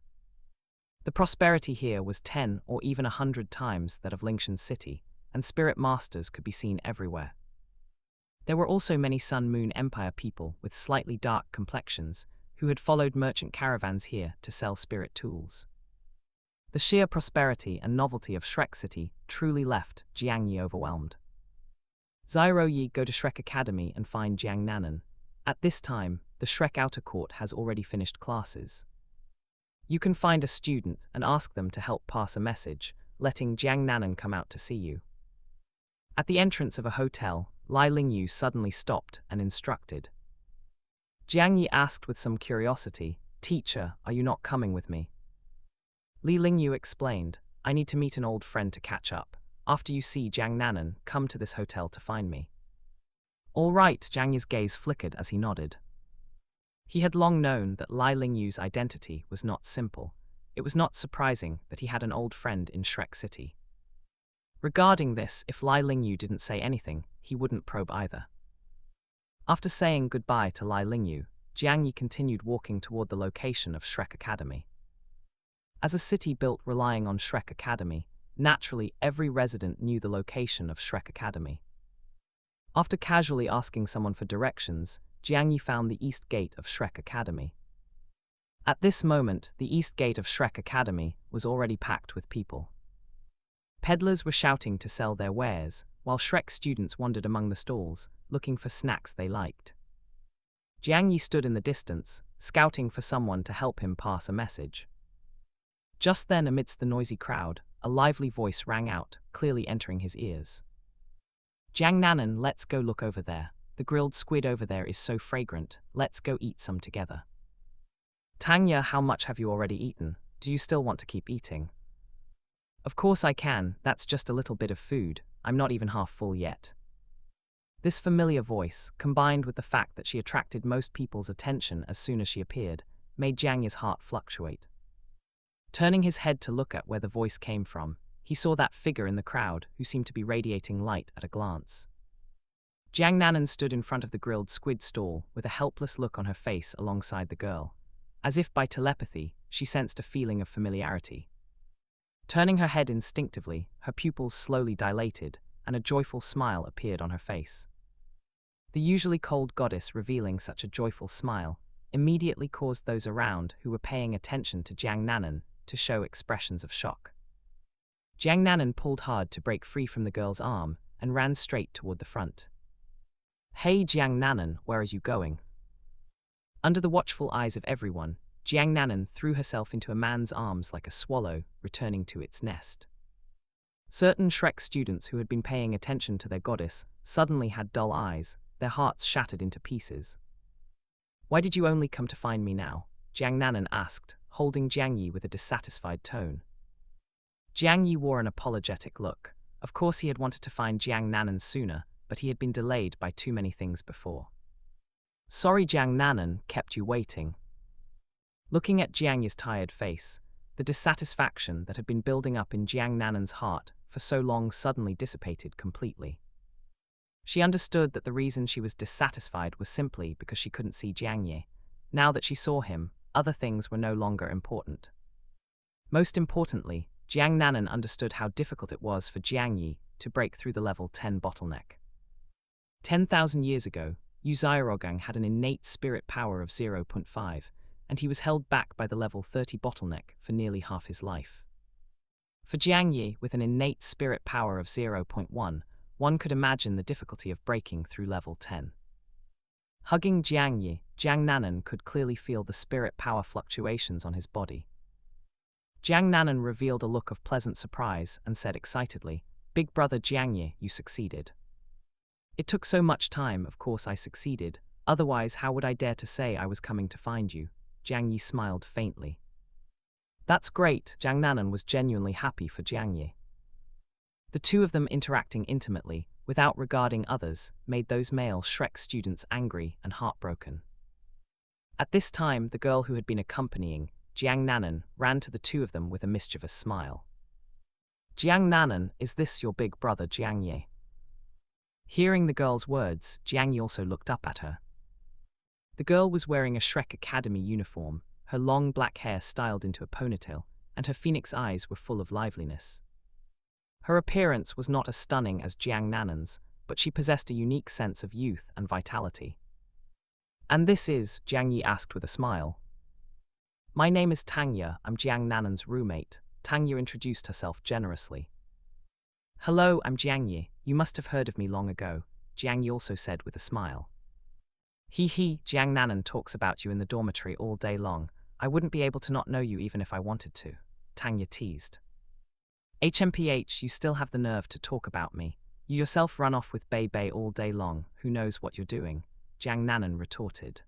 The prosperity here was 10 or even 100 times that of Lingshan City, and spirit masters could be seen everywhere. There were also many Sun Moon Empire people with slightly dark complexions, who had followed merchant caravans here to sell spirit tools. The sheer prosperity and novelty of Shrek City truly left Jiang Yi overwhelmed. Zyro Yi, go to Shrek Academy and find Jiang Nanan. At this time, the Shrek Outer Court has already finished classes. You can find a student and ask them to help pass a message, letting Jiang Nanan come out to see you. At the entrance of a hotel, Lai Lingyu suddenly stopped and instructed. Jiang Yi asked with some curiosity, Teacher, are you not coming with me? Li Lingyu explained, I need to meet an old friend to catch up. After you see Jiang Nanan, come to this hotel to find me. All right, Jiang Yi's gaze flickered as he nodded. He had long known that Lai Lingyu's identity was not simple. It was not surprising that he had an old friend in Shrek City. Regarding this, if Lai Lingyu didn't say anything, he wouldn't probe either. After saying goodbye to Lai Lingyu, Jiang Yi continued walking toward the location of Shrek Academy. As a city built relying on Shrek Academy, naturally every resident knew the location of Shrek Academy. After casually asking someone for directions, Jiang Yi found the east gate of Shrek Academy. At this moment, the east gate of Shrek Academy was already packed with people. Peddlers were shouting to sell their wares, while Shrek students wandered among the stalls, looking for snacks they liked. Jiang Yi stood in the distance, scouting for someone to help him pass a message. Just then, amidst the noisy crowd, a lively voice rang out, clearly entering his ears. "Jiang Nanan, let's go look over there. The grilled squid over there is so fragrant, let's go eat some together." "Tanya, how much have you already eaten? Do you still want to keep eating?" "Of course I can, that's just a little bit of food, I'm not even half full yet." This familiar voice, combined with the fact that she attracted most people's attention as soon as she appeared, made Jiang Yi's heart fluctuate. Turning his head to look at where the voice came from, he saw that figure in the crowd who seemed to be radiating light at a glance. Jiang Nanan stood in front of the grilled squid stall with a helpless look on her face alongside the girl. As if by telepathy, she sensed a feeling of familiarity. Turning her head instinctively, her pupils slowly dilated, and a joyful smile appeared on her face. The usually cold goddess revealing such a joyful smile immediately caused those around who were paying attention to Jiang Nanan to show expressions of shock. Jiang Nanan pulled hard to break free from the girl's arm and ran straight toward the front. "Hey Jiang Nanan, where are you going?" Under the watchful eyes of everyone, Jiang Nanan threw herself into a man's arms like a swallow returning to its nest. Certain Shrek students who had been paying attention to their goddess suddenly had dull eyes, their hearts shattered into pieces. "Why did you only come to find me now?" Jiang Nanan asked, holding Jiang Yi with a dissatisfied tone. Jiang Yi wore an apologetic look. Of course he had wanted to find Jiang Nanan sooner, but he had been delayed by too many things before. "Sorry Jiang Nanan kept you waiting." Looking at Jiang Yi's tired face, the dissatisfaction that had been building up in Jiang Nanan's heart for so long suddenly dissipated completely. She understood that the reason she was dissatisfied was simply because she couldn't see Jiang Yi. Now that she saw him, other things were no longer important. Most importantly, Jiang Nanan understood how difficult it was for Jiang Yi to break through the level 10 bottleneck. 10,000 years ago, Yu Xiaogang had an innate spirit power of 0.5, and he was held back by the level 30 bottleneck for nearly half his life. For Jiang Yi, with an innate spirit power of 0.1, one could imagine the difficulty of breaking through level 10. Hugging Jiang Yi, Jiang Nanan could clearly feel the spirit power fluctuations on his body. Jiang Nanan revealed a look of pleasant surprise and said excitedly, "Big brother Jiang Yi, you succeeded." "It took so much time, of course I succeeded, otherwise how would I dare to say I was coming to find you?" Jiang Yi smiled faintly. "That's great." Jiang Nanan was genuinely happy for Jiang Yi. The two of them interacting intimately, without regarding others, made those male Shrek students angry and heartbroken. At this time, the girl who had been accompanying Jiang Nanan ran to the two of them with a mischievous smile. "Jiang Nanan, is this your big brother Jiang Yi?" Hearing the girl's words, Jiang Yi also looked up at her. The girl was wearing a Shrek Academy uniform, her long black hair styled into a ponytail, and her phoenix eyes were full of liveliness. Her appearance was not as stunning as Jiang Nanan's, but she possessed a unique sense of youth and vitality. "And this is?" Jiang Yi asked with a smile. "My name is Tanya, I'm Jiang Nanan's roommate." Tanya introduced herself generously. "Hello, I'm Jiang Yi, you must have heard of me long ago," Jiang Yi also said with a smile. He, Jiang Nanan talks about you in the dormitory all day long. I wouldn't be able to not know you even if I wanted to," Tanya teased. "HMPH, you still have the nerve to talk about me. You yourself run off with Bei Bei all day long, who knows what you're doing," Jiang Nanan retorted.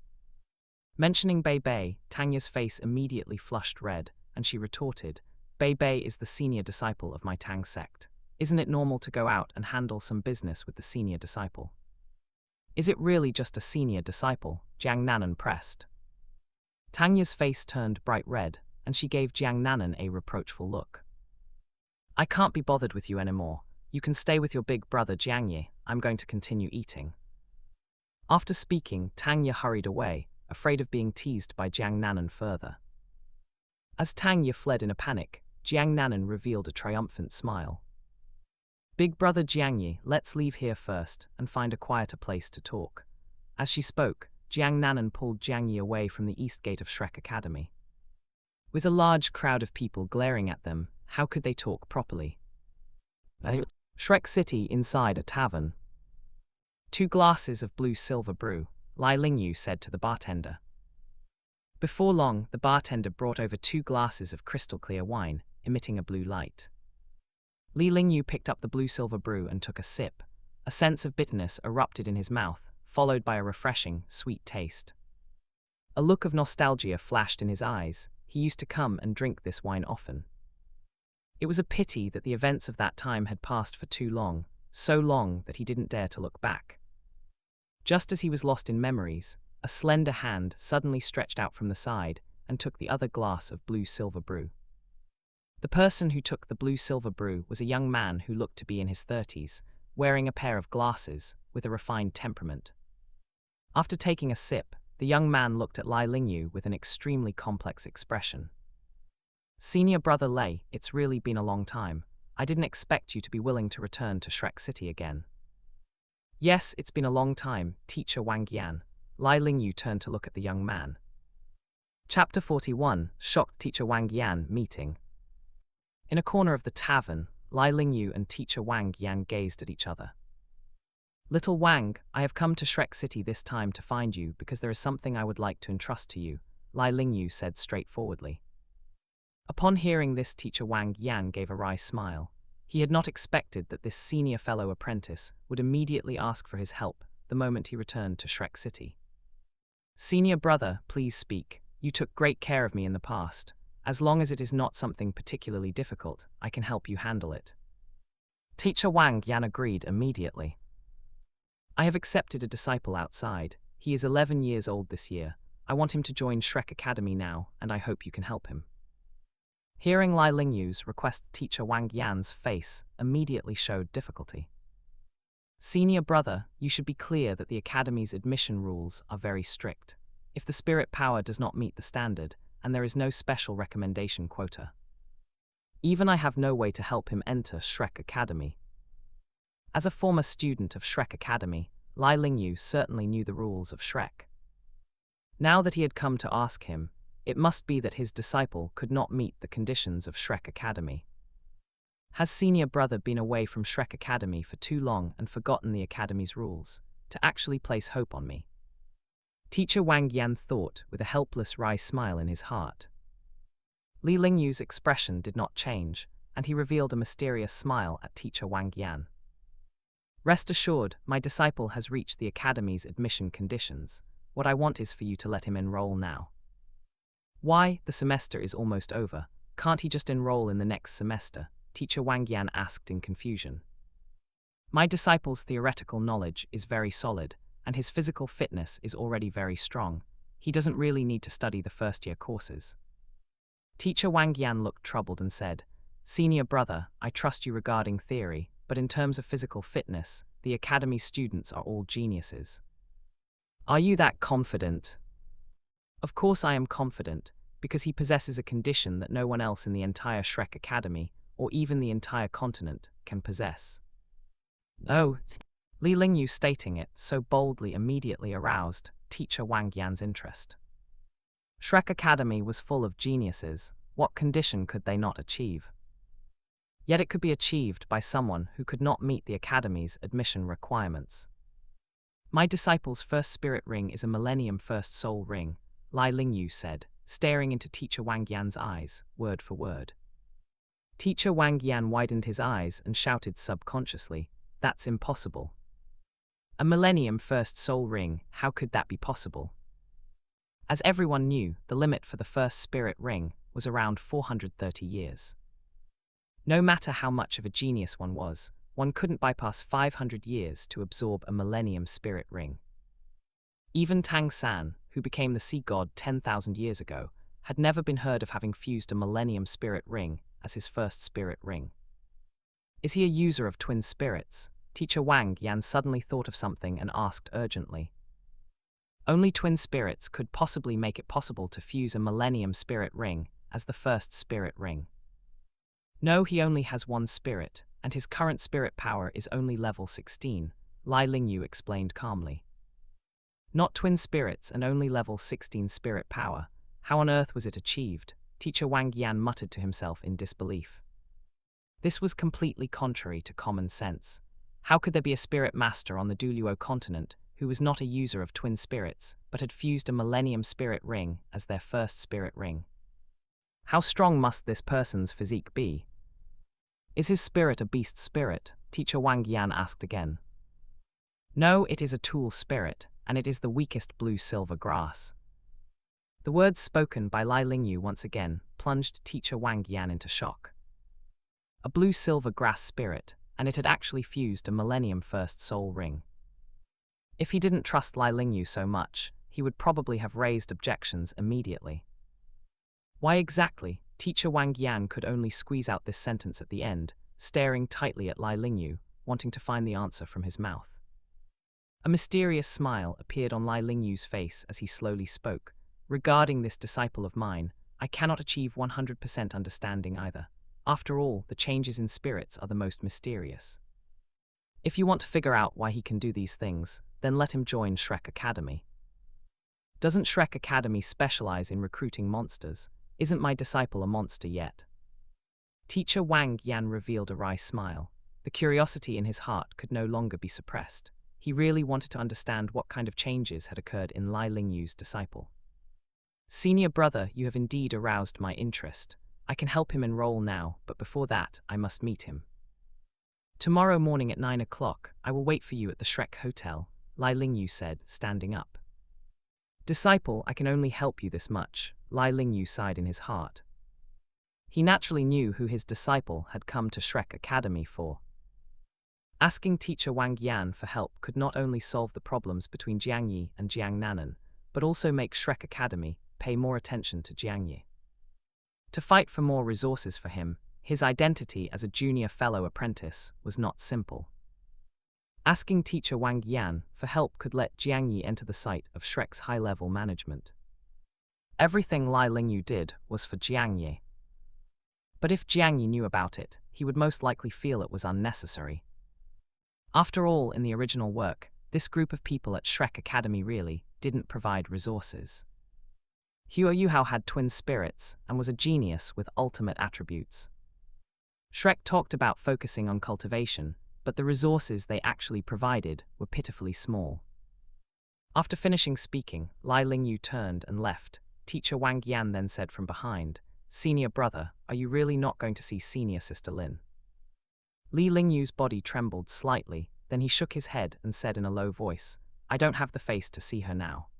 Mentioning Bei Bei, Tanya's face immediately flushed red, and she retorted, "Bei Bei is the senior disciple of my Tang sect. Isn't it normal to go out and handle some business with the senior disciple?" "Is it really just a senior disciple?" Jiang Nanan pressed. Tanya's face turned bright red, and she gave Jiang Nanan a reproachful look. "I can't be bothered with you anymore. You can stay with your big brother Jiang Yi. I'm going to continue eating." After speaking, Tanya hurried away, afraid of being teased by Jiang Nanan further. As Tanya fled in a panic, Jiang Nanan revealed a triumphant smile. "Big brother Jiang Yi, let's leave here first and find a quieter place to talk." As she spoke, Jiang Nanan pulled Jiang Yi away from the east gate of Shrek Academy. With a large crowd of people glaring at them, how could they talk properly? Shrek City inside a tavern. 2 glasses of blue silver brew, Lai Lingyu said to the bartender. Before long, the bartender brought over 2 glasses of crystal clear wine, emitting a blue light. Li Lingyu picked up the blue silver brew and took a sip. A sense of bitterness erupted in his mouth, followed by a refreshing, sweet taste. A look of nostalgia flashed in his eyes. He used to come and drink this wine often. It was a pity that the events of that time had passed for too long, so long that he didn't dare to look back. Just as he was lost in memories, a slender hand suddenly stretched out from the side and took the other glass of blue silver brew. The person who took the blue silver brew was a young man who looked to be in his 30s, wearing a pair of glasses, with a refined temperament. After taking a sip, the young man looked at Lai Lingyu with an extremely complex expression. Senior brother Lei, it's really been a long time. I didn't expect you to be willing to return to Shrek City again. Yes, it's been a long time, Teacher Wang Yan. Lai Lingyu turned to look at the young man. Chapter 41, Shocked Teacher Wang Yan Meeting. In a corner of the tavern, Lai Lingyu and Teacher Wang Yan gazed at each other. Little Wang, I have come to Shrek City this time to find you because there is something I would like to entrust to you, Lai Lingyu said straightforwardly. Upon hearing this, Teacher Wang Yan gave a wry smile. He had not expected that this senior fellow apprentice would immediately ask for his help the moment he returned to Shrek City. Senior brother, please speak. You took great care of me in the past. As long as it is not something particularly difficult, I can help you handle it. Teacher Wang Yan agreed immediately. I have accepted a disciple outside. He is 11 years old this year. I want him to join Shrek Academy now, and I hope you can help him. Hearing Lai Lingyu's request, Teacher Wang Yan's face immediately showed difficulty. Senior brother, you should be clear that the Academy's admission rules are very strict. If the spirit power does not meet the standard, and there is no special recommendation quota. Even I have no way to help him enter Shrek Academy. As a former student of Shrek Academy, Lai Lingyu certainly knew the rules of Shrek. Now that he had come to ask him, it must be that his disciple could not meet the conditions of Shrek Academy. Has senior brother been away from Shrek Academy for too long and forgotten the Academy's rules, to actually place hope on me? Teacher Wang Yan thought with a helpless wry smile in his heart. Li Lingyu's expression did not change, and he revealed a mysterious smile at Teacher Wang Yan. Rest assured, my disciple has reached the Academy's admission conditions. What I want is for you to let him enroll now. Why? The semester is almost over. Can't he just enroll in the next semester? Teacher Wang Yan asked in confusion. My disciple's theoretical knowledge is very solid, and his physical fitness is already very strong. He doesn't really need to study the first-year courses. Teacher Wang Yan looked troubled and said, Senior brother, I trust you regarding theory, but in terms of physical fitness, the Academy students are all geniuses. Are you that confident? Of course I am confident, because he possesses a condition that no one else in the entire Shrek Academy, or even the entire continent, can possess. Oh, Li Lingyu stating it so boldly immediately aroused Teacher Wang Yan's interest. Shrek Academy was full of geniuses. What condition could they not achieve? Yet it could be achieved by someone who could not meet the Academy's admission requirements. My disciple's first spirit ring is a Millennium First Soul Ring, Lai Lingyu said, staring into Teacher Wang Yan's eyes, word for word. Teacher Wang Yan widened his eyes and shouted subconsciously, That's impossible. A Millennium First Soul Ring, how could that be possible? As everyone knew, the limit for the first spirit ring was around 430 years. No matter how much of a genius one couldn't bypass 500 years to absorb a Millennium Spirit Ring. Even Tang San, who became the sea god 10,000 years ago, had never been heard of having fused a Millennium Spirit Ring as his first spirit ring. Is he a user of twin spirits? Teacher Wang Yan suddenly thought of something and asked urgently. Only twin spirits could possibly make it possible to fuse a Millennium Spirit Ring as the first spirit ring. No, he only has one spirit, and his current spirit power is only level 16, Lai Lingyu explained calmly. Not twin spirits and only level 16 spirit power. How on earth was it achieved? Teacher Wang Yan muttered to himself in disbelief. This was completely contrary to common sense. How could there be a spirit master on the Douluo Continent who was not a user of twin spirits, but had fused a Millennium Spirit Ring as their first spirit ring? How strong must this person's physique be? Is his spirit a beast spirit? Teacher Wang Yan asked again. No, it is a tool spirit, and it is the weakest blue-silver grass. The words spoken by Lai Lingyu once again plunged Teacher Wang Yan into shock. A blue-silver grass spirit, and it had actually fused a Millennium First Soul Ring. If he didn't trust Lai Lingyu so much, he would probably have raised objections immediately. Why exactly? Teacher Wang Yan could only squeeze out this sentence at the end, staring tightly at Lai Lingyu, wanting to find the answer from his mouth. A mysterious smile appeared on Lai Lingyu's face as he slowly spoke. Regarding this disciple of mine, I cannot achieve 100% understanding either. After all, the changes in spirits are the most mysterious. If you want to figure out why he can do these things, then let him join Shrek Academy. Doesn't Shrek Academy specialize in recruiting monsters? Isn't my disciple a monster yet? Teacher Wang Yan revealed a wry smile. The curiosity in his heart could no longer be suppressed. He really wanted to understand what kind of changes had occurred in Lai Lingyu's disciple. Senior brother, you have indeed aroused my interest. I can help him enroll now, but before that, I must meet him. Tomorrow morning at 9 o'clock, I will wait for you at the Shrek Hotel, Lai Lingyu said, standing up. Disciple, I can only help you this much, Lai Lingyu sighed in his heart. He naturally knew who his disciple had come to Shrek Academy for. Asking Teacher Wang Yan for help could not only solve the problems between Jiang Yi and Jiang Nanan, but also make Shrek Academy pay more attention to Jiang Yi. To fight for more resources for him, his identity as a junior fellow apprentice was not simple. Asking Teacher Wang Yan for help could let Jiang Yi enter the sight of Shrek's high-level management. Everything Lai Lingyu did was for Jiang Yi. But if Jiang Yi knew about it, he would most likely feel it was unnecessary. After all, in the original work, this group of people at Shrek Academy really didn't provide resources. Huo Yuhao had twin spirits and was a genius with ultimate attributes. Shrek talked about focusing on cultivation, but the resources they actually provided were pitifully small. After finishing speaking, Lai Lingyu turned and left. Teacher Wang Yan then said from behind, "Senior brother, are you really not going to see senior sister Lin?" Li Lingyu's body trembled slightly, then he shook his head and said in a low voice, "I don't have the face to see her now."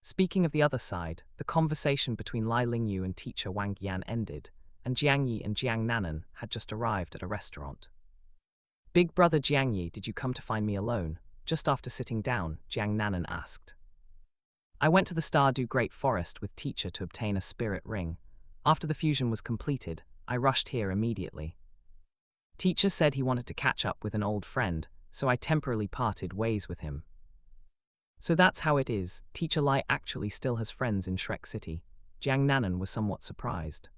Speaking of the other side, the conversation between Lai Lingyu and Teacher Wang Yan ended, and Jiang Yi and Jiang Nanan had just arrived at a restaurant. "Big brother Jiang Yi, did you come to find me alone?" Just after sitting down, Jiang Nanan asked. "I went to the Stardew Great Forest with teacher to obtain a spirit ring. After the fusion was completed, I rushed here immediately. Teacher said he wanted to catch up with an old friend, so I temporarily parted ways with him." So that's how it is, Teacher Lai actually still has friends in Shrek City. Jiang Nanan was somewhat surprised.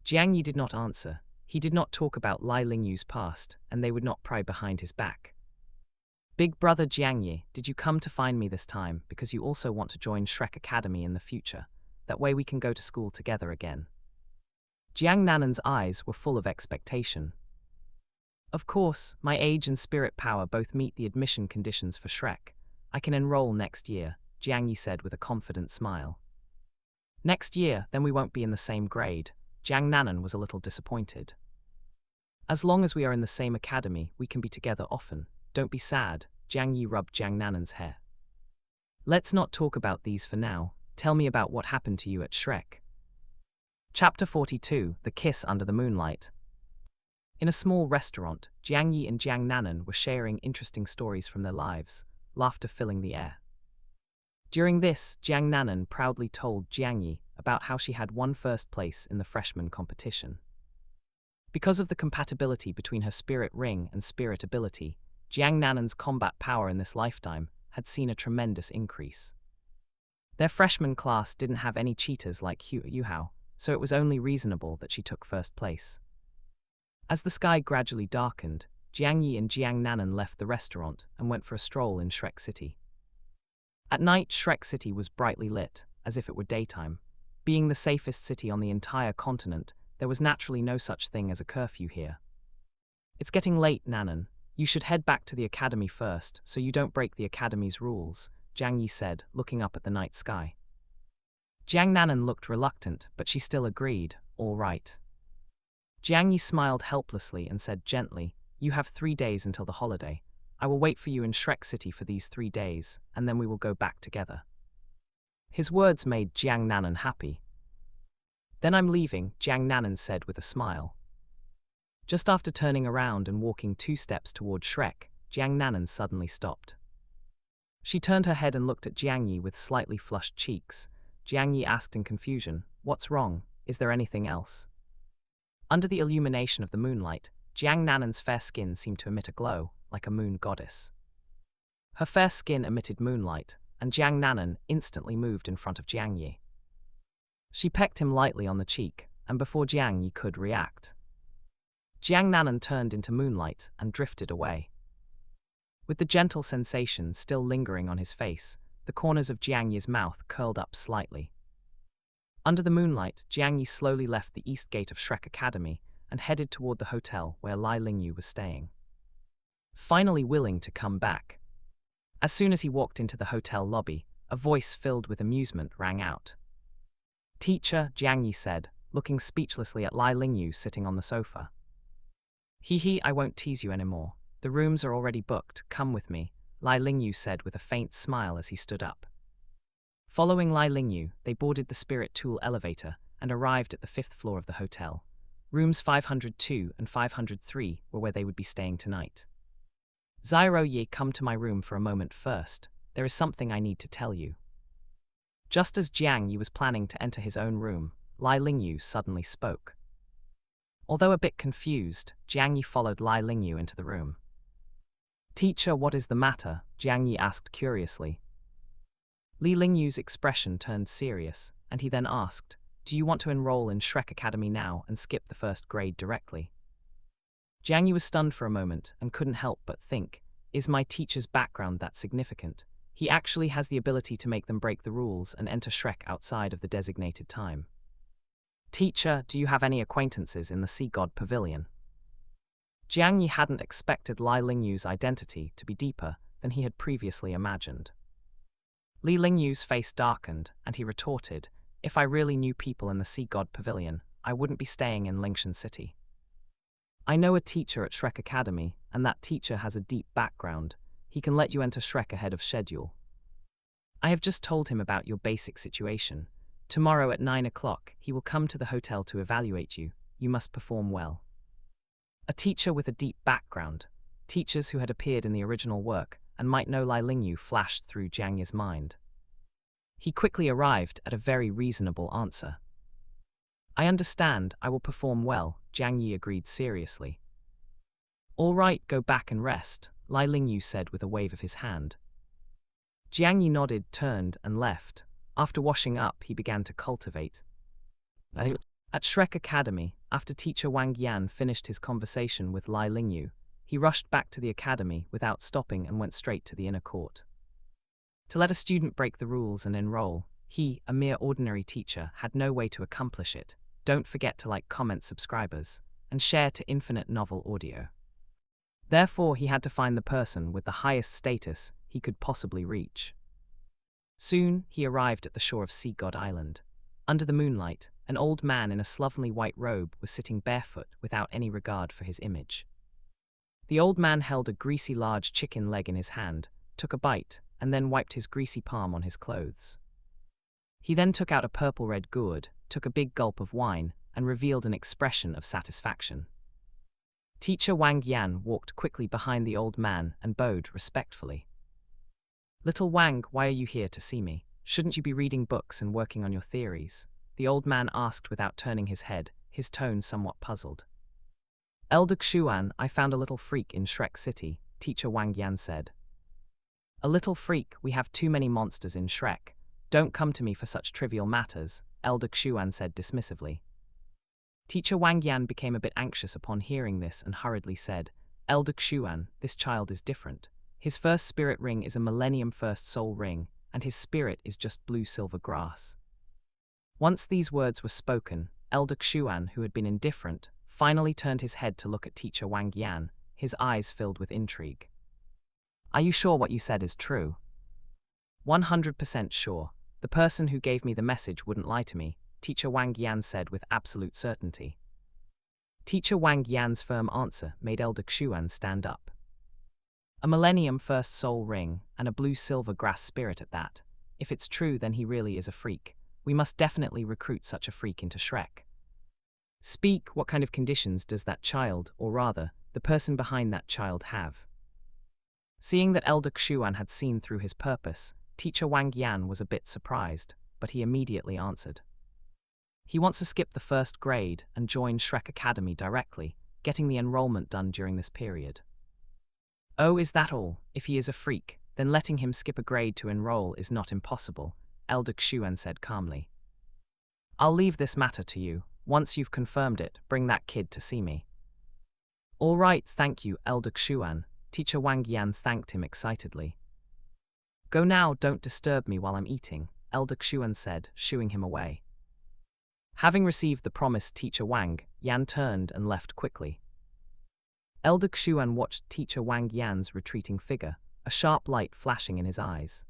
Jiang Yi did not answer. He did not talk about Lai Lingyu's past, and they would not pry behind his back. "Big brother Jiang Yi, did you come to find me this time because you also want to join Shrek Academy in the future? That way we can go to school together again." Jiang Nanan's eyes were full of expectation. "Of course, my age and spirit power both meet the admission conditions for Shrek. I can enroll next year," Jiang Yi said with a confident smile. "Next year, then we won't be in the same grade." Jiang Nanan was a little disappointed. "As long as we are in the same academy, we can be together often. Don't be sad," Jiang Yi rubbed Jiang Nanan's hair. "Let's not talk about these for now. Tell me about what happened to you at Shrek." Chapter 42, The Kiss Under the Moonlight. In a small restaurant, Jiang Yi and Jiang Nanan were sharing interesting stories from their lives, laughter filling the air. During this, Jiang Nanan proudly told Jiang Yi about how she had won first place in the freshman competition. Because of the compatibility between her spirit ring and spirit ability, Jiang Nanan's combat power in this lifetime had seen a tremendous increase. Their freshman class didn't have any cheaters like Huo Yuhao, so it was only reasonable that she took first place. As the sky gradually darkened, Jiang Yi and Jiang Nanan left the restaurant and went for a stroll in Shrek City. At night, Shrek City was brightly lit, as if it were daytime. Being the safest city on the entire continent, there was naturally no such thing as a curfew here. It's getting late, Nanan. You should head back to the academy first, so you don't break the academy's rules, Jiang Yi said, looking up at the night sky. Jiang Nanan looked reluctant, but she still agreed, all right. Jiang Yi smiled helplessly and said gently, you have 3 days until the holiday. I will wait for you in Shrek City for these 3 days, and then we will go back together. His words made Jiang Nanan happy. Then I'm leaving, Jiang Nanan said with a smile. Just after turning around and walking 2 steps toward Shrek, Jiang Nanan suddenly stopped. She turned her head and looked at Jiang Yi with slightly flushed cheeks. Jiang Yi asked in confusion, what's wrong? Is there anything else? Under the illumination of the moonlight, Jiang Nanan's fair skin seemed to emit a glow, like a moon goddess. Her fair skin emitted moonlight, and Jiang Nanan instantly moved in front of Jiang Yi. She pecked him lightly on the cheek, and before Jiang Yi could react, Jiang Nanan turned into moonlight and drifted away. With the gentle sensation still lingering on his face, the corners of Jiang Yi's mouth curled up slightly. Under the moonlight, Jiang Yi slowly left the east gate of Shrek Academy and headed toward the hotel where Lai Lingyu was staying. Finally willing to come back. As soon as he walked into the hotel lobby, a voice filled with amusement rang out. Teacher, Jiang Yi said, looking speechlessly at Lai Lingyu sitting on the sofa. Hee, I won't tease you anymore. The rooms are already booked, come with me, Lai Lingyu said with a faint smile as he stood up. Following Lai Lingyu, they boarded the Spirit Tool elevator and arrived at the 5th floor of the hotel. Rooms 502 and 503 were where they would be staying tonight. Zyro Yi, come to my room for a moment first. There is something I need to tell you. Just as Jiang Yi was planning to enter his own room, Lai Lingyu suddenly spoke. Although a bit confused, Jiang Yi followed Lai Lingyu into the room. Teacher, what is the matter? Jiang Yi asked curiously. Li Lingyu's expression turned serious, and he then asked, do you want to enroll in Shrek Academy now and skip the first grade directly? Jiang Yi was stunned for a moment and couldn't help but think, is my teacher's background that significant? He actually has the ability to make them break the rules and enter Shrek outside of the designated time. Teacher, do you have any acquaintances in the Sea God Pavilion? Jiang Yi hadn't expected Lai Lingyu's identity to be deeper than he had previously imagined. Li Lingyu's face darkened, and he retorted, if I really knew people in the Sea God Pavilion, I wouldn't be staying in Lingshan City. I know a teacher at Shrek Academy, and that teacher has a deep background. He can let you enter Shrek ahead of schedule. I have just told him about your basic situation. Tomorrow at 9 o'clock, he will come to the hotel to evaluate you. You must perform well. A teacher with a deep background. Teachers who had appeared in the original work and might know Lai Lingyu flashed through Jiang Yi's mind. He quickly arrived at a very reasonable answer. I understand, I will perform well, Jiang Yi agreed seriously. All right, go back and rest, Lai Lingyu said with a wave of his hand. Jiang Yi nodded, turned, and left. After washing up, he began to cultivate. At Shrek Academy, after teacher Wang Yan finished his conversation with Lai Lingyu, he rushed back to the academy without stopping and went straight to the inner court. To let a student break the rules and enroll, he, a mere ordinary teacher, had no way to accomplish it. Don't forget to like, comment, subscribers, and share to Infinite Novel Audio. Therefore, he had to find the person with the highest status he could possibly reach. Soon, he arrived at the shore of Sea God Island. Under the moonlight, an old man in a slovenly white robe was sitting barefoot without any regard for his image. The old man held a greasy large chicken leg in his hand, took a bite, and then wiped his greasy palm on his clothes. He then took out a purple-red gourd, took a big gulp of wine, and revealed an expression of satisfaction. Teacher Wang Yan walked quickly behind the old man and bowed respectfully. Little Wang, why are you here to see me? Shouldn't you be reading books and working on your theories? The old man asked without turning his head, his tone somewhat puzzled. Elder Xuan, I found a little freak in Shrek City, Teacher Wang Yan said. A little freak, we have too many monsters in Shrek. Don't come to me for such trivial matters, Elder Xuan said dismissively. Teacher Wang Yan became a bit anxious upon hearing this and hurriedly said, Elder Xuan, this child is different. His first spirit ring is a Millennium First Soul ring, and his spirit is just blue silver grass. Once these words were spoken, Elder Xuan, who had been indifferent, finally turned his head to look at teacher Wang Yan, his eyes filled with intrigue. "Are you sure what you said is true?" "100% sure. The person who gave me the message wouldn't lie to me," teacher Wang Yan said with absolute certainty. Teacher Wang Yan's firm answer made Elder Xuan stand up. A Millennium First Soul Ring, and a blue-silver grass spirit at that. If it's true, then he really is a freak. We must definitely recruit such a freak into Shrek. Speak, what kind of conditions does that child, or rather, the person behind that child have? Seeing that Elder Xuan had seen through his purpose, teacher Wang Yan was a bit surprised, but he immediately answered. He wants to skip the first grade and join Shrek Academy directly, getting the enrollment done during this period. "Oh, is that all? If he is a freak, then letting him skip a grade to enroll is not impossible," Elder Xuan said calmly. "I'll leave this matter to you. Once you've confirmed it, bring that kid to see me." "All right, thank you, Elder Xuan," teacher Wang Yan thanked him excitedly. "Go now, don't disturb me while I'm eating," Elder Xuan said, shooing him away. Having received the promised teacher Wang, Yan turned and left quickly. Elder Xuan watched teacher Wang Yan's retreating figure, a sharp light flashing in his eyes.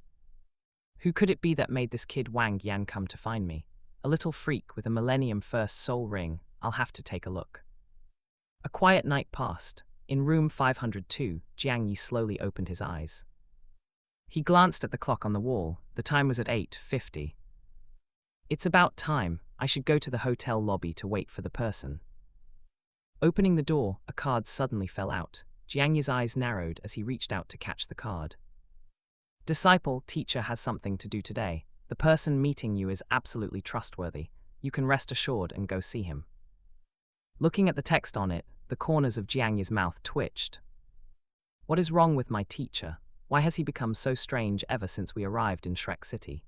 Who could it be that made this kid Wang Yan come to find me? A little freak with a Millennium First Soul Ring. I'll have to take a look. A quiet night passed. In room 502, Jiang Yi slowly opened his eyes. He glanced at the clock on the wall. The time was at 8:50. "It's about time. I should go to the hotel lobby to wait for the person." Opening the door, a card suddenly fell out. Jiang Yi's eyes narrowed as he reached out to catch the card. "Disciple, teacher has something to do today. The person meeting you is absolutely trustworthy. You can rest assured and go see him." Looking at the text on it, the corners of Jiang Yi's mouth twitched. What is wrong with my teacher? Why has he become so strange ever since we arrived in Shrek City?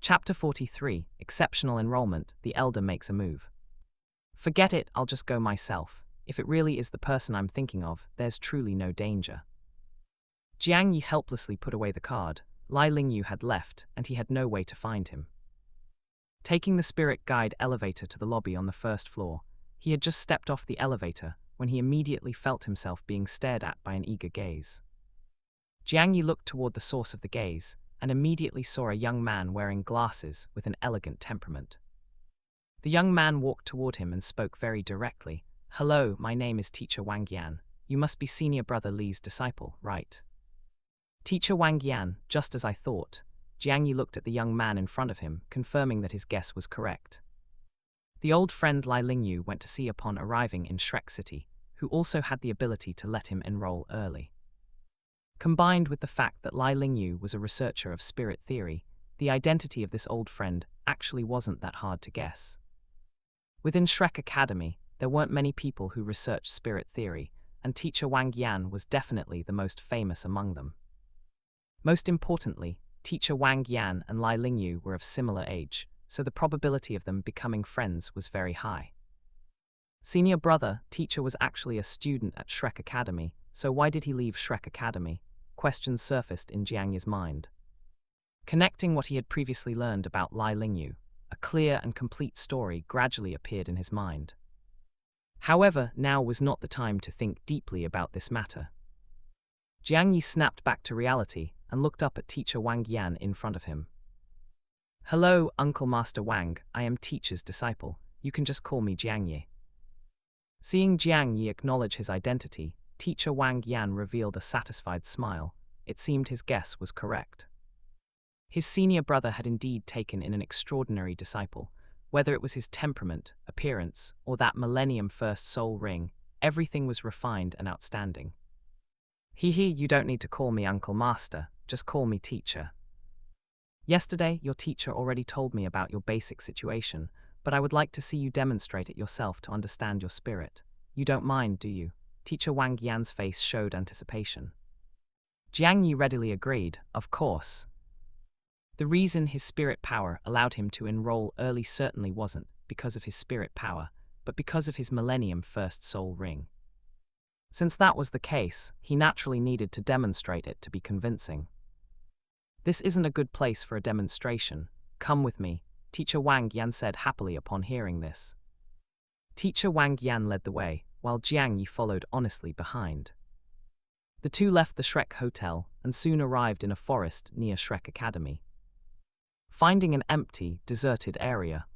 Chapter 43, Exceptional Enrollment, the Elder Makes a Move. "Forget it, I'll just go myself. If it really is the person I'm thinking of, there's truly no danger." Jiang Yi helplessly put away the card. Lai Lingyu had left, and he had no way to find him. Taking the spirit guide elevator to the lobby on the first floor, he had just stepped off the elevator when he immediately felt himself being stared at by an eager gaze. Jiang Yi looked toward the source of the gaze, and immediately saw a young man wearing glasses with an elegant temperament. The young man walked toward him and spoke very directly. "Hello, my name is Teacher Wang Yan. You must be Senior Brother Li's disciple, right?" Teacher Wang Yan, just as I thought. Jiang Yi looked at the young man in front of him, confirming that his guess was correct. The old friend Lai Lingyu went to see upon arriving in Shrek City, who also had the ability to let him enroll early. Combined with the fact that Lai Lingyu was a researcher of spirit theory, the identity of this old friend actually wasn't that hard to guess. Within Shrek Academy, there weren't many people who researched spirit theory, and teacher Wang Yan was definitely the most famous among them. Most importantly, teacher Wang Yan and Lai Lingyu were of similar age, so the probability of them becoming friends was very high. Senior brother, teacher was actually a student at Shrek Academy, so why did he leave Shrek Academy? Questions surfaced in Jiang Yi's mind. Connecting what he had previously learned about Lai Lingyu, a clear and complete story gradually appeared in his mind. However, now was not the time to think deeply about this matter. Jiang Yi snapped back to reality and looked up at teacher Wang Yan in front of him. "Hello, Uncle Master Wang, I am teacher's disciple. You can just call me Jiang Yi." Seeing Jiang Yi acknowledge his identity, teacher Wang Yan revealed a satisfied smile. It seemed his guess was correct. His senior brother had indeed taken in an extraordinary disciple. Whether it was his temperament, appearance, or that Millennium First Soul Ring, everything was refined and outstanding. "Hee, you don't need to call me Uncle Master, just call me teacher. Yesterday, your teacher already told me about your basic situation, but I would like to see you demonstrate it yourself to understand your spirit. You don't mind, do you?" Teacher Wang Yan's face showed anticipation. Jiang Yi readily agreed, of course. The reason his spirit power allowed him to enroll early certainly wasn't because of his spirit power, but because of his Millennium First Soul Ring. Since that was the case, he naturally needed to demonstrate it to be convincing. "This isn't a good place for a demonstration. Come with me," Teacher Wang Yan said happily upon hearing this. Teacher Wang Yan led the way, while Jiang Yi followed honestly behind. The two left the Shrek Hotel and soon arrived in a forest near Shrek Academy. Finding an empty, deserted area,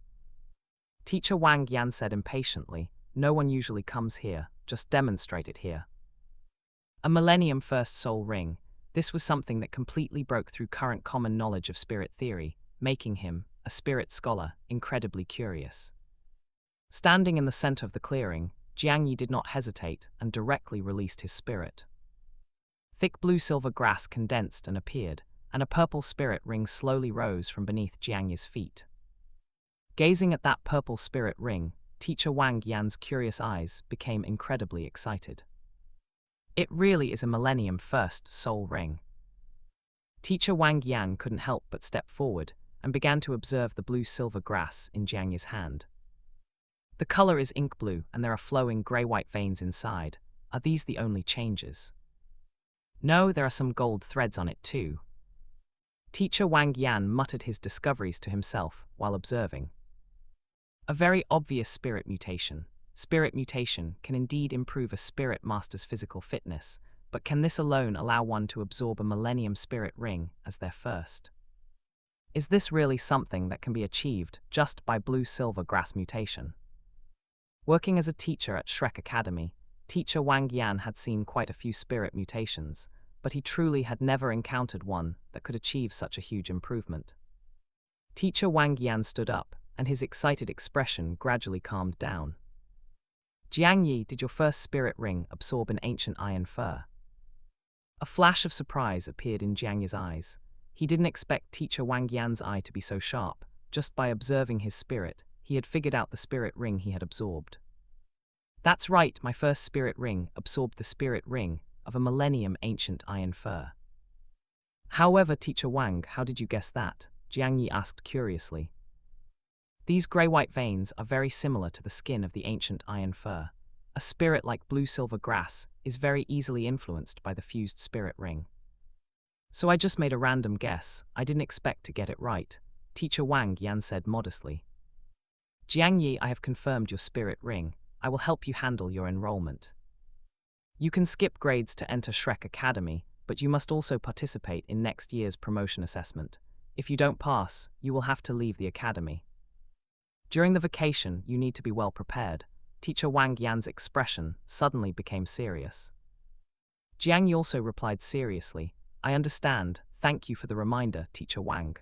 Teacher Wang Yan said impatiently, "No one usually comes here, just demonstrate it here." A Millennium First Soul Ring, this was something that completely broke through current common knowledge of spirit theory, making him, a spirit scholar, incredibly curious. Standing in the center of the clearing, Jiang Yi did not hesitate and directly released his spirit. Thick blue-silver grass condensed and appeared, and a purple spirit ring slowly rose from beneath Jiang Yi's feet. Gazing at that purple spirit ring, Teacher Wang Yan's curious eyes became incredibly excited. It really is a Millennium First Soul Ring. Teacher Wang Yan couldn't help but step forward and began to observe the blue-silver grass in Jiang Yi's hand. The color is ink blue and there are flowing gray-white veins inside. Are these the only changes? No, there are some gold threads on it too. Teacher Wang Yan muttered his discoveries to himself while observing. A very obvious spirit mutation. Spirit mutation can indeed improve a spirit master's physical fitness, but can this alone allow one to absorb a Millennium Spirit Ring as their first? Is this really something that can be achieved just by blue-silver grass mutation? Working as a teacher at Shrek Academy, Teacher Wang Yan had seen quite a few spirit mutations, but he truly had never encountered one that could achieve such a huge improvement. Teacher Wang Yan stood up, and his excited expression gradually calmed down. Jiang Yi, did your first spirit ring absorb an ancient iron fur? A flash of surprise appeared in Jiang Yi's eyes. He didn't expect Teacher Wang Yan's eye to be so sharp. Just by observing his spirit, he had figured out the spirit ring he had absorbed. That's right, my first spirit ring absorbed the spirit ring of a millennium ancient iron fur. However, Teacher Wang, how did you guess that? Jiang Yi asked curiously. These grey-white veins are very similar to the skin of the ancient iron fur. A spirit like blue-silver grass is very easily influenced by the fused spirit ring. So I just made a random guess. I didn't expect to get it right, Teacher Wang Yan said modestly. Jiang Yi, I have confirmed your spirit ring. I will help you handle your enrollment. You can skip grades to enter Shrek Academy, but you must also participate in next year's promotion assessment. If you don't pass, you will have to leave the academy. During the vacation, you need to be well prepared. Teacher Wang Yan's expression suddenly became serious. Jiang Yi also replied seriously, I understand, thank you for the reminder, Teacher Wang.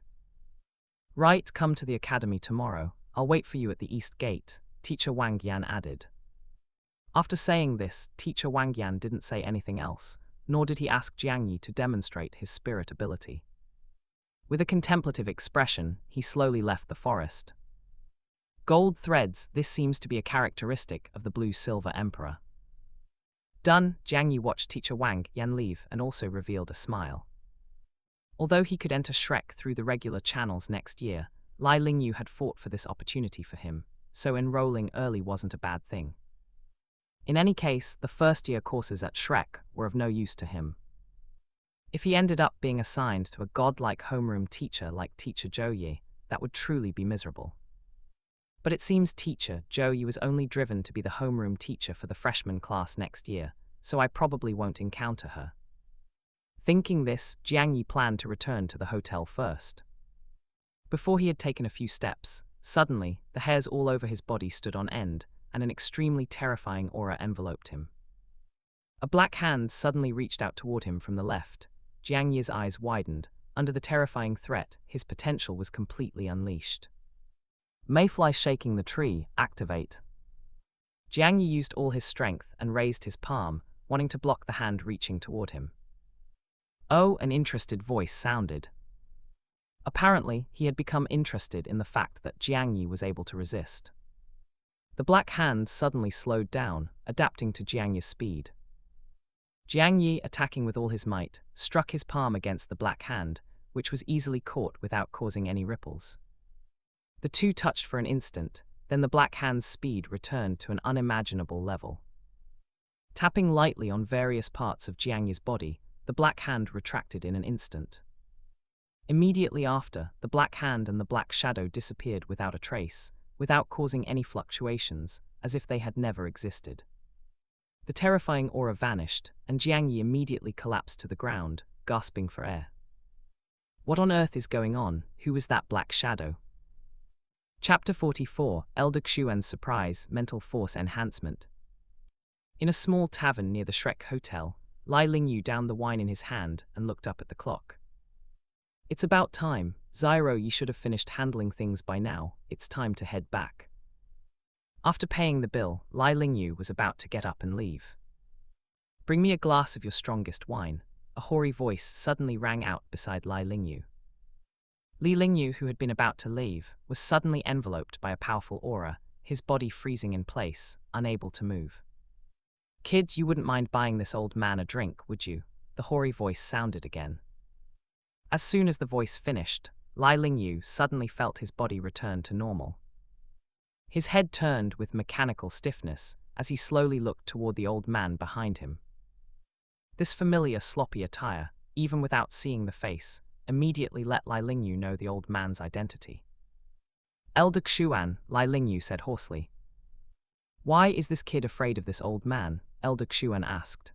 Right, come to the academy tomorrow. I'll wait for you at the East Gate, Teacher Wang Yan added. After saying this, Teacher Wang Yan didn't say anything else, nor did he ask Jiang Yi to demonstrate his spirit ability. With a contemplative expression, he slowly left the forest. Gold threads, this seems to be a characteristic of the blue-silver emperor. Done, Jiang Yi watched Teacher Wang Yan leave and also revealed a smile. Although he could enter Shrek through the regular channels next year, Lai Lingyu had fought for this opportunity for him, so enrolling early wasn't a bad thing. In any case, the first-year courses at Shrek were of no use to him. If he ended up being assigned to a godlike homeroom teacher like Teacher Zhou Yi, that would truly be miserable. But it seems Teacher Zhou Yi was only driven to be the homeroom teacher for the freshman class next year, so I probably won't encounter her. Thinking this, Jiang Yi planned to return to the hotel first. Before he had taken a few steps, suddenly, the hairs all over his body stood on end, and an extremely terrifying aura enveloped him. A black hand suddenly reached out toward him from the left. Jiang Yi's eyes widened. Under the terrifying threat, his potential was completely unleashed. Mayfly shaking the tree, activate. Jiang Yi used all his strength and raised his palm, wanting to block the hand reaching toward him. Oh, an interested voice sounded. Apparently, he had become interested in the fact that Jiang Yi was able to resist. The black hand suddenly slowed down, adapting to Jiang Yi's speed. Jiang Yi, attacking with all his might, struck his palm against the black hand, which was easily caught without causing any ripples. The two touched for an instant, then the black hand's speed returned to an unimaginable level. Tapping lightly on various parts of Jiang Yi's body, the black hand retracted in an instant. Immediately after, the black hand and the black shadow disappeared without a trace, without causing any fluctuations, as if they had never existed. The terrifying aura vanished, and Jiangyi immediately collapsed to the ground, gasping for air. What on earth is going on? Who was that black shadow? Chapter 44, Elder Xuan's Surprise, Mental Force Enhancement. In a small tavern near the Shrek Hotel, Lai Lingyu downed the wine in his hand and looked up at the clock. It's about time. Zyro, you should have finished handling things by now. It's time to head back. After paying the bill, Lai Lingyu was about to get up and leave. Bring me a glass of your strongest wine. A hoary voice suddenly rang out beside Lai Lingyu. Li Lingyu, who had been about to leave, was suddenly enveloped by a powerful aura, his body freezing in place, unable to move. Kids, you wouldn't mind buying this old man a drink, would you? The hoary voice sounded again. As soon as the voice finished, Lai Lingyu suddenly felt his body return to normal. His head turned with mechanical stiffness as he slowly looked toward the old man behind him. This familiar sloppy attire, even without seeing the face, immediately let Lai Lingyu know the old man's identity. Elder Xuan, Lai Lingyu said hoarsely. Why is this kid afraid of this old man? Elder Xuan asked.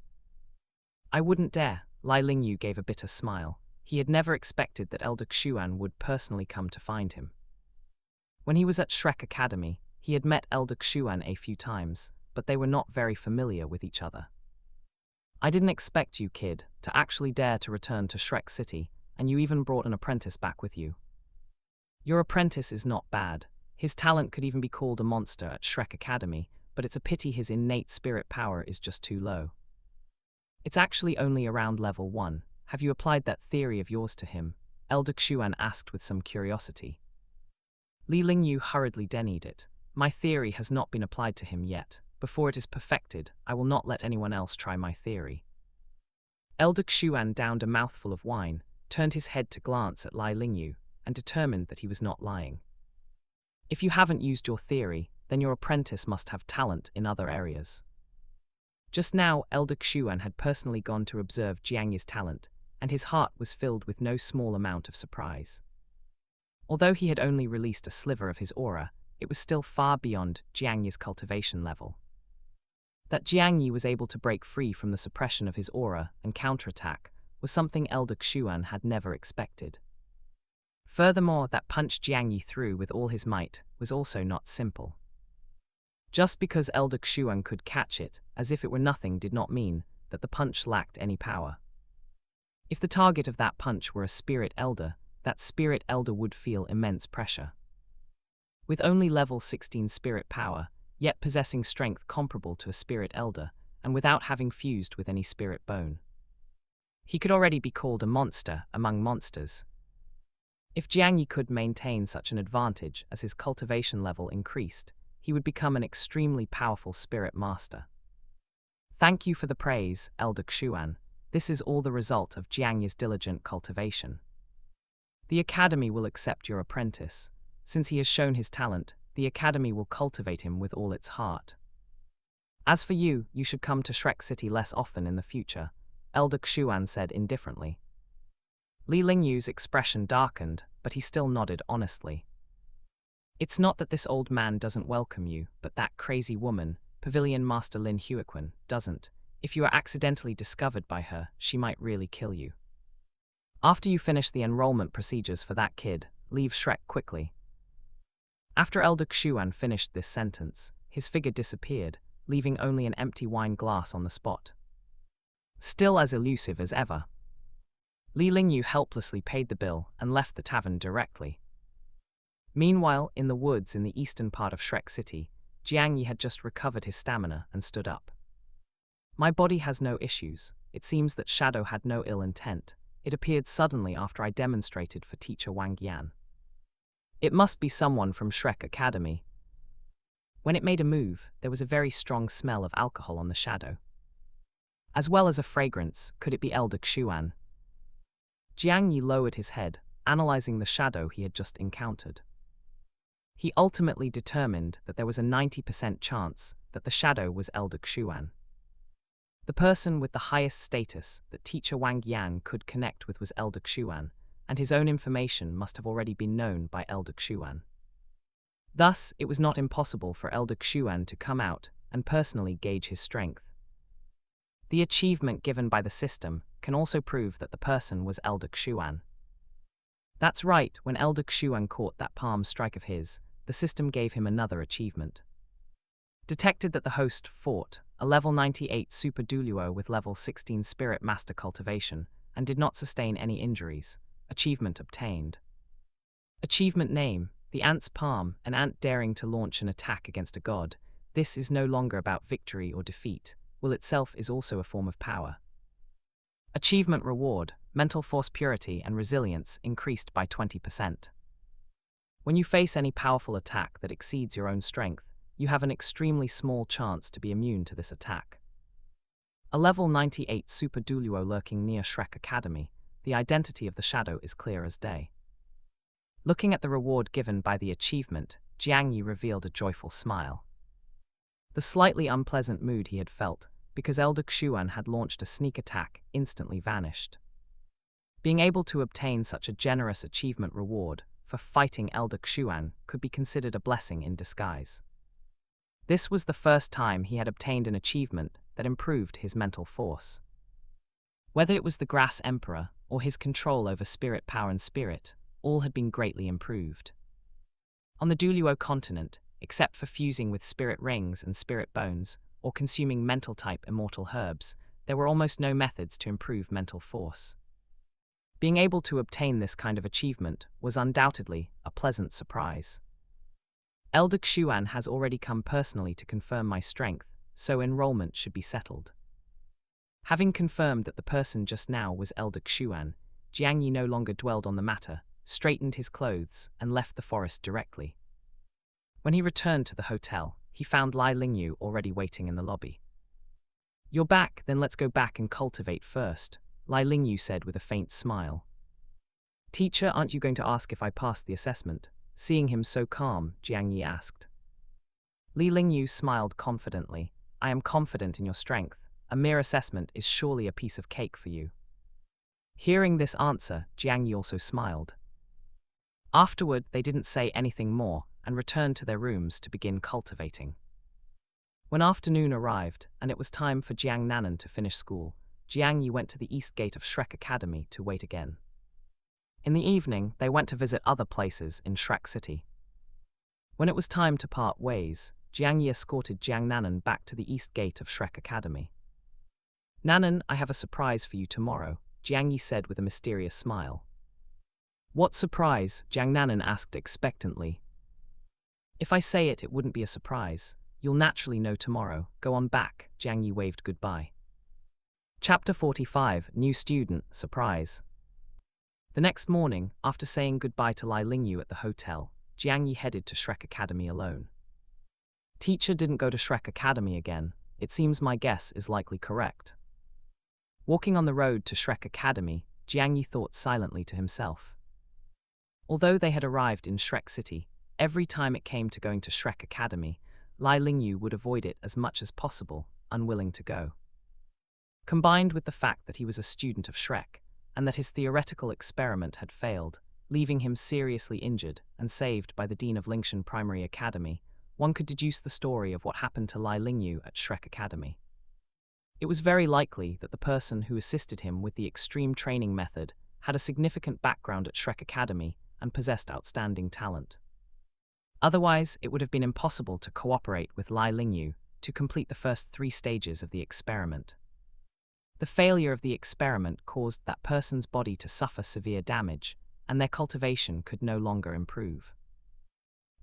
I wouldn't dare. Lai Lingyu gave a bitter smile. He had never expected that Elder Xuan would personally come to find him. When he was at Shrek Academy, he had met Elder Xuan a few times, but they were not very familiar with each other. I didn't expect you, kid, to actually dare to return to Shrek City, and you even brought an apprentice back with you. Your apprentice is not bad. His talent could even be called a monster at Shrek Academy, but it's a pity his innate spirit power is just too low. It's actually only around level 1. Have you applied that theory of yours to him? Elder Xuan asked with some curiosity. Li Lingyu hurriedly denied it. My theory has not been applied to him yet. Before it is perfected, I will not let anyone else try my theory. Elder Xuan downed a mouthful of wine, turned his head to glance at Lai Lingyu, and determined that he was not lying. If you haven't used your theory, then your apprentice must have talent in other areas. Just now, Elder Xuan had personally gone to observe Jiangyi's talent, and his heart was filled with no small amount of surprise. Although he had only released a sliver of his aura, it was still far beyond Jiangyi's cultivation level. That Jiangyi was able to break free from the suppression of his aura and counterattack was something Elder Xuan had never expected. Furthermore, that punch Jiangyi threw with all his might was also not simple. Just because Elder Xuan could catch it, as if it were nothing, did not mean that the punch lacked any power. If the target of that punch were a spirit elder, that spirit elder would feel immense pressure. With only level 16 spirit power, yet possessing strength comparable to a spirit elder, and without having fused with any spirit bone, he could already be called a monster among monsters. If Jiangyi could maintain such an advantage as his cultivation level increased, he would become an extremely powerful spirit master. Thank you for the praise, Elder Xuan. This is all the result of Jiangyi's diligent cultivation. The Academy will accept your apprentice. Since he has shown his talent, the Academy will cultivate him with all its heart. As for you, you should come to Shrek City less often in the future, Elder Xuan said indifferently. Li Lingyu's expression darkened, but he still nodded honestly. It's not that this old man doesn't welcome you, but that crazy woman, Pavilion Master Lin Huiquan, doesn't. If you are accidentally discovered by her, she might really kill you. After you finish the enrollment procedures for that kid, leave Shrek quickly. After Elder Xuan finished this sentence, his figure disappeared, leaving only an empty wine glass on the spot. Still as elusive as ever, Li Lingyu helplessly paid the bill and left the tavern directly. Meanwhile, in the woods in the eastern part of Shrek City, Jiangyi had just recovered his stamina and stood up. My body has no issues. It seems that Shadow had no ill intent. It appeared suddenly after I demonstrated for teacher Wang Yan. It must be someone from Shrek Academy. When it made a move, there was a very strong smell of alcohol on the Shadow. As well as a fragrance, could it be Elder Xuan? Jiangyi lowered his head, analyzing the Shadow he had just encountered. He ultimately determined that there was a 90% chance that the Shadow was Elder Xuan. The person with the highest status that teacher Wang Yan could connect with was Elder Xuan, and his own information must have already been known by Elder Xuan. Thus, it was not impossible for Elder Xuan to come out and personally gauge his strength. The achievement given by the system can also prove that the person was Elder Xuan. That's right, when Elder Xuan caught that palm strike of his, the system gave him another achievement. Detected that the host fought a level 98 Super Douluo with level 16 Spirit Master Cultivation and did not sustain any injuries. Achievement obtained. Achievement name: The Ant's Palm, an ant daring to launch an attack against a god. This is no longer about victory or defeat. Will itself is also a form of power. Achievement reward: Mental force purity and resilience increased by 20%. When you face any powerful attack that exceeds your own strength, you have an extremely small chance to be immune to this attack. A level 98 Super Douluo lurking near Shrek Academy, the identity of the shadow is clear as day. Looking at the reward given by the achievement, Jiang Yi revealed a joyful smile. The slightly unpleasant mood he had felt, because Elder Xuan had launched a sneak attack, instantly vanished. Being able to obtain such a generous achievement reward for fighting Elder Xuan could be considered a blessing in disguise. This was the first time he had obtained an achievement that improved his mental force. Whether it was the Grass Emperor or his control over spirit power and spirit, all had been greatly improved. On the Douluo Continent, except for fusing with spirit rings and spirit bones, or consuming mental-type immortal herbs, there were almost no methods to improve mental force. Being able to obtain this kind of achievement was undoubtedly a pleasant surprise. Elder Xuan has already come personally to confirm my strength, so enrollment should be settled. Having confirmed that the person just now was Elder Xuan, Jiang Yi no longer dwelled on the matter, straightened his clothes, and left the forest directly. When he returned to the hotel, he found Lai Lingyu already waiting in the lobby. "You're back, then let's go back and cultivate first," Lai Lingyu said with a faint smile. "Teacher, aren't you going to ask if I passed the assessment?" Seeing him so calm, Jiang Yi asked. Li Lingyu smiled confidently. "I am confident in your strength. A mere assessment is surely a piece of cake for you." Hearing this answer, Jiang Yi also smiled. Afterward, they didn't say anything more and returned to their rooms to begin cultivating. When afternoon arrived, and it was time for Jiang Nanan to finish school, Jiang Yi went to the east gate of Shrek Academy to wait again. In the evening, they went to visit other places in Shrek City. When it was time to part ways, Jiang Yi escorted Jiang Nanan back to the east gate of Shrek Academy. "Nanan, I have a surprise for you tomorrow," Jiang Yi said with a mysterious smile. "What surprise?" Jiang Nanan asked expectantly. "If I say it, it wouldn't be a surprise. You'll naturally know tomorrow. Go on back." Jiang Yi waved goodbye. Chapter 45, New Student, Surprise. The next morning, after saying goodbye to Lai Lingyu at the hotel, Jiang Yi headed to Shrek Academy alone. Teacher didn't go to Shrek Academy again. It seems my guess is likely correct. Walking on the road to Shrek Academy, Jiang Yi thought silently to himself. Although they had arrived in Shrek City, every time it came to going to Shrek Academy, Lai Lingyu would avoid it as much as possible, unwilling to go. Combined with the fact that he was a student of Shrek, and that his theoretical experiment had failed, leaving him seriously injured and saved by the Dean of Lingshan Primary Academy, one could deduce the story of what happened to Lai Lingyu at Shrek Academy. It was very likely that the person who assisted him with the extreme training method had a significant background at Shrek Academy and possessed outstanding talent. Otherwise, it would have been impossible to cooperate with Lai Lingyu to complete the first 3 stages of the experiment. The failure of the experiment caused that person's body to suffer severe damage, and their cultivation could no longer improve.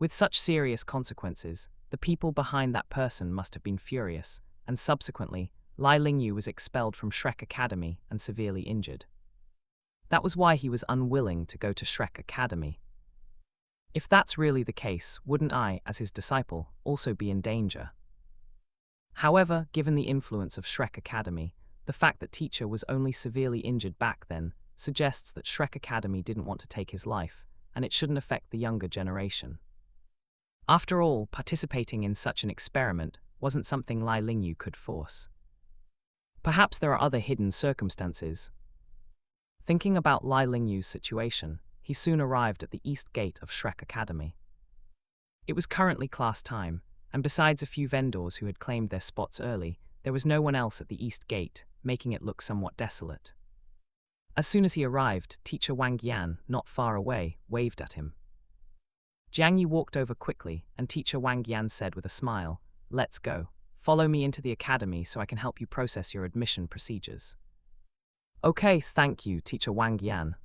With such serious consequences, the people behind that person must have been furious, and subsequently, Lai Lingyu was expelled from Shrek Academy and severely injured. That was why he was unwilling to go to Shrek Academy. If that's really the case, wouldn't I, as his disciple, also be in danger? However, given the influence of Shrek Academy, the fact that teacher was only severely injured back then suggests that Shrek Academy didn't want to take his life, and it shouldn't affect the younger generation. After all, participating in such an experiment wasn't something Lai Lingyu could force. Perhaps there are other hidden circumstances. Thinking about Lai Lingyu's situation, he soon arrived at the east gate of Shrek Academy. It was currently class time, and besides a few vendors who had claimed their spots early, there was no one else at the east gate, making it look somewhat desolate. As soon as he arrived, teacher Wang Yan, not far away, waved at him. Jiang Yi walked over quickly, and teacher Wang Yan said with a smile, "Let's go. Follow me into the academy so I can help you process your admission procedures." "Okay, thank you, teacher Wang Yan."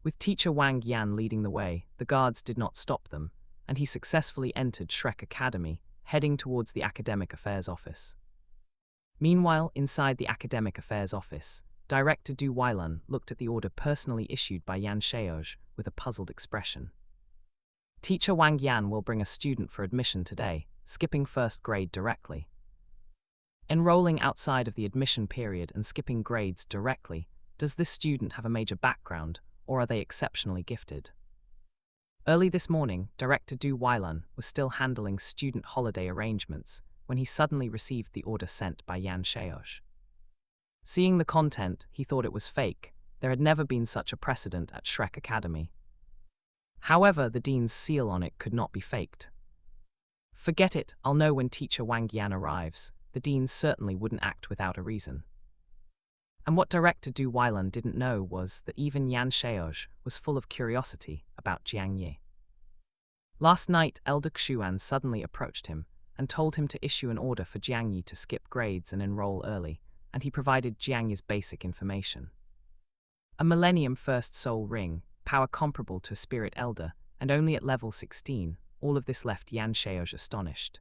With teacher Wang Yan leading the way, the guards did not stop them, and he successfully entered Shrek Academy, heading towards the Academic Affairs Office. Meanwhile, inside the Academic Affairs Office, Director Du Weilan looked at the order personally issued by Yan Sheozh with a puzzled expression. Teacher Wang Yan will bring a student for admission today, skipping first grade directly. Enrolling outside of the admission period and skipping grades directly, does this student have a major background, or are they exceptionally gifted? Early this morning, Director Du Weilan was still handling student holiday arrangements when he suddenly received the order sent by Yan Sheozh. Seeing the content, he thought it was fake. There had never been such a precedent at Shrek Academy. However, the dean's seal on it could not be faked. Forget it, I'll know when teacher Wang Yan arrives. The dean certainly wouldn't act without a reason. And what Director Du Weilan didn't know was that even Yan Sheozh was full of curiosity about Jiang Yi. Last night, Elder Xuan suddenly approached him and told him to issue an order for Jiang Yi to skip grades and enroll early, and he provided Jiang Yi's basic information. A Millennium First Soul Ring, power comparable to a Spirit Elder, and only at level 16, all of this left Yan Sheozh astonished.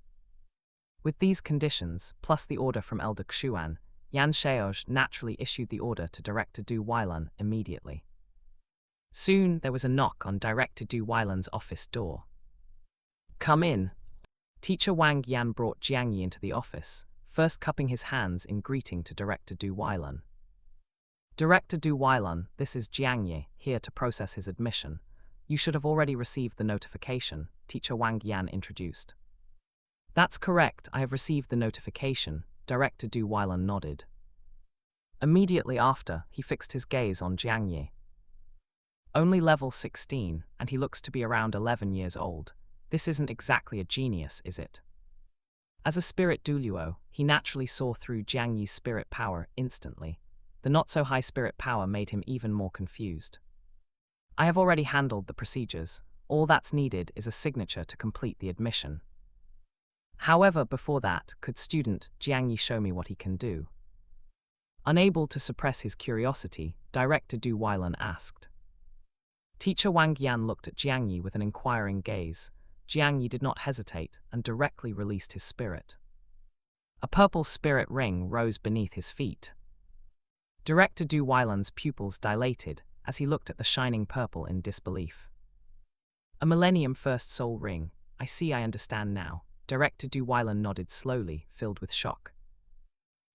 With these conditions, plus the order from Elder Xuan, Yan Sheozh naturally issued the order to Director Du Weilan immediately. Soon, there was a knock on Director Du Weilan's office door. "Come in." Teacher Wang Yan brought Jiang Yi into the office, first cupping his hands in greeting to Director Du Weilan. "Director Du Weilan, this is Jiang Yi, here to process his admission. You should have already received the notification," Teacher Wang Yan introduced. "That's correct, I have received the notification," Director Du Weilan nodded. Immediately after, he fixed his gaze on Jiang Yi. Only level 16, and he looks to be around 11 years old. This isn't exactly a genius, is it? As a spirit Douluo, he naturally saw through Jiang Yi's spirit power instantly. The not-so-high spirit power made him even more confused. "I have already handled the procedures. All that's needed is a signature to complete the admission. However, before that, could student Jiang Yi show me what he can do?" Unable to suppress his curiosity, Director Du Weilan asked. Teacher Wang Yan looked at Jiang Yi with an inquiring gaze. Jiang Yi did not hesitate and directly released his spirit. A purple spirit ring rose beneath his feet. Director Du Weilan's pupils dilated as he looked at the shining purple in disbelief. "A Millennium First Soul Ring. I see, I understand now." Director Du Weilan nodded slowly, filled with shock.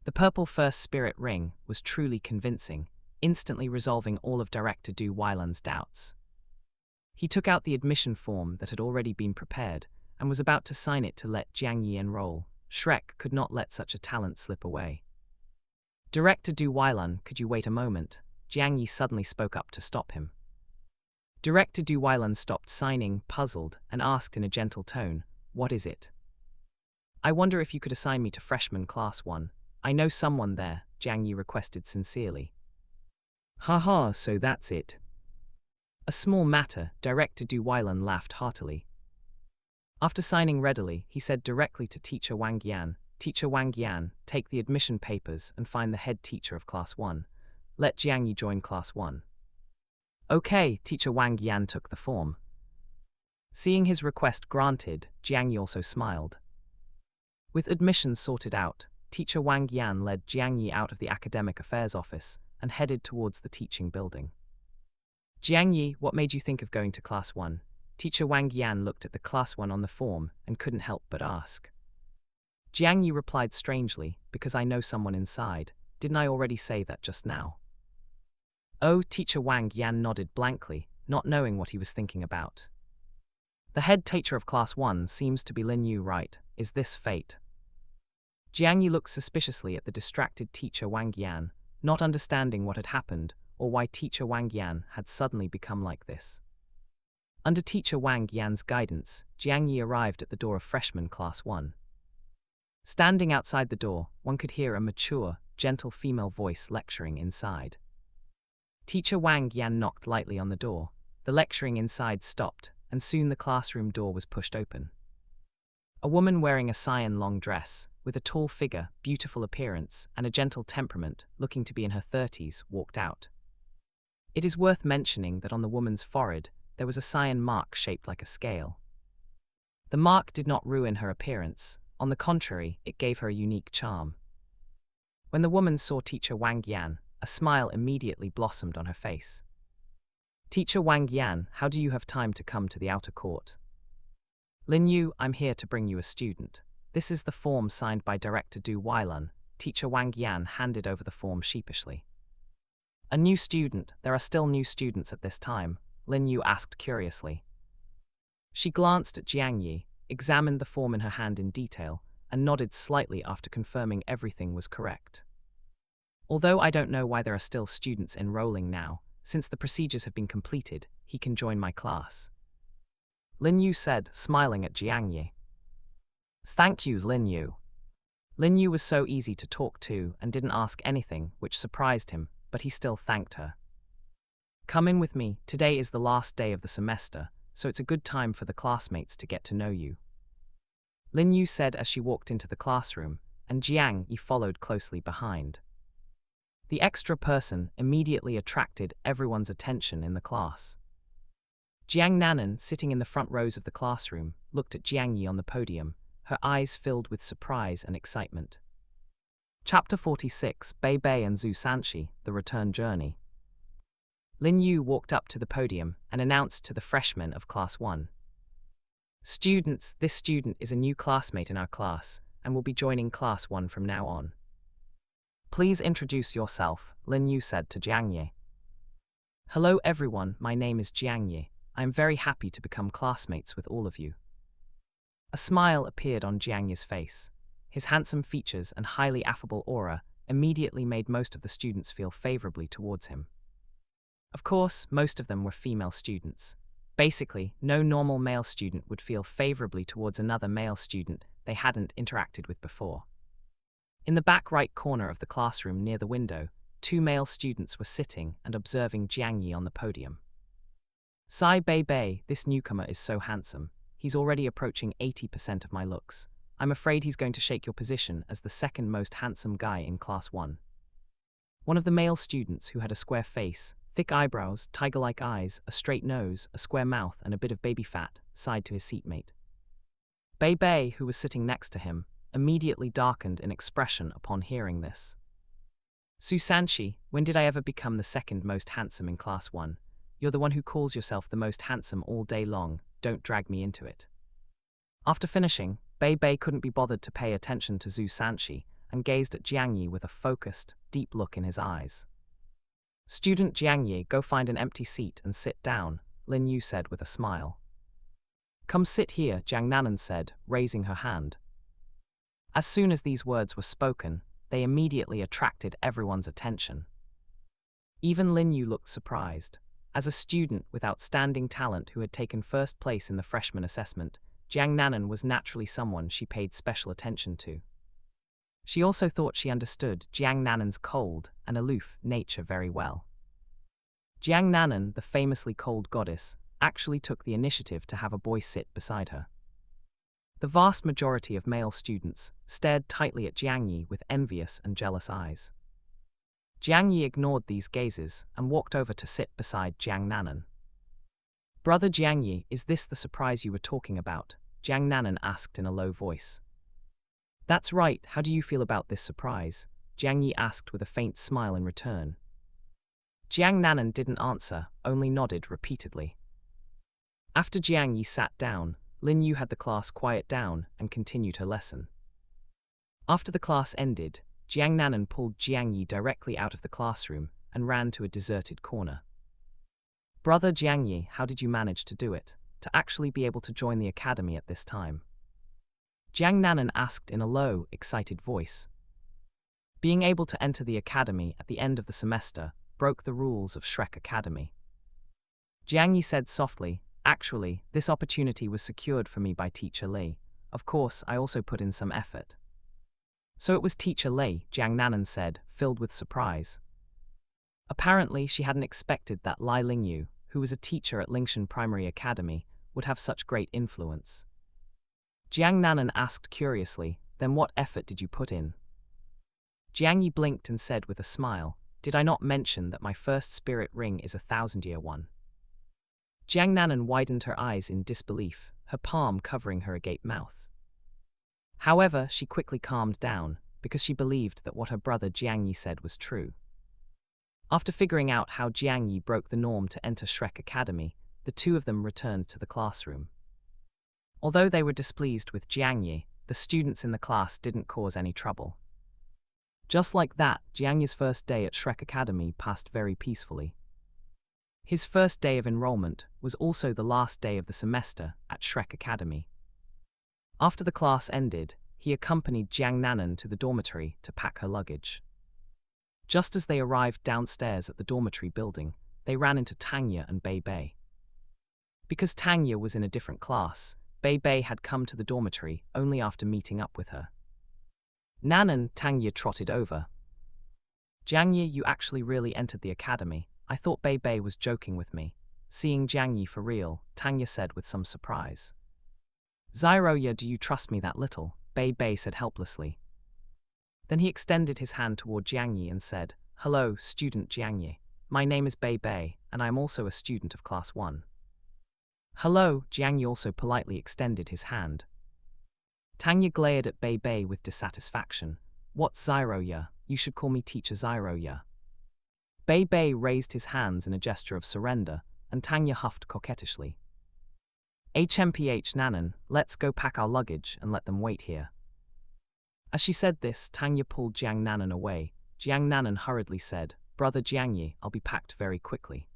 The purple First Spirit Ring was truly convincing, instantly resolving all of Director Du Weilan's doubts. He took out the admission form that had already been prepared and was about to sign it to let Jiang Yi enroll. Shrek could not let such a talent slip away. "Director Du Weilan, could you wait a moment?" Jiang Yi suddenly spoke up to stop him. Director Du Weilan stopped signing, puzzled, and asked in a gentle tone, "What is it?" "I wonder if you could assign me to freshman class 1. I know someone there," Jiang Yi requested sincerely. "Haha, so that's it." "A small matter," Director Du Weilan laughed heartily. After signing readily, he said directly to Teacher Wang Yan, "Teacher Wang Yan, take the admission papers and find the head teacher of Class 1. Let Jiang Yi join Class 1. "Okay," Teacher Wang Yan took the form. Seeing his request granted, Jiang Yi also smiled. With admissions sorted out, Teacher Wang Yan led Jiang Yi out of the Academic Affairs Office and headed towards the teaching building. "Jiang Yi, what made you think of going to Class 1? Teacher Wang Yan looked at the Class 1 on the form and couldn't help but ask. Jiang Yi replied strangely, "Because I know someone inside. Didn't I already say that just now?" Oh, Teacher Wang Yan nodded blankly, not knowing what he was thinking about. "The head teacher of Class 1 seems to be Lin Yu, right? Is this fate?" Jiang Yi looked suspiciously at the distracted Teacher Wang Yan, not understanding what had happened or why teacher Wang Yan had suddenly become like this. Under teacher Wang Yan's guidance, Jiang Yi arrived at the door of freshman class 1. Standing outside the door, one could hear a mature, gentle female voice lecturing inside. Teacher Wang Yan knocked lightly on the door. The lecturing inside stopped, and soon the classroom door was pushed open. A woman wearing a cyan long dress, with a tall figure, beautiful appearance, and a gentle temperament, looking to be in her 30s, walked out. It is worth mentioning that on the woman's forehead, there was a cyan mark shaped like a scale. The mark did not ruin her appearance. On the contrary, it gave her a unique charm. When the woman saw teacher Wang Yan, a smile immediately blossomed on her face. Teacher Wang Yan, how do you have time to come to the outer court? Lin Yu, I'm here to bring you a student. This is the form signed by Director Du Weilun. Teacher Wang Yan handed over the form sheepishly. A new student, there are still new students at this time, Lin Yu asked curiously. She glanced at Jiang Yi, examined the form in her hand in detail, and nodded slightly after confirming everything was correct. Although I don't know why there are still students enrolling now, since the procedures have been completed, he can join my class. Lin Yu said, smiling at Jiang Yi. Thank you, Lin Yu. Lin Yu was so easy to talk to and didn't ask anything, which surprised him, but he still thanked her. Come in with me, today is the last day of the semester, so it's a good time for the classmates to get to know you. Lin Yu said as she walked into the classroom, and Jiang Yi followed closely behind. The extra person immediately attracted everyone's attention in the class. Jiang Nanan, sitting in the front rows of the classroom, looked at Jiang Yi on the podium, her eyes filled with surprise and excitement. Chapter 46, Bei Bei and Zhu Sanxi, The Return Journey. Lin Yu walked up to the podium and announced to the freshmen of Class 1. Students, this student is a new classmate in our class and will be joining Class 1 from now on. Please introduce yourself, Lin Yu said to Jiang Yi. Hello everyone, my name is Jiang Yi. I am very happy to become classmates with all of you. A smile appeared on Jiang Yi's face. His handsome features and highly affable aura immediately made most of the students feel favorably towards him. Of course, most of them were female students. Basically, no normal male student would feel favorably towards another male student they hadn't interacted with before. In the back right corner of the classroom near the window, 2 male students were sitting and observing Jiang Yi on the podium. Sai Bei Bei, this newcomer is so handsome. He's already approaching 80% of my looks. I'm afraid he's going to shake your position as the second most handsome guy in Class 1. One of the male students, who had a square face, thick eyebrows, tiger-like eyes, a straight nose, a square mouth, and a bit of baby fat, sighed to his seatmate. Bei Bei, who was sitting next to him, immediately darkened in expression upon hearing this. Zhu Sanxi, when did I ever become the second most handsome in Class 1? You're the one who calls yourself the most handsome all day long, don't drag me into it. After finishing, Bei Bei couldn't be bothered to pay attention to Zhu Sanxi and gazed at Jiang Yi with a focused, deep look in his eyes. Student Jiang Yi, go find an empty seat and sit down, Lin Yu said with a smile. Come sit here, Jiang Nanan said, raising her hand. As soon as these words were spoken, they immediately attracted everyone's attention. Even Lin Yu looked surprised. As a student with outstanding talent who had taken first place in the freshman assessment, Jiang Nanan was naturally someone she paid special attention to. She also thought she understood Jiang Nanan's cold and aloof nature very well. Jiang Nanan, the famously cold goddess, actually took the initiative to have a boy sit beside her. The vast majority of male students stared tightly at Jiang Yi with envious and jealous eyes. Jiang Yi ignored these gazes and walked over to sit beside Jiang Nanan. Brother Jiang Yi, is this the surprise you were talking about? Jiang Nanan asked in a low voice. That's right, how do you feel about this surprise? Jiang Yi asked with a faint smile in return. Jiang Nanan didn't answer, only nodded repeatedly. After Jiang Yi sat down, Lin Yu had the class quiet down and continued her lesson. After the class ended, Jiang Nanan pulled Jiang Yi directly out of the classroom and ran to a deserted corner. Brother Jiang Yi, how did you manage to do it, to actually be able to join the academy at this time? Jiang Nanan asked in a low, excited voice. Being able to enter the academy at the end of the semester broke the rules of Shrek Academy. Jiang Yi said softly, "Actually, this opportunity was secured for me by Teacher Li. Of course, I also put in some effort." "So it was Teacher Li," Jiang Nanan said, filled with surprise. Apparently, she hadn't expected that Lai Lingyu, who was a teacher at Lingshan Primary Academy, would have such great influence. Jiang Nanan asked curiously, "Then what effort did you put in?" Jiang Yi blinked and said with a smile, "Did I not mention that my first spirit ring is a 1,000-year one?" Jiang Nanan widened her eyes in disbelief, her palm covering her agape mouth. However, she quickly calmed down, because she believed that what her brother Jiang Yi said was true. After figuring out how Jiang Yi broke the norm to enter Shrek Academy, the two of them returned to the classroom. Although they were displeased with Jiang Yi, the students in the class didn't cause any trouble. Just like that, Jiang Yi's first day at Shrek Academy passed very peacefully. His first day of enrollment was also the last day of the semester at Shrek Academy. After the class ended, he accompanied Jiang Nanan to the dormitory to pack her luggage. Just as they arrived downstairs at the dormitory building, they ran into Tanya and Bei Bei. Because Tanya was in a different class, Bei Bei had come to the dormitory only after meeting up with her. Nanan, Tanya trotted over. "Jiang Yi, you actually really entered the academy. I thought Bei Bei was joking with me." Seeing Jiang Yi for real, Tanya said with some surprise. "Xiroya, do you trust me that little?" Bei Bei said helplessly. Then he extended his hand toward Jiang Yi and said, "Hello, student Jiang Yi. My name is Bei Bei, and I am also a student of Class 1. "Hello," Jiang Yi also politely extended his hand. Tanya glared at Bei Bei with dissatisfaction. "What's Xiroya? You should call me Teacher Xiroya." Bei Bei raised his hands in a gesture of surrender, and Tanya huffed coquettishly. "HMPH Nanan, let's go pack our luggage and let them wait here." As she said this, Tanya pulled Jiang Nanan away. Jiang Nanan hurriedly said, "Brother Jiang Yi, I'll be packed very quickly."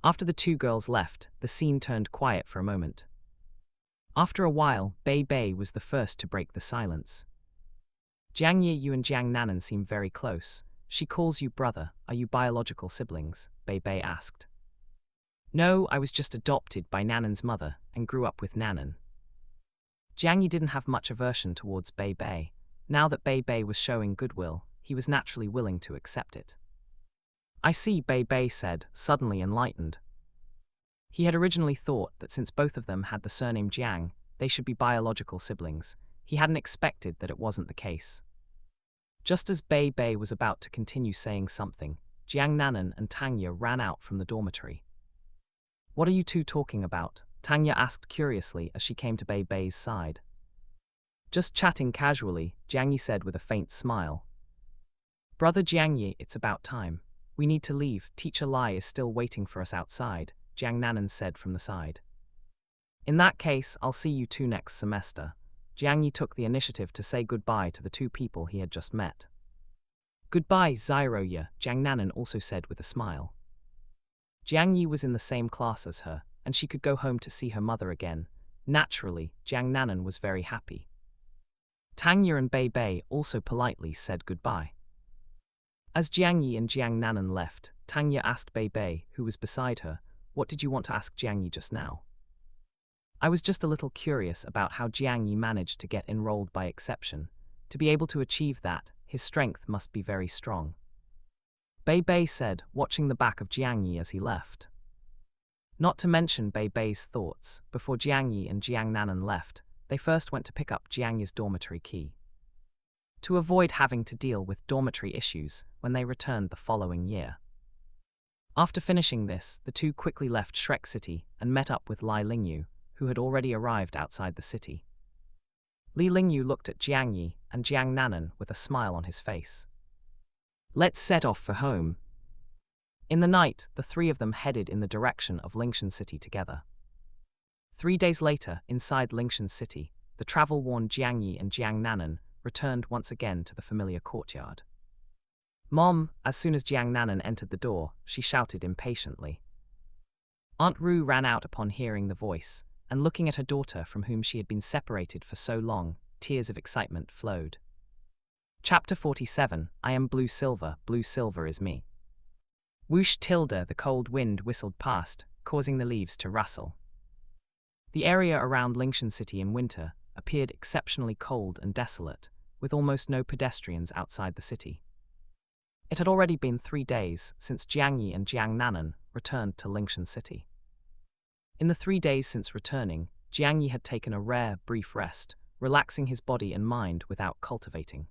After the two girls left, the scene turned quiet for a moment. After a while, Bei Bei was the first to break the silence. "Jiang Yi, you and Jiang Nanan seem very close. She calls you brother. Are you biological siblings?" Bei Bei asked. "No, I was just adopted by Nanan's mother and grew up with Nanan." Jiang Yi didn't have much aversion towards Bei Bei. Now that Bei Bei was showing goodwill, he was naturally willing to accept it. "I see," Bei Bei said, suddenly enlightened. He had originally thought that since both of them had the surname Jiang, they should be biological siblings. He hadn't expected that it wasn't the case. Just as Bei Bei was about to continue saying something, Jiang Nanan and Tanya ran out from the dormitory. "What are you two talking about?" Tanya asked curiously as she came to Bei Bei's side. "Just chatting casually," Jiang Yi said with a faint smile. "Brother Jiang Yi, it's about time. We need to leave. Teacher Lai is still waiting for us outside," Jiang Nanan said from the side. "In that case, I'll see you two next semester." Jiang Yi took the initiative to say goodbye to the two people he had just met. "Goodbye, Xiroya," Jiang Nanan also said with a smile. Jiang Yi was in the same class as her, and she could go home to see her mother again. Naturally, Jiang Nanan was very happy. Tanya and Bei Bei also politely said goodbye. As Jiang Yi and Jiang Nanan left, Tanya asked Bei Bei, who was beside her, "What did you want to ask Jiang Yi just now?" "I was just a little curious about how Jiang Yi managed to get enrolled by exception. To be able to achieve that, his strength must be very strong," Bei Bei said, watching the back of Jiang Yi as he left. Not to mention Bei Bei's thoughts, before Jiang Yi and Jiang Nanan left, they first went to pick up Jiang Yi's dormitory key, to avoid having to deal with dormitory issues when they returned the following year. After finishing this, the two quickly left Shrek City and met up with Lai Lingyu, who had already arrived outside the city. Li Lingyu looked at Jiang Yi and Jiang Nanan with a smile on his face. "Let's set off for home." In the night, the three of them headed in the direction of Lingshan City together. 3 days later, inside Lingshan City, the travel-worn Jiang Yi and Jiang Nanan returned once again to the familiar courtyard. "Mom," as soon as Jiang Nanan entered the door, she shouted impatiently. Aunt Ru ran out upon hearing the voice, and looking at her daughter from whom she had been separated for so long, tears of excitement flowed. Chapter 47, I am Blue Silver is me. Whoosh tilde, the cold wind whistled past, causing the leaves to rustle. The area around Lingshan City in winter appeared exceptionally cold and desolate, with almost no pedestrians outside the city. It had already been 3 days since Jiangyi and Jiang Nanan returned to Lingshan City. In the 3 days since returning, Jiangyi had taken a rare, brief rest, relaxing his body and mind without cultivating.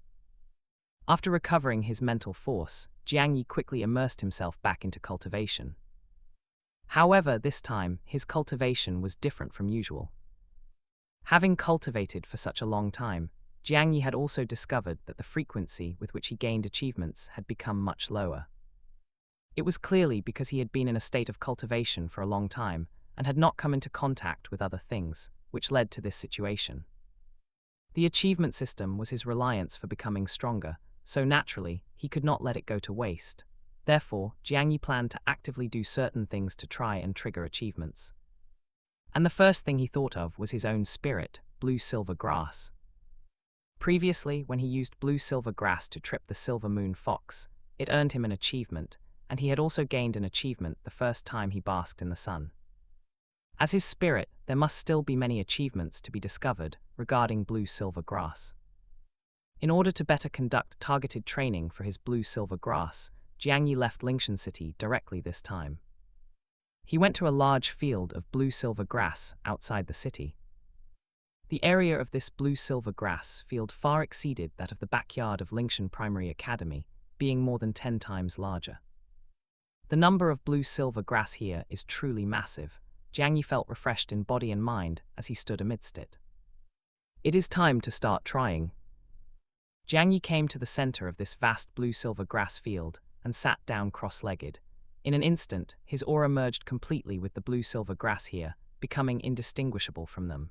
After recovering his mental force, Jiangyi quickly immersed himself back into cultivation. However, this time, his cultivation was different from usual. Having cultivated for such a long time, Jiangyi had also discovered that the frequency with which he gained achievements had become much lower. It was clearly because he had been in a state of cultivation for a long time and had not come into contact with other things, which led to this situation. The achievement system was his reliance for becoming stronger, so naturally, he could not let it go to waste. Therefore, Jiangyi planned to actively do certain things to try and trigger achievements. And the first thing he thought of was his own spirit, blue-silver grass. Previously, when he used blue-silver grass to trip the silver moon fox, it earned him an achievement, and he had also gained an achievement the first time he basked in the sun. As his spirit, there must still be many achievements to be discovered regarding blue-silver grass. In order to better conduct targeted training for his blue-silver grass, Jiangyi left Lingshan City directly this time. He went to a large field of blue-silver grass outside the city. The area of this blue-silver grass field far exceeded that of the backyard of Lingshan Primary Academy, being more than 10 times larger. The number of blue-silver grass here is truly massive. Jiangyi felt refreshed in body and mind as he stood amidst it. It is time to start trying. Jiangyi came to the center of this vast blue-silver grass field and sat down cross-legged. In an instant, his aura merged completely with the blue-silver grass here, becoming indistinguishable from them.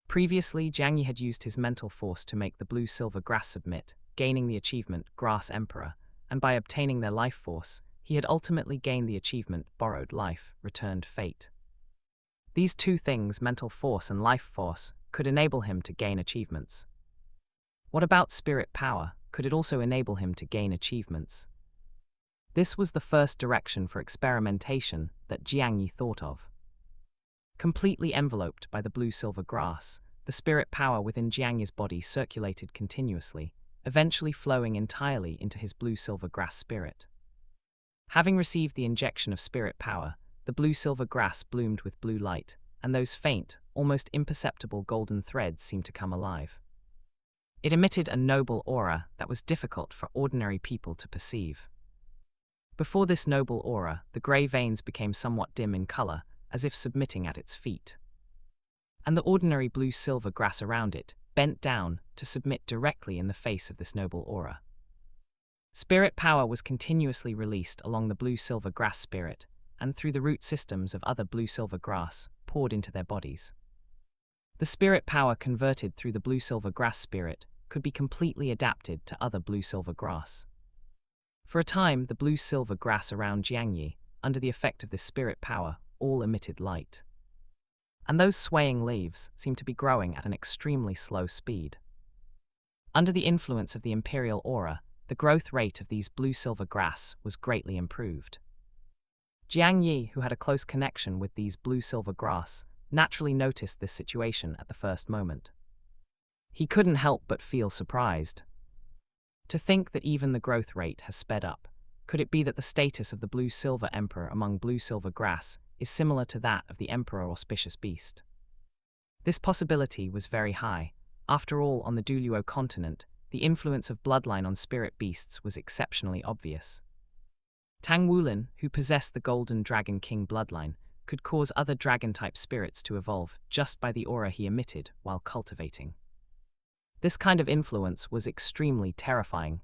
Previously, Jiangyi had used his mental force to make the blue-silver grass submit, gaining the achievement Grass Emperor, and by obtaining their life force, he had ultimately gained the achievement Borrowed Life, Returned Fate. These two things, mental force and life force, could enable him to gain achievements. What about spirit power? Could it also enable him to gain achievements? This was the first direction for experimentation that Jiangyi thought of. Completely enveloped by the blue-silver grass, the spirit power within Jiangyi's body circulated continuously, eventually flowing entirely into his blue-silver grass spirit. Having received the injection of spirit power, the blue-silver grass bloomed with blue light, and those faint, almost imperceptible golden threads seemed to come alive. It emitted a noble aura that was difficult for ordinary people to perceive. Before this noble aura, the grey veins became somewhat dim in color, as if submitting at its feet. And the ordinary blue-silver grass around it bent down to submit directly in the face of this noble aura. Spirit power was continuously released along the blue-silver grass spirit, and through the root systems of other blue-silver grass, poured into their bodies. The spirit power converted through the blue-silver grass spirit could be completely adapted to other blue-silver grass. For a time, the blue-silver grass around Jiangyi, under the effect of this spirit power, all emitted light. And those swaying leaves seemed to be growing at an extremely slow speed. Under the influence of the imperial aura, the growth rate of these blue-silver grass was greatly improved. Jiangyi, who had a close connection with these blue-silver grass, naturally noticed this situation at the first moment. He couldn't help but feel surprised. To think that even the growth rate has sped up, could it be that the status of the blue-silver emperor among blue-silver grass is similar to that of the emperor auspicious beast? This possibility was very high. After all, on the Douluo Continent, the influence of bloodline on spirit beasts was exceptionally obvious. Tang Wulin, who possessed the Golden Dragon King bloodline, could cause other dragon-type spirits to evolve just by the aura he emitted while cultivating. This kind of influence was extremely terrifying.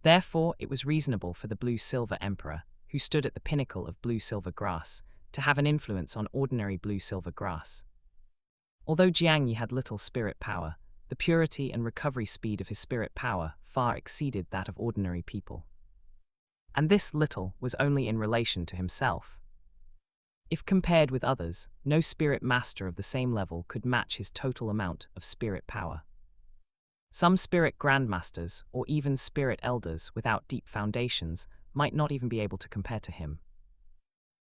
Therefore, it was reasonable for the blue-silver emperor, who stood at the pinnacle of blue-silver grass, to have an influence on ordinary blue-silver grass. Although Jiangyi had little spirit power, the purity and recovery speed of his spirit power far exceeded that of ordinary people. And this little was only in relation to himself. If compared with others, no spirit master of the same level could match his total amount of spirit power. Some spirit grandmasters, or even spirit elders without deep foundations, might not even be able to compare to him.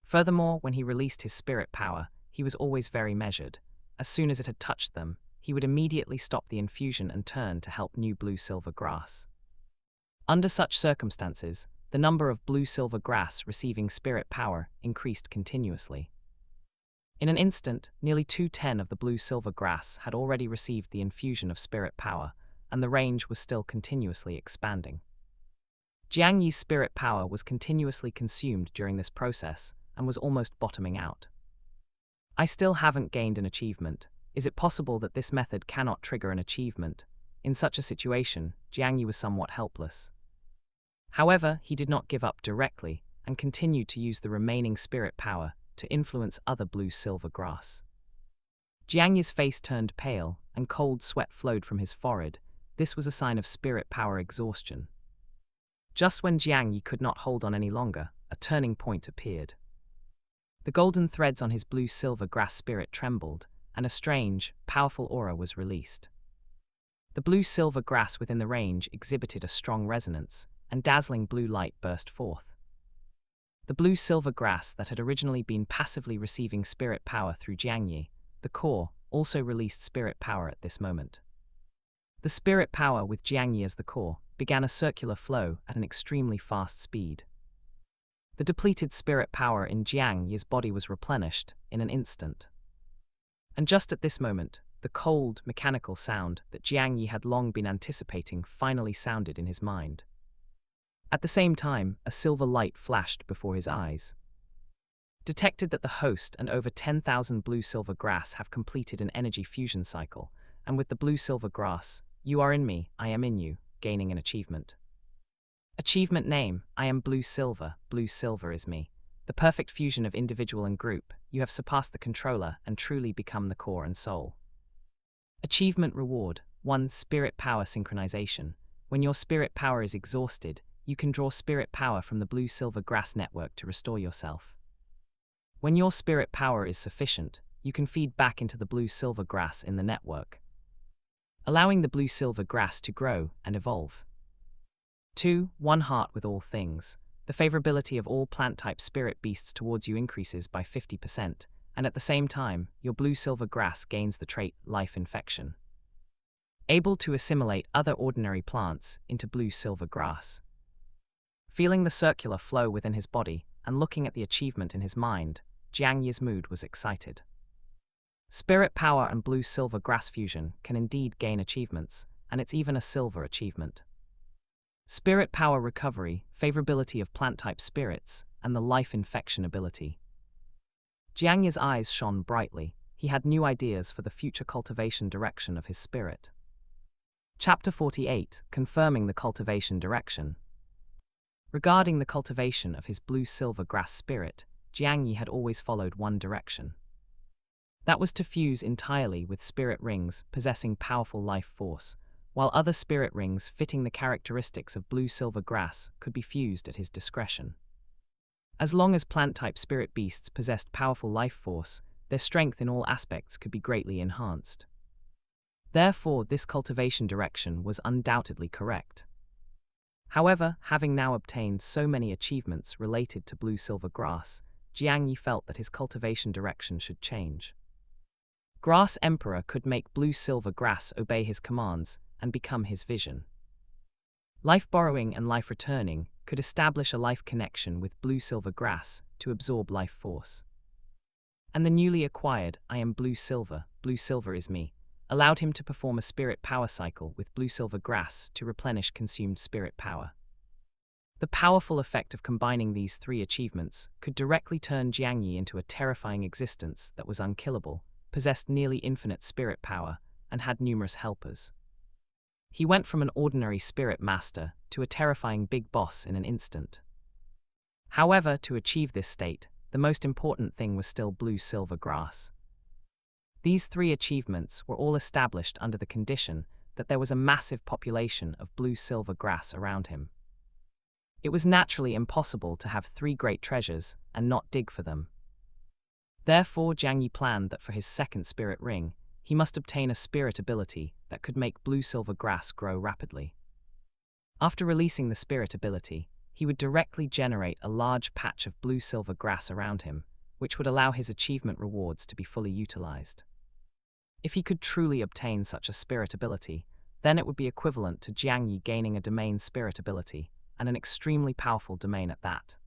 Furthermore, when he released his spirit power, he was always very measured. As soon as it had touched them, he would immediately stop the infusion and turn to help new blue-silver grass. Under such circumstances, the number of blue-silver grass receiving spirit power increased continuously. In an instant, nearly 2/10 of the blue-silver grass had already received the infusion of spirit power, and the range was still continuously expanding. Jiang Yi's spirit power was continuously consumed during this process and was almost bottoming out. I still haven't gained an achievement. Is it possible that this method cannot trigger an achievement? In such a situation, Jiang Yi was somewhat helpless. However, he did not give up directly and continued to use the remaining spirit power to influence other blue-silver grass. Jiang Yi's face turned pale and cold sweat flowed from his forehead. This was a sign of spirit power exhaustion. Just when Jiang Yi could not hold on any longer, a turning point appeared. The golden threads on his blue-silver grass spirit trembled, and a strange, powerful aura was released. The blue-silver grass within the range exhibited a strong resonance, and dazzling blue light burst forth. The blue-silver grass that had originally been passively receiving spirit power through Jiang Yi, the core, also released spirit power at this moment. The spirit power with Jiang Yi as the core began a circular flow at an extremely fast speed. The depleted spirit power in Jiang Yi's body was replenished in an instant. And just at this moment, the cold, mechanical sound that Jiang Yi had long been anticipating finally sounded in his mind. At the same time, a silver light flashed before his eyes. Detected that the host and over 10,000 blue-silver grass have completed an energy fusion cycle, and with the blue-silver grass, "You are in me, I am in you," gaining an achievement. Achievement name: I am blue-silver is me. The perfect fusion of individual and group, you have surpassed the controller and truly become the core and soul. Achievement reward: 1 Spirit Power Synchronization. When your spirit power is exhausted, you can draw spirit power from the blue-silver grass network to restore yourself. When your spirit power is sufficient, you can feed back into the blue-silver grass in the network, allowing the blue-silver grass to grow and evolve. 2. One Heart with all things. The favorability of all plant-type spirit beasts towards you increases by 50%, and at the same time, your blue-silver grass gains the trait Life Infection, able to assimilate other ordinary plants into blue-silver grass. Feeling the circular flow within his body and looking at the achievement in his mind, Jiang Yi's mood was excited. Spirit power and blue-silver grass fusion can indeed gain achievements, and it's even a silver achievement. Spirit power recovery, favorability of plant-type spirits, and the life infection ability. Jiang Yi's eyes shone brightly. He had new ideas for the future cultivation direction of his spirit. Chapter 48, Confirming the Cultivation Direction. Regarding the cultivation of his blue-silver grass spirit, Jiang Yi had always followed one direction. That was to fuse entirely with spirit rings possessing powerful life force, while other spirit rings fitting the characteristics of blue-silver grass could be fused at his discretion. As long as plant-type spirit beasts possessed powerful life force, their strength in all aspects could be greatly enhanced. Therefore, this cultivation direction was undoubtedly correct. However, having now obtained so many achievements related to blue-silver grass, Jiang Yi felt that his cultivation direction should change. Grass Emperor could make blue-silver grass obey his commands and become his vision. Life Borrowing and Life Returning could establish a life connection with blue-silver grass to absorb life force. And the newly acquired I am blue-silver is me, allowed him to perform a spirit power cycle with blue-silver grass to replenish consumed spirit power. The powerful effect of combining these three achievements could directly turn Jiang Yi into a terrifying existence that was unkillable, possessed nearly infinite spirit power, and had numerous helpers. He went from an ordinary spirit master to a terrifying big boss in an instant. However, to achieve this state, the most important thing was still blue-silver grass. These three achievements were all established under the condition that there was a massive population of blue-silver grass around him. It was naturally impossible to have three great treasures and not dig for them. Therefore, Jiang Yi planned that for his second spirit ring, he must obtain a spirit ability that could make blue-silver grass grow rapidly. After releasing the spirit ability, he would directly generate a large patch of blue-silver grass around him, which would allow his achievement rewards to be fully utilized. If he could truly obtain such a spirit ability, then it would be equivalent to Jiang Yi gaining a domain spirit ability, and an extremely powerful domain at that.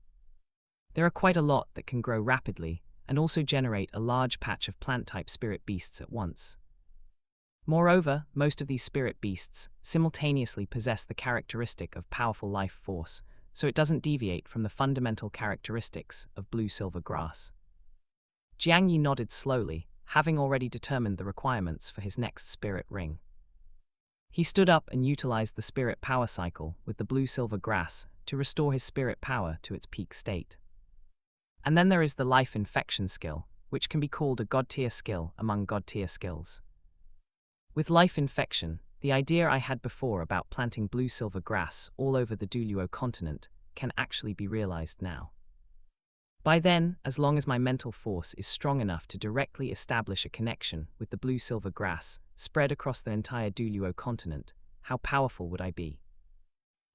There are quite a lot that can grow rapidly, and also generate a large patch of plant-type spirit beasts at once. Moreover, most of these spirit beasts simultaneously possess the characteristic of powerful life force, so it doesn't deviate from the fundamental characteristics of blue-silver grass. Jiang Yi nodded slowly, having already determined the requirements for his next spirit ring. He stood up and utilized the spirit power cycle with the blue-silver grass to restore his spirit power to its peak state. And then there is the life infection skill, which can be called a god-tier skill among god-tier skills. With life infection, the idea I had before about planting blue-silver grass all over the Douluo Continent can actually be realized now. By then, as long as my mental force is strong enough to directly establish a connection with the blue-silver grass spread across the entire Douluo Continent, how powerful would I be?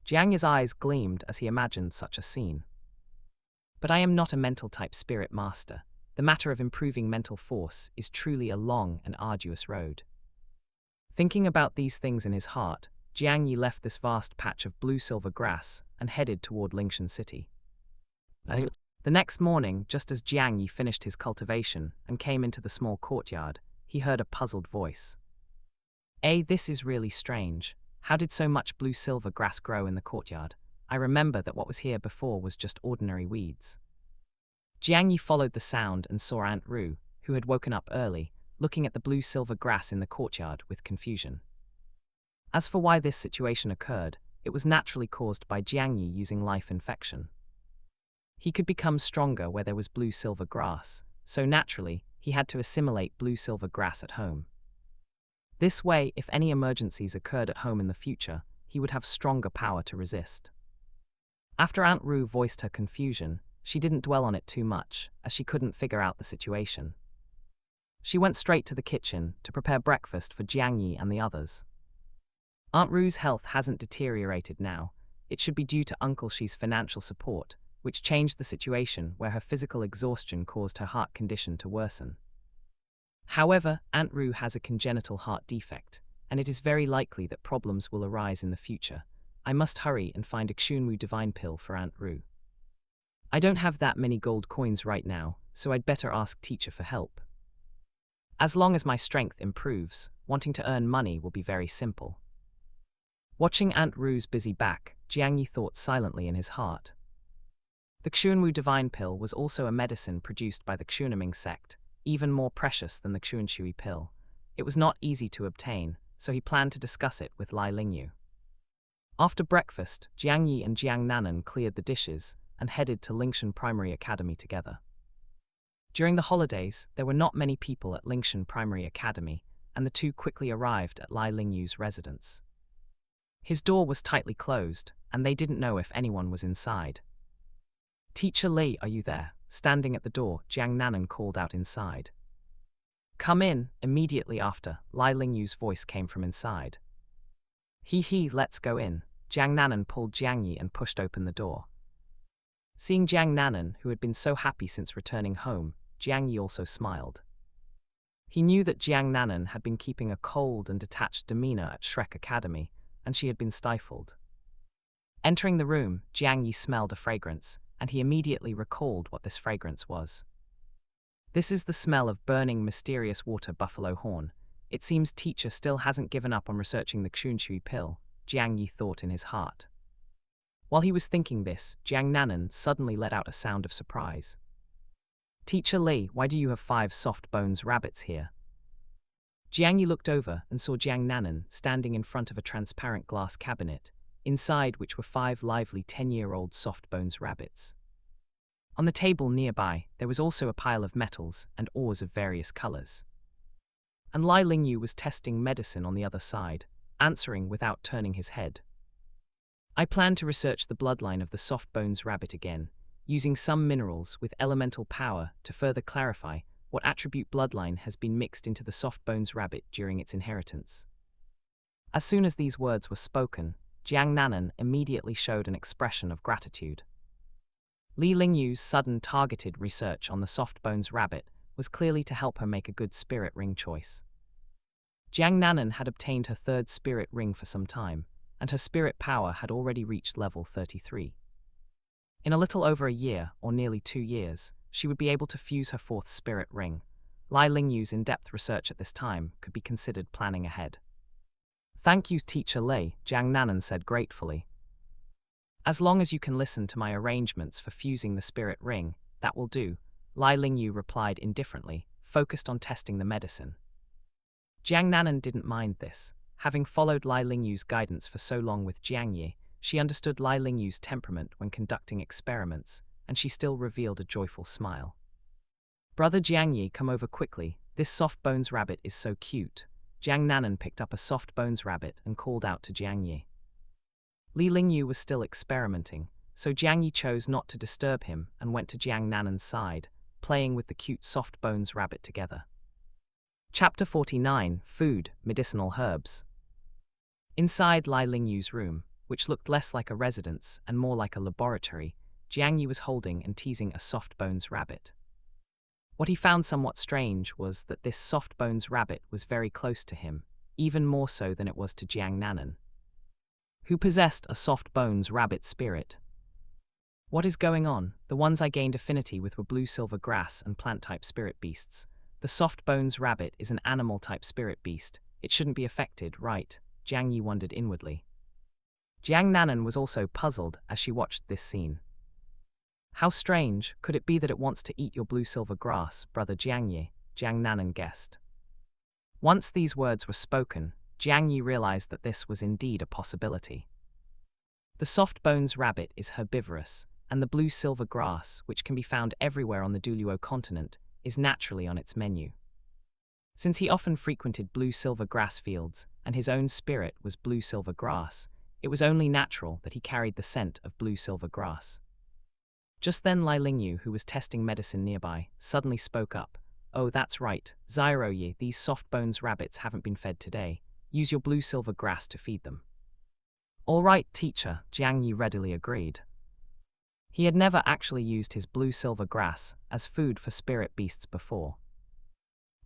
Jiang Yi's eyes gleamed as he imagined such a scene. But I am not a mental-type spirit master. The matter of improving mental force is truly a long and arduous road. Thinking about these things in his heart, Jiang Yi left this vast patch of blue-silver grass and headed toward Lingshan City. The next morning, just as Jiang Yi finished his cultivation and came into the small courtyard, he heard a puzzled voice. This is really strange. How did so much blue-silver grass grow in the courtyard? I remember that what was here before was just ordinary weeds. Jiang Yi followed the sound and saw Aunt Ru, who had woken up early, looking at the blue-silver grass in the courtyard with confusion. As for why this situation occurred, it was naturally caused by Jiang Yi using life infection. He could become stronger where there was blue-silver grass, so naturally, he had to assimilate blue-silver grass at home. This way, if any emergencies occurred at home in the future, he would have stronger power to resist. After Aunt Ru voiced her confusion, she didn't dwell on it too much, as she couldn't figure out the situation. She went straight to the kitchen to prepare breakfast for Jiang Yi and the others. Aunt Ru's health hasn't deteriorated now. It should be due to Uncle Shi's financial support, which changed the situation where her physical exhaustion caused her heart condition to worsen. However, Aunt Ru has a congenital heart defect, and it is very likely that problems will arise in the future. I must hurry and find a Xunwu divine pill for Aunt Ru. I don't have that many gold coins right now, so I'd better ask teacher for help. As long as my strength improves, wanting to earn money will be very simple. Watching Aunt Ru's busy back, Jiang Yi thought silently in his heart. The Xunwu divine pill was also a medicine produced by the Xunaming sect, even more precious than the Xuanshui pill. It was not easy to obtain, so he planned to discuss it with Lai Lingyu. After breakfast, Jiang Yi and Jiang Nanan cleared the dishes and headed to Lingshan Primary Academy together. During the holidays, there were not many people at Lingshan Primary Academy, and the two quickly arrived at Lai Lingyu's residence. His door was tightly closed, and they didn't know if anyone was inside. "Teacher Li, are you there?" Standing at the door, Jiang Nanan called out inside. "Come in." Immediately after, Lai Lingyu's voice came from inside. Let's go in." Jiang Nanan pulled Jiang Yi and pushed open the door. Seeing Jiang Nanan, who had been so happy since returning home, Jiang Yi also smiled. He knew that Jiang Nanan had been keeping a cold and detached demeanor at Shrek Academy, and she had been stifled. Entering the room, Jiang Yi smelled a fragrance, and he immediately recalled what this fragrance was. This is the smell of burning mysterious water buffalo horn. It seems teacher still hasn't given up on researching the Xuanshui pill, Jiang Yi thought in his heart. While he was thinking this, Jiang Nanan suddenly let out a sound of surprise. "Teacher Li, why do you have 5 soft bones rabbits here?" Jiang Yi looked over and saw Jiang Nanan standing in front of a transparent glass cabinet, inside which were 5 lively 10-year-old soft bones rabbits. On the table nearby, there was also a pile of metals and ores of various colors. And Lai Lingyu was testing medicine on the other side, answering without turning his head. "I plan to research the bloodline of the soft bones rabbit again, using some minerals with elemental power to further clarify what attribute bloodline has been mixed into the soft bones rabbit during its inheritance? As soon as these words were spoken, Jiang Nanan immediately showed an expression of gratitude. Li Lingyu's sudden targeted research on the soft bones rabbit was clearly to help her make a good spirit ring choice. Jiang Nanan had obtained her third spirit ring for some time, and her spirit power had already reached level 33. In a little over a year, or nearly 2 years, she would be able to fuse her fourth spirit ring. Li Lingyu's in-depth research at this time could be considered planning ahead. "Thank you, Teacher Lei," Jiang Nanan said gratefully. "As long as you can listen to my arrangements for fusing the spirit ring, that will do," Li Lingyu replied indifferently, focused on testing the medicine. Jiang Nanan didn't mind this. Having followed Li Lingyu's guidance for so long with Jiang Yi, she understood Li Lingyu's temperament when conducting experiments, and she still revealed a joyful smile. "Brother Jiang Yi, come over quickly. This soft bones rabbit is so cute." Jiang Nanan picked up a soft bones rabbit and called out to Jiang Yi. Li Lingyu was still experimenting, so Jiang Yi chose not to disturb him and went to Jiang Nanan's side, playing with the cute soft bones rabbit together. Chapter 49: Food, Medicinal Herbs. Inside Li Lingyu's room, which looked less like a residence and more like a laboratory, Jiang Yi was holding and teasing a soft bones rabbit. What he found somewhat strange was that this soft bones rabbit was very close to him, even more so than it was to Jiang Nanan, who possessed a soft bones rabbit spirit. "What is going on? The ones I gained affinity with were blue-silver grass and plant-type spirit beasts. The soft bones rabbit is an animal-type spirit beast. It shouldn't be affected, right?" Jiang Yi wondered inwardly. Jiang Nanan was also puzzled as she watched this scene. "How strange, could it be that it wants to eat your blue-silver grass, brother Jiang Yi?" Jiang Nanan guessed. Once these words were spoken, Jiang Yi realized that this was indeed a possibility. The soft bones rabbit is herbivorous, and the blue-silver grass, which can be found everywhere on the Douluo Continent, is naturally on its menu. Since he often frequented blue-silver grass fields, and his own spirit was blue-silver grass, it was only natural that he carried the scent of blue-silver grass. Just then Li Lingyu, who was testing medicine nearby, suddenly spoke up. "Oh, that's right, Zyro Yi, these soft bones rabbits haven't been fed today. Use your blue-silver grass to feed them." "All right, teacher," Jiang Yi readily agreed. He had never actually used his blue-silver grass as food for spirit beasts before.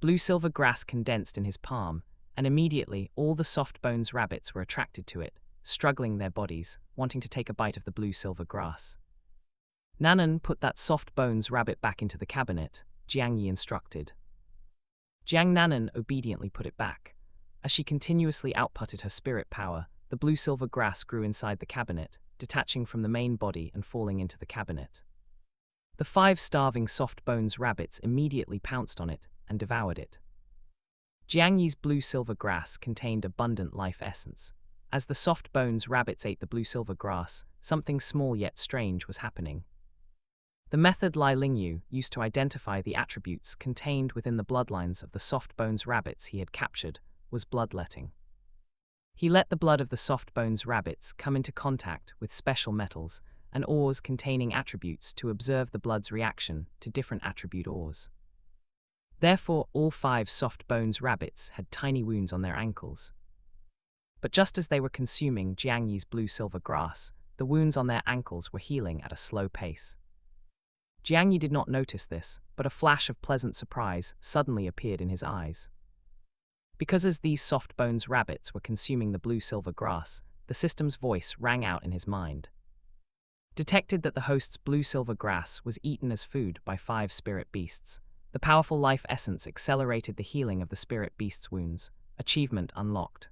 Blue-silver grass condensed in his palm, and immediately all the soft bones rabbits were attracted to it, struggling their bodies, wanting to take a bite of the blue-silver grass. "Nanan, put that soft bones rabbit back into the cabinet," Jiang Yi instructed. Jiang Nanan obediently put it back. As she continuously outputted her spirit power, the blue-silver grass grew inside the cabinet, detaching from the main body and falling into the cabinet. The 5 starving soft bones rabbits immediately pounced on it and devoured it. Jiang Yi's blue-silver grass contained abundant life essence. As the soft bones rabbits ate the blue-silver grass, something small yet strange was happening. The method Li Lingyu used to identify the attributes contained within the bloodlines of the soft bones rabbits he had captured was bloodletting. He let the blood of the soft bones rabbits come into contact with special metals and ores containing attributes to observe the blood's reaction to different attribute ores. Therefore, all 5 soft bones rabbits had tiny wounds on their ankles. But just as they were consuming Jiang Yi's blue-silver grass, the wounds on their ankles were healing at a slow pace. Jiang Yi did not notice this, but a flash of pleasant surprise suddenly appeared in his eyes. Because as these soft bones rabbits were consuming the blue-silver grass, the system's voice rang out in his mind. Detected that the host's blue-silver grass was eaten as food by 5 spirit beasts. The powerful life essence accelerated the healing of the spirit beast's wounds. Achievement unlocked.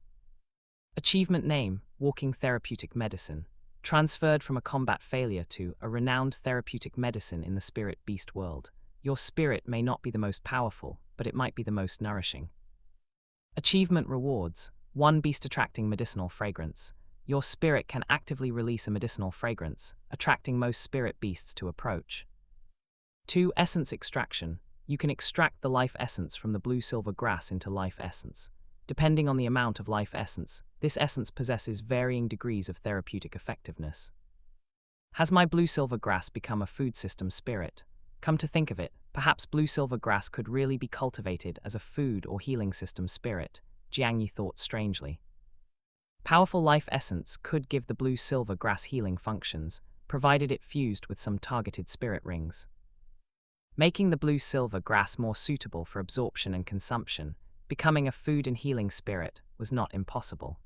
Achievement name, Walking Therapeutic Medicine. Transferred from a combat failure to a renowned therapeutic medicine in the spirit beast world. Your spirit may not be the most powerful, but it might be the most nourishing. Achievement rewards, 1 beast-attracting medicinal fragrance. Your spirit can actively release a medicinal fragrance, attracting most spirit beasts to approach. 2 essence extraction. You can extract the life essence from the blue-silver grass into life essence. Depending on the amount of life essence, this essence possesses varying degrees of therapeutic effectiveness. Has my blue-silver grass become a food system spirit? Come to think of it, Perhaps blue-silver grass could really be cultivated as a food or healing system spirit, Jiang Yi thought strangely. Powerful life essence could give the blue-silver grass healing functions, provided it fused with some targeted spirit rings. Making the blue-silver grass more suitable for absorption and consumption, becoming a food and healing spirit, was not impossible.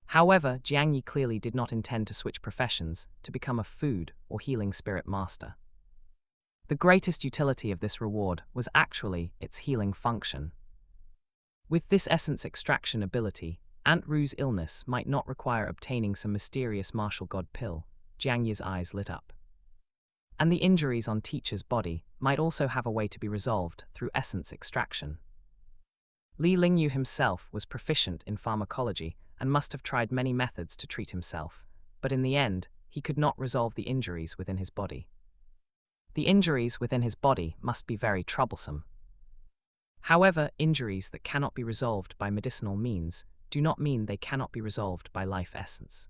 However, Jiang Yi clearly did not intend to switch professions to become a food or healing spirit master. The greatest utility of this reward was actually its healing function. With this essence extraction ability, Aunt Ru's illness might not require obtaining some mysterious martial god pill. Jiang Yi's eyes lit up. And the injuries on teacher's body might also have a way to be resolved through essence extraction. Li Lingyu himself was proficient in pharmacology and must have tried many methods to treat himself, but in the end, he could not resolve the injuries within his body. The injuries within his body must be very troublesome. However, injuries that cannot be resolved by medicinal means do not mean they cannot be resolved by life essence.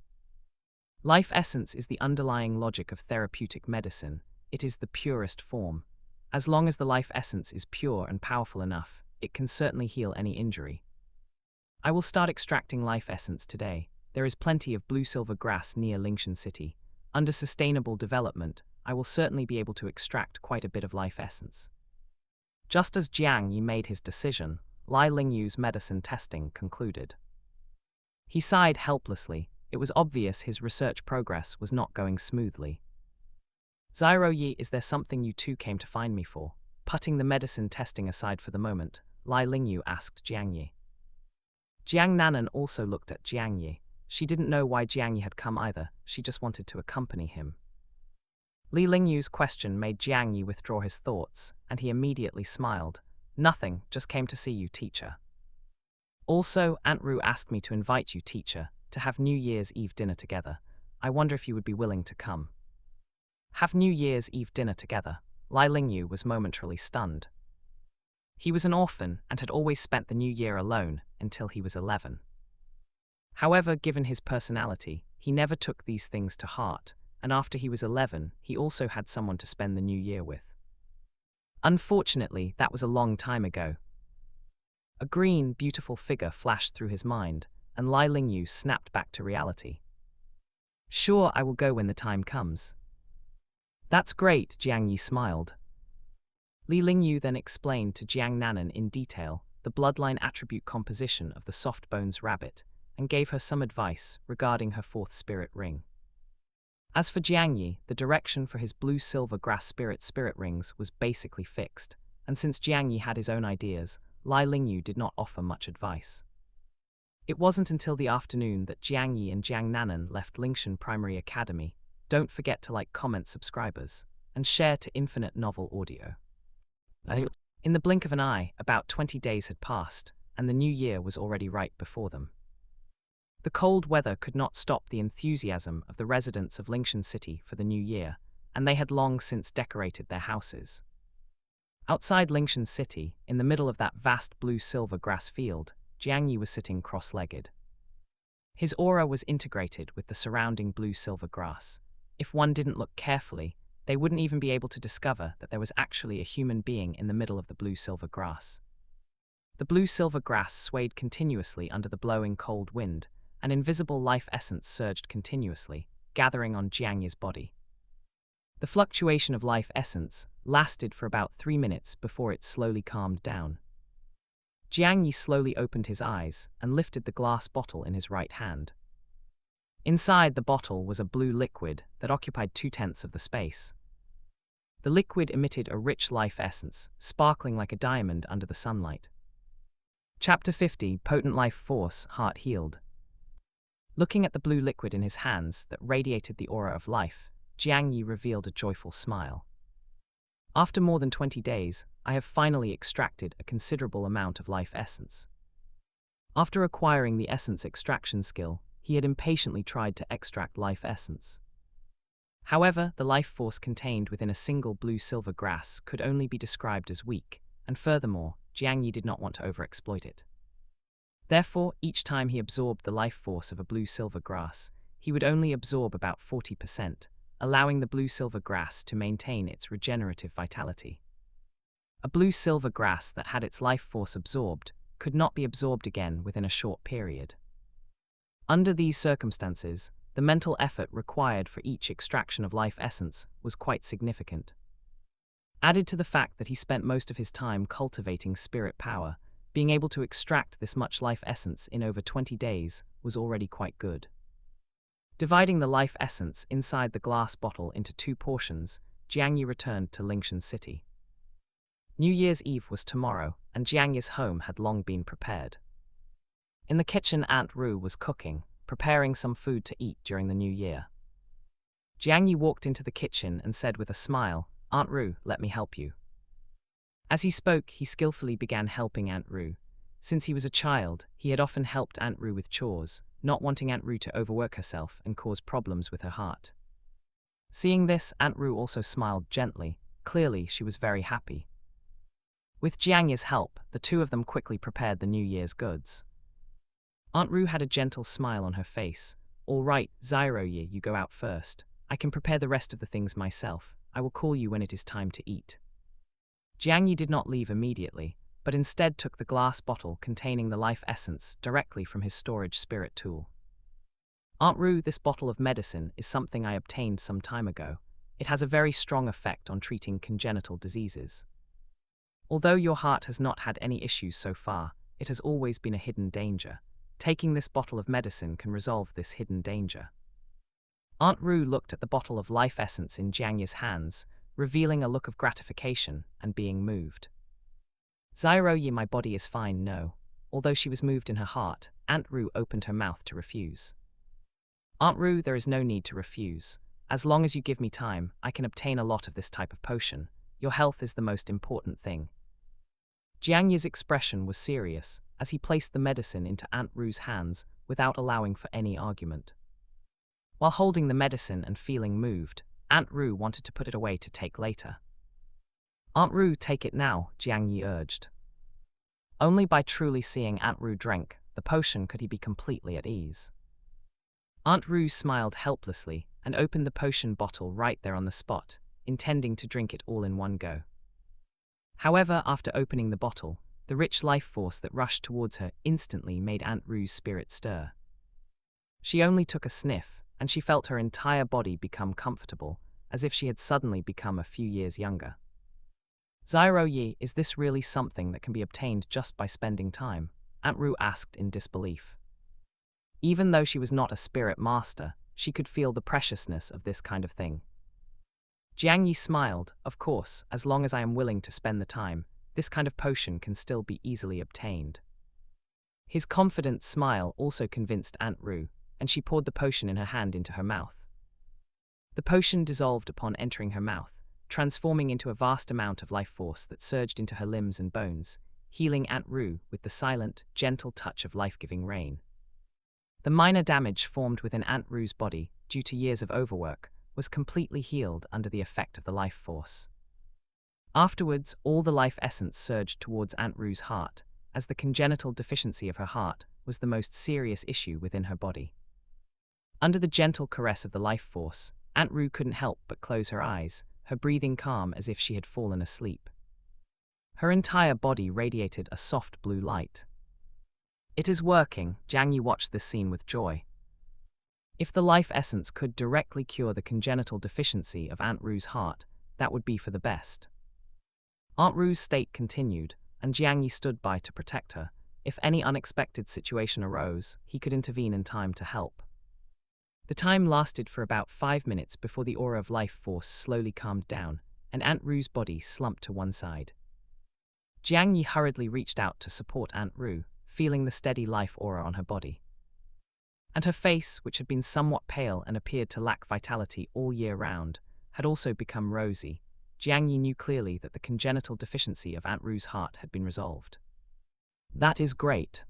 Life essence is the underlying logic of therapeutic medicine. It is the purest form. As long as the life essence is pure and powerful enough, it can certainly heal any injury. I will start extracting life essence today. There is plenty of blue-silver grass near Lingshan City. Under sustainable development, I will certainly be able to extract quite a bit of life essence. Just as Jiang Yi made his decision, Li Lingyu's medicine testing concluded. He sighed helplessly. It was obvious his research progress was not going smoothly. Zyro Yi, is there something you two came to find me for? Putting the medicine testing aside for the moment, Li Lingyu asked Jiang Yi. Jiang Nanan also looked at Jiang Yi. She didn't know why Jiang Yi had come either, she just wanted to accompany him. Li Lingyu's question made Jiang Yi withdraw his thoughts, and he immediately smiled. Nothing, just came to see you, teacher. Also, Aunt Ru asked me to invite you, teacher, to have New Year's Eve dinner together. I wonder if you would be willing to come. Have New Year's Eve dinner together. Li Lingyu was momentarily stunned. He was an orphan and had always spent the new year alone until he was 11. However, given his personality, he never took these things to heart, and after he was 11, he also had someone to spend the new year with. Unfortunately, that was a long time ago. A green, beautiful figure flashed through his mind, and Li Lingyu snapped back to reality. Sure, I will go when the time comes. That's great, Jiang Yi smiled. Li Lingyu then explained to Jiang Nanan in detail the bloodline attribute composition of the soft bones rabbit, and gave her some advice regarding her fourth spirit ring. As for Jiang Yi, the direction for his blue-silver grass spirit rings was basically fixed, and since Jiang Yi had his own ideas, Li Lingyu did not offer much advice. It wasn't until the afternoon that Jiang Yi and Jiang Nanan left Lingshan Primary Academy. Don't forget to like, comment, subscribers, and share to Infinite Novel Audio. In the blink of an eye, about 20 days had passed, and the new year was already right before them. The cold weather could not stop the enthusiasm of the residents of Lingshan City for the new year, and they had long since decorated their houses. Outside Lingshan City, in the middle of that vast blue-silver grass field, Jiang Yi was sitting cross-legged. His aura was integrated with the surrounding blue-silver grass. If one didn't look carefully, they wouldn't even be able to discover that there was actually a human being in the middle of the blue-silver grass. The blue-silver grass swayed continuously under the blowing cold wind. An invisible life essence surged continuously, gathering on Jiang Yi's body. The fluctuation of life essence lasted for about 3 minutes before it slowly calmed down. Jiang Yi slowly opened his eyes and lifted the glass bottle in his right hand. Inside the bottle was a blue liquid that occupied 2/10 of the space. The liquid emitted a rich life essence, sparkling like a diamond under the sunlight. Chapter 50, Potent Life Force, Heart Healed. Looking at the blue liquid in his hands that radiated the aura of life, Jiang Yi revealed a joyful smile. After more than 20 days, I have finally extracted a considerable amount of life essence. After acquiring the essence extraction skill, he had impatiently tried to extract life essence. However, the life force contained within a single blue-silver grass could only be described as weak, and furthermore, Jiang Yi did not want to overexploit it. Therefore, each time he absorbed the life force of a blue-silver grass, he would only absorb about 40%, allowing the blue-silver grass to maintain its regenerative vitality. A blue-silver grass that had its life force absorbed could not be absorbed again within a short period. Under these circumstances, the mental effort required for each extraction of life essence was quite significant. Added to the fact that he spent most of his time cultivating spirit power, being able to extract this much life essence in over 20 days was already quite good. Dividing the life essence inside the glass bottle into 2 portions, Jiangyi returned to Lingshan City. New Year's Eve was tomorrow, and Jiangyi's home had long been prepared. In the kitchen, Aunt Ru was cooking, preparing some food to eat during the new year. Jiangyi walked into the kitchen and said with a smile, "Aunt Ru, let me help you." As he spoke, he skillfully began helping Aunt Ru. Since he was a child, he had often helped Aunt Ru with chores, not wanting Aunt Ru to overwork herself and cause problems with her heart. Seeing this, Aunt Ru also smiled gently. Clearly, she was very happy. With Jiangyi's help, the two of them quickly prepared the New Year's goods. Aunt Ru had a gentle smile on her face. "All right, Xiaoye, you go out first. I can prepare the rest of the things myself. I will call you when it is time to eat." Jiangyi did not leave immediately, but instead took the glass bottle containing the life essence directly from his storage spirit tool. "Aunt Ru, this bottle of medicine is something I obtained some time ago. It has a very strong effect on treating congenital diseases. Although your heart has not had any issues so far, it has always been a hidden danger. Taking this bottle of medicine can resolve this hidden danger." Aunt Ru looked at the bottle of life essence in Jiangyi's hands, revealing a look of gratification and being moved. "Xiaoye, my body is fine, no." Although she was moved in her heart, Aunt Ru opened her mouth to refuse. "Aunt Ru, there is no need to refuse. As long as you give me time, I can obtain a lot of this type of potion. Your health is the most important thing." Jiangyi's expression was serious as he placed the medicine into Aunt Ru's hands without allowing for any argument. While holding the medicine and feeling moved, Aunt Ru wanted to put it away to take later. "Aunt Ru, take it now," Jiangyi urged. Only by truly seeing Aunt Ru drink the potion could he be completely at ease. Aunt Ru smiled helplessly and opened the potion bottle right there on the spot, intending to drink it all in one go. However, after opening the bottle, the rich life force that rushed towards her instantly made Aunt Ru's spirit stir. She only took a sniff, and she felt her entire body become comfortable, as if she had suddenly become a few years younger. "Xiaoye, is this really something that can be obtained just by spending time?" Aunt Ru asked in disbelief. Even though she was not a spirit master, she could feel the preciousness of this kind of thing. Jiangyi smiled. "Of course, as long as I am willing to spend the time, this kind of potion can still be easily obtained." His confident smile also convinced Aunt Ru, and she poured the potion in her hand into her mouth. The potion dissolved upon entering her mouth, transforming into a vast amount of life force that surged into her limbs and bones, healing Aunt Ru with the silent, gentle touch of life-giving rain. The minor damage formed within Aunt Ru's body due to years of overwork was completely healed under the effect of the life force. Afterwards, all the life essence surged towards Aunt Ru's heart, as the congenital deficiency of her heart was the most serious issue within her body. Under the gentle caress of the life force, Aunt Ru couldn't help but close her eyes, her breathing calm as if she had fallen asleep. Her entire body radiated a soft blue light. "It is working." Jiangyi watched this scene with joy. If the life essence could directly cure the congenital deficiency of Aunt Ru's heart, that would be for the best. Aunt Ru's state continued, and Jiangyi stood by to protect her. If any unexpected situation arose, he could intervene in time to help. The time lasted for about 5 minutes before the aura of life force slowly calmed down, and Aunt Ru's body slumped to one side. Jiangyi hurriedly reached out to support Aunt Ru, feeling the steady life aura on her body. And her face, which had been somewhat pale and appeared to lack vitality all year round, had also become rosy. Jiangyi knew clearly that the congenital deficiency of Aunt Ru's heart had been resolved. "That is great."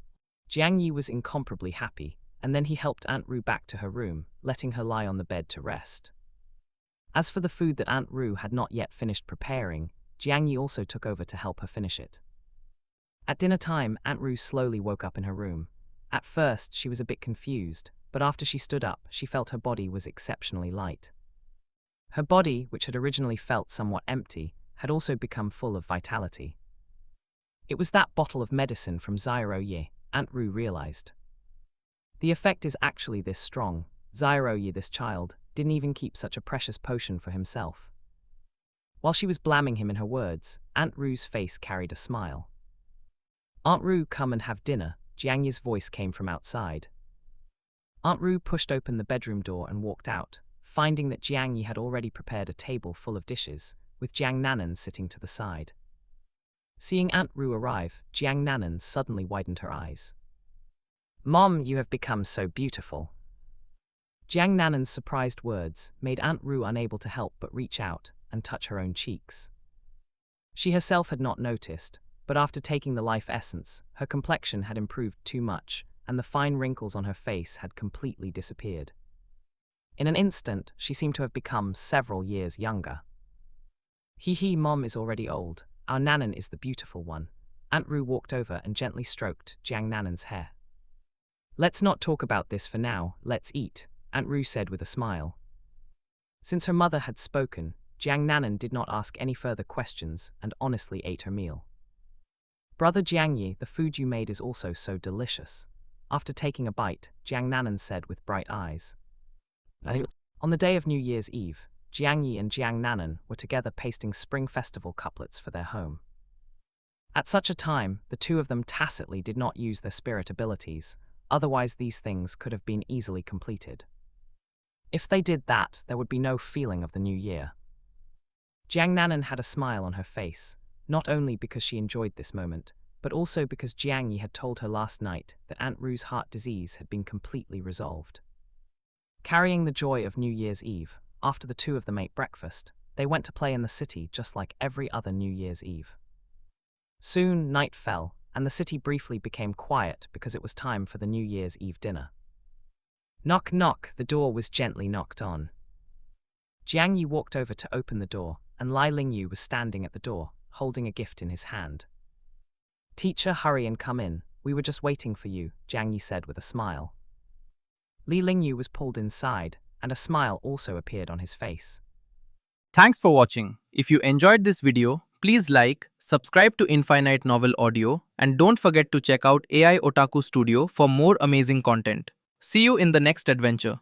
Jiangyi was incomparably happy, and then he helped Aunt Ru back to her room, letting her lie on the bed to rest. As for the food that Aunt Ru had not yet finished preparing, Jiangyi also took over to help her finish it. At dinner time, Aunt Ru slowly woke up in her room. At first, she was a bit confused, but after she stood up, she felt her body was exceptionally light. Her body, which had originally felt somewhat empty, had also become full of vitality. It was that bottle of medicine from Zyro Ye, Aunt Rue realized. The effect is actually this strong. Zyro Ye, this child, didn't even keep such a precious potion for himself. While she was blamming him in her words, Aunt Rue's face carried a smile. Aunt Rue, come and have dinner, Jiang Yi's voice came from outside. Aunt Rue pushed open the bedroom door and walked out, finding that Jiang Yi had already prepared a table full of dishes, with Jiang Nanan sitting to the side. Seeing Aunt Rue arrive, Jiang Nanan suddenly widened her eyes. Mom, you have become so beautiful. Jiang Nanan's surprised words made Aunt Rue unable to help but reach out and touch her own cheeks. She herself had not noticed, but after taking the life essence, her complexion had improved too much, and the fine wrinkles on her face had completely disappeared. In an instant, she seemed to have become several years younger. Hee, Mom is already old. Our Nanan is the beautiful one. Aunt Rue walked over and gently stroked Jiang Nanan's hair. Let's not talk about this for now, let's eat, Aunt Rue said with a smile. Since her mother had spoken, Jiang Nanan did not ask any further questions and honestly ate her meal. Brother Jiang Yi, the food you made is also so delicious. After taking a bite, Jiang Nanan said with bright eyes. On the day of New Year's Eve, Jiang Yi and Jiang Nanan were together pasting Spring Festival couplets for their home. At such a time, the two of them tacitly did not use their spirit abilities, otherwise these things could have been easily completed. If they did that, there would be no feeling of the new year. Jiang Nanan had a smile on her face, not only because she enjoyed this moment, but also because Jiang Yi had told her last night that Aunt Rue's heart disease had been completely resolved. Carrying the joy of New Year's Eve, after the two of them ate breakfast, they went to play in the city just like every other New Year's Eve. Soon, night fell, and the city briefly became quiet because it was time for the New Year's Eve dinner. Knock, knock, the door was gently knocked on. Jiang Yi walked over to open the door, and Lai Lingyu was standing at the door, holding a gift in his hand. Teacher, hurry and come in, we were just waiting for you, Jiang Yi said with a smile. Li Lingyu was pulled inside, and a smile also appeared on his face. Thanks for watching. If you enjoyed this video, please like, subscribe to Infinite Novel Audio, and don't forget to check out AI Otaku Studio for more amazing content. See you in the next adventure.